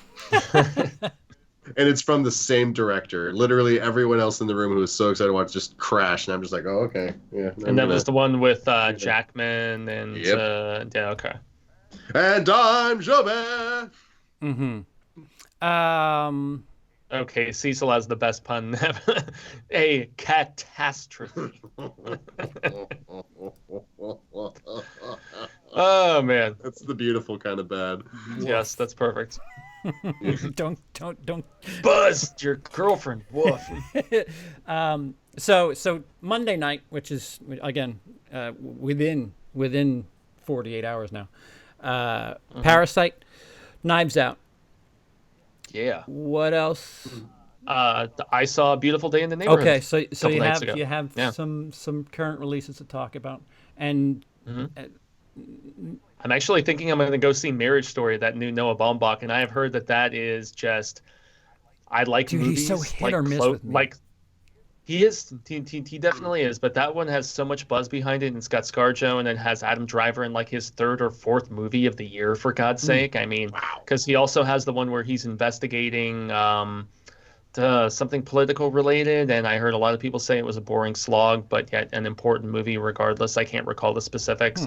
And it's from the same director. Literally everyone else in the room who was so excited to watch just crashed. And I'm just like, oh, okay. Yeah. And that was the one with Jackman and... yeah, okay. And I'm Jobin! Okay, Cecil has the best pun ever. A catastrophe. Oh, man. That's the beautiful kind of bad. Yes, that's perfect. Don't bust your girlfriend. Woof. So Monday night, which is again within 48 hours now. Parasite, Knives Out. Yeah. What else? I saw A Beautiful Day in the Neighborhood. Okay, so you have some current releases to talk about, and. I'm actually thinking I'm going to go see Marriage Story, that new Noah Baumbach, and I have heard that is just. I like movies. He's so hit or miss with me. Like, he is. He definitely is, but that one has so much buzz behind it, and it's got ScarJo, and it has Adam Driver in like his third or fourth movie of the year, for God's sake. I mean, because he also has the one where he's investigating something political related, and I heard a lot of people say it was a boring slog, but yet an important movie regardless. I can't recall the specifics.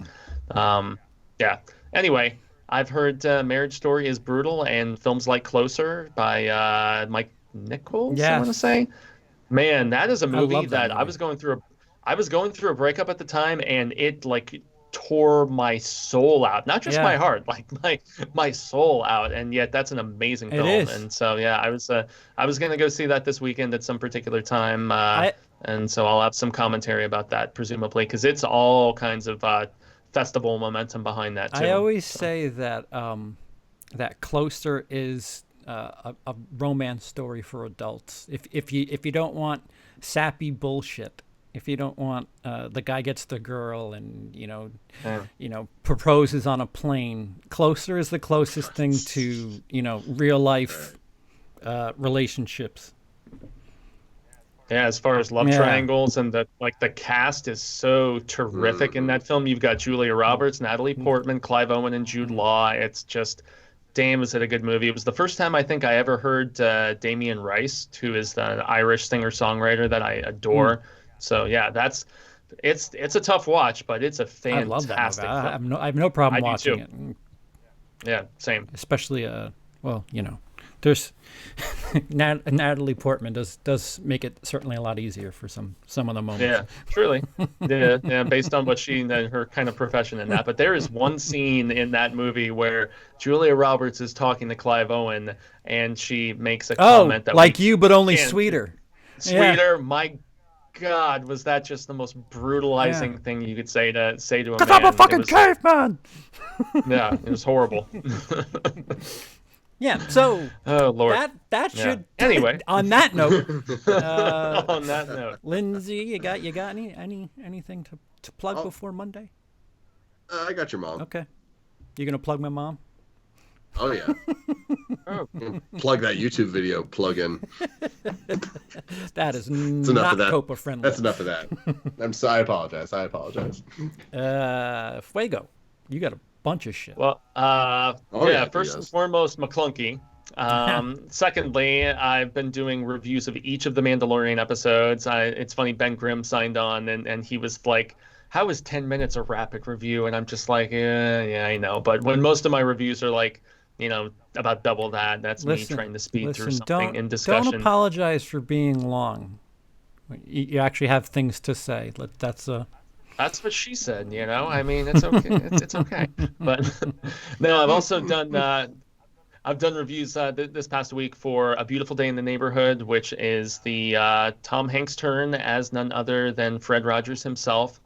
Yeah. Anyway, I've heard Marriage Story is brutal, and films like Closer by Mike Nichols, I want to say. Man, that is a movie that I was going through a breakup at the time, and it like tore my soul out. Not just my heart, like my soul out. And yet that's an amazing film. And so I was going to go see that this weekend at some particular time. And so I'll have some commentary about that, presumably, because it's all kinds of festival momentum behind that too. I always say that that Closer is a romance story for adults. If you don't want sappy bullshit, if you don't want the guy gets the girl and proposes on a plane, Closer is the closest thing to real life relationships. Yeah, as far as love triangles and the cast is so terrific in that film. You've got Julia Roberts, Natalie Portman, Clive Owen, and Jude Law. It's just, damn, is it a good movie. It was the first time I think I ever heard Damien Rice, who is the Irish singer-songwriter that I adore. So yeah, it's a tough watch, but it's a fantastic I love that movie. film. I have no problem watching it. Yeah, same. Especially, well, there's Natalie Portman does make it certainly a lot easier for some of the moments. Yeah, truly. Yeah, based on what she and her kind of profession in that. But there is one scene in that movie where Julia Roberts is talking to Clive Owen, and she makes a comment that like you, but only sweeter. Sweeter, my God, was that just the most brutalizing thing you could say to a man? Because I'm a fucking caveman. Yeah, it was horrible. Yeah, so oh Lord, that should anyway. On that note, on that note, Lindsey, you got anything to plug before Monday? I got your mom. Okay, you gonna plug my mom? Oh yeah. Plug that YouTube video plug-in. That is not COPA friendly. That's enough of that. I apologize. Fuego, you got a bunch of shit. Well, first and foremost, McClunky. Secondly, I've been doing reviews of each of the Mandalorian episodes. It's funny, Ben Grimm signed on, and he was like, how is 10 minutes a rapid review? And I'm just like, yeah, I know. But when most of my reviews are like, about double that, that's me trying to speed through something in discussion. Don't apologize for being long. You actually have things to say. That's what she said, I mean, it's okay. It's okay. But no, I've also done reviews this past week for A Beautiful Day in the Neighborhood, which is the Tom Hanks turn as none other than Fred Rogers himself.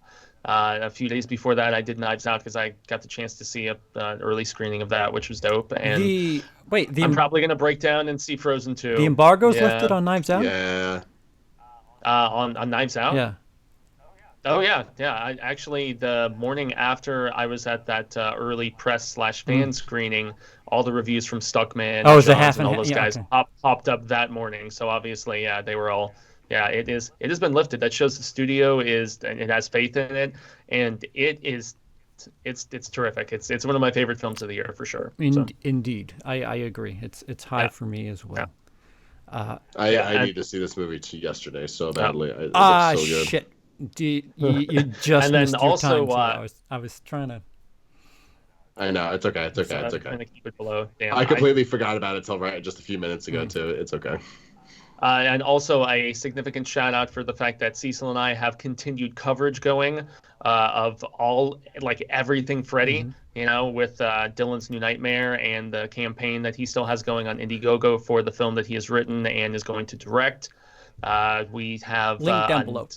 A few days before that, I did Knives Out because I got the chance to see an early screening of that, which was dope. And I'm probably going to break down and see Frozen 2. The embargo's lifted on Knives Out? Yeah. On Knives Out? Yeah. Oh, yeah. Yeah. Actually, the morning after I was at that early press/fan screening, all the reviews from Stuckman and Johns and all those guys popped up that morning. So obviously, yeah, they were all... Yeah, it has been lifted. That shows the studio it has faith in it, and it's terrific. It's one of my favorite films of the year for sure. Indeed, I agree. It's high for me as well. Yeah. I need to see this movie yesterday so badly. It looks so good. Shit! You just and then missed also your time. I was trying to. I know it's okay. It's okay. It's okay. Trying to keep it below. Damn, I completely forgot about it till just a few minutes ago too. It's okay. And also a significant shout out for the fact that Cecil and I have continued coverage going of everything Freddy, with Dylan's New Nightmare and the campaign that he still has going on Indiegogo for the film that he has written and is going to direct. We have link down below.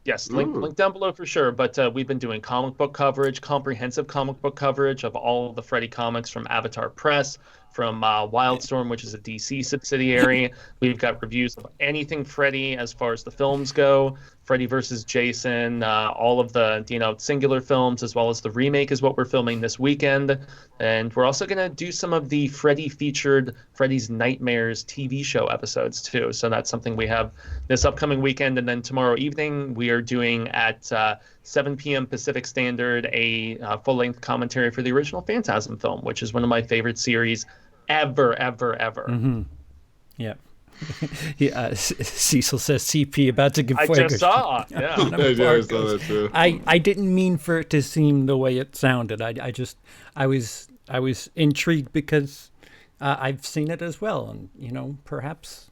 Yes, link down below for sure. But we've been doing comic book coverage, comprehensive comic book coverage of all of the Freddy comics from Avatar Press, from Wildstorm, which is a DC subsidiary. We've got reviews of anything Freddy as far as the films go. Freddy versus Jason, all of the singular films, as well as the remake is what we're filming this weekend. And we're also going to do some of the Freddy featured Freddy's Nightmares TV show episodes too. So that's something we have this upcoming weekend. And then tomorrow evening we are doing at 7 p.m. Pacific Standard a full-length commentary for the original Phantasm film, which is one of my favorite series ever. Mm-hmm. Yeah. Cecil says CP about to give I Fuego. just saw. Yeah. I saw that too. I didn't mean for it to seem the way it sounded. I was intrigued because I've seen it as well, and perhaps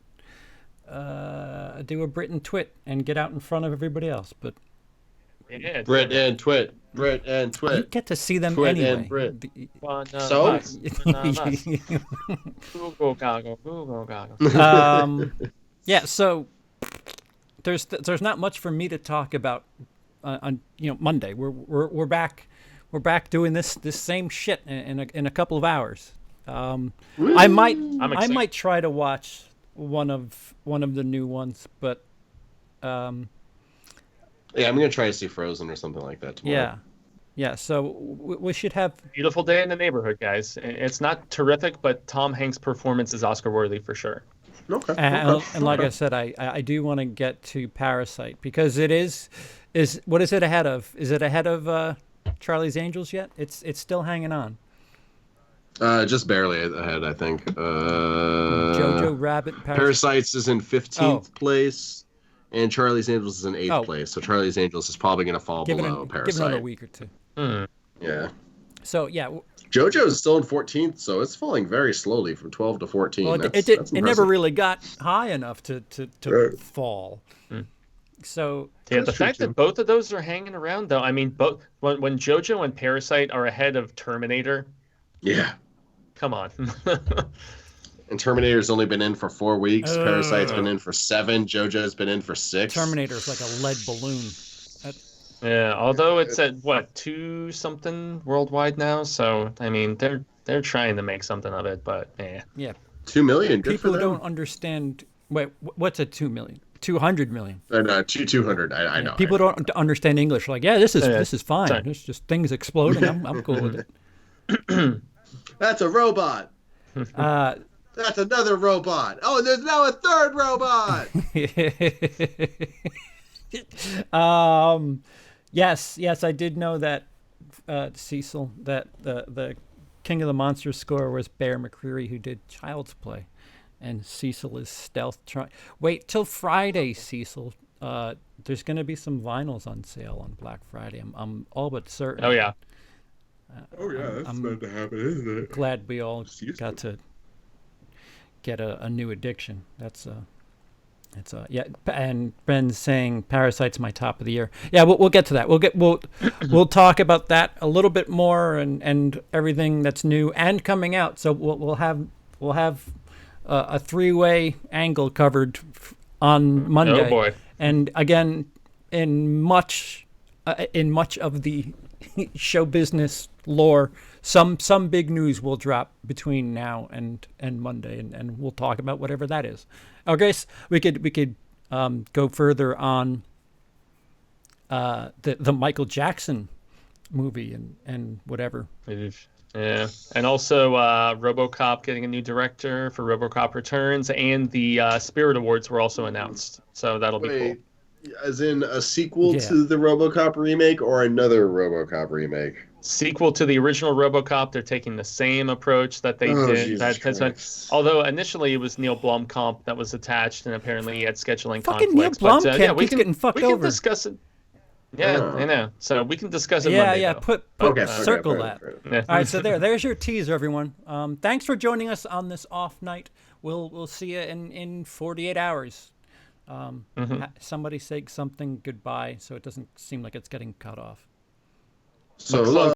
do a Brit and Twit and get out in front of everybody else, but. Yeah, Brit and Twit. You get to see them Twit anyway. And Brit. So? Google goggle. Yeah, so there's not much for me to talk about on Monday. We're back doing this same shit in a couple of hours. I might try to watch one of the new ones, but yeah, I'm gonna try to see Frozen or something like that tomorrow. Yeah. So we should have Beautiful Day in the Neighborhood, guys. It's not terrific, but Tom Hanks' performance is Oscar worthy for sure. Okay. And like I said, I do want to get to Parasite because it is what is it ahead of? Is it ahead of Charlie's Angels yet? It's still hanging on. Just barely ahead, I think. Jojo Rabbit. Parasites is in 15th place, and Charlie's Angels is in 8th place. So Charlie's Angels is probably going to fall below Parasite. Give it another week or two. Yeah. So yeah. JoJo is still in 14th, so it's falling very slowly from 12 to 14. Well, it never really got high enough to fall. So yeah, the fact that both of those are hanging around, though, I mean, both when JoJo and Parasite are ahead of Terminator. Yeah. Come on. And Terminator's only been in for 4 weeks. Parasite's been in for 7. JoJo's been in for 6. Terminator's like a lead balloon. Yeah, although it's at what 2-something worldwide now, so I mean they're trying to make something of it, but yeah, 2 million. People don't understand. Wait, what's a 2 million? 200 million. No, 200. I know. People don't understand English. Like, yeah, this is fine. Sorry. It's just things exploding. I'm cool with it. That's a robot. That's another robot. Oh, and there's now a third robot. Yes, I did know that, Cecil, that the King of the Monsters score was Bear McCreary, who did Child's Play, and Cecil is Stealth. Wait till Friday, Cecil. There's going to be some vinyls on sale on Black Friday. I'm all but certain. Oh yeah. That's meant to happen, isn't it? Glad we all got to get a new addiction. Yeah, and Ben's saying Parasite's my top of the year. Yeah, we'll get to that. We'll talk about that a little bit more and everything that's new and coming out. So we'll have a 3-way angle covered on Monday. Oh boy! And again, in much of the show business lore, some big news will drop between now and Monday, and we'll talk about whatever that is. Okay, so we could go further on the Michael Jackson movie and whatever. Yeah, and also RoboCop getting a new director for RoboCop Returns, and the Spirit Awards were also announced, so that'll be cool. As in a sequel to the RoboCop remake or another RoboCop remake? Sequel to the original RoboCop. They're taking the same approach that they did. Although initially it was Neil Blomkamp that was attached, and apparently he had scheduling fucking conflicts. Neil Blomkamp keeps getting fucked over. We can discuss it. Yeah, I know. So we can discuss it. Yeah, Monday, yeah. though. Put circle that. Yeah. All right, so there's your teaser, everyone. Thanks for joining us on this off night. We'll see you in 48 hours. Somebody say something goodbye so it doesn't seem like it's getting cut off. So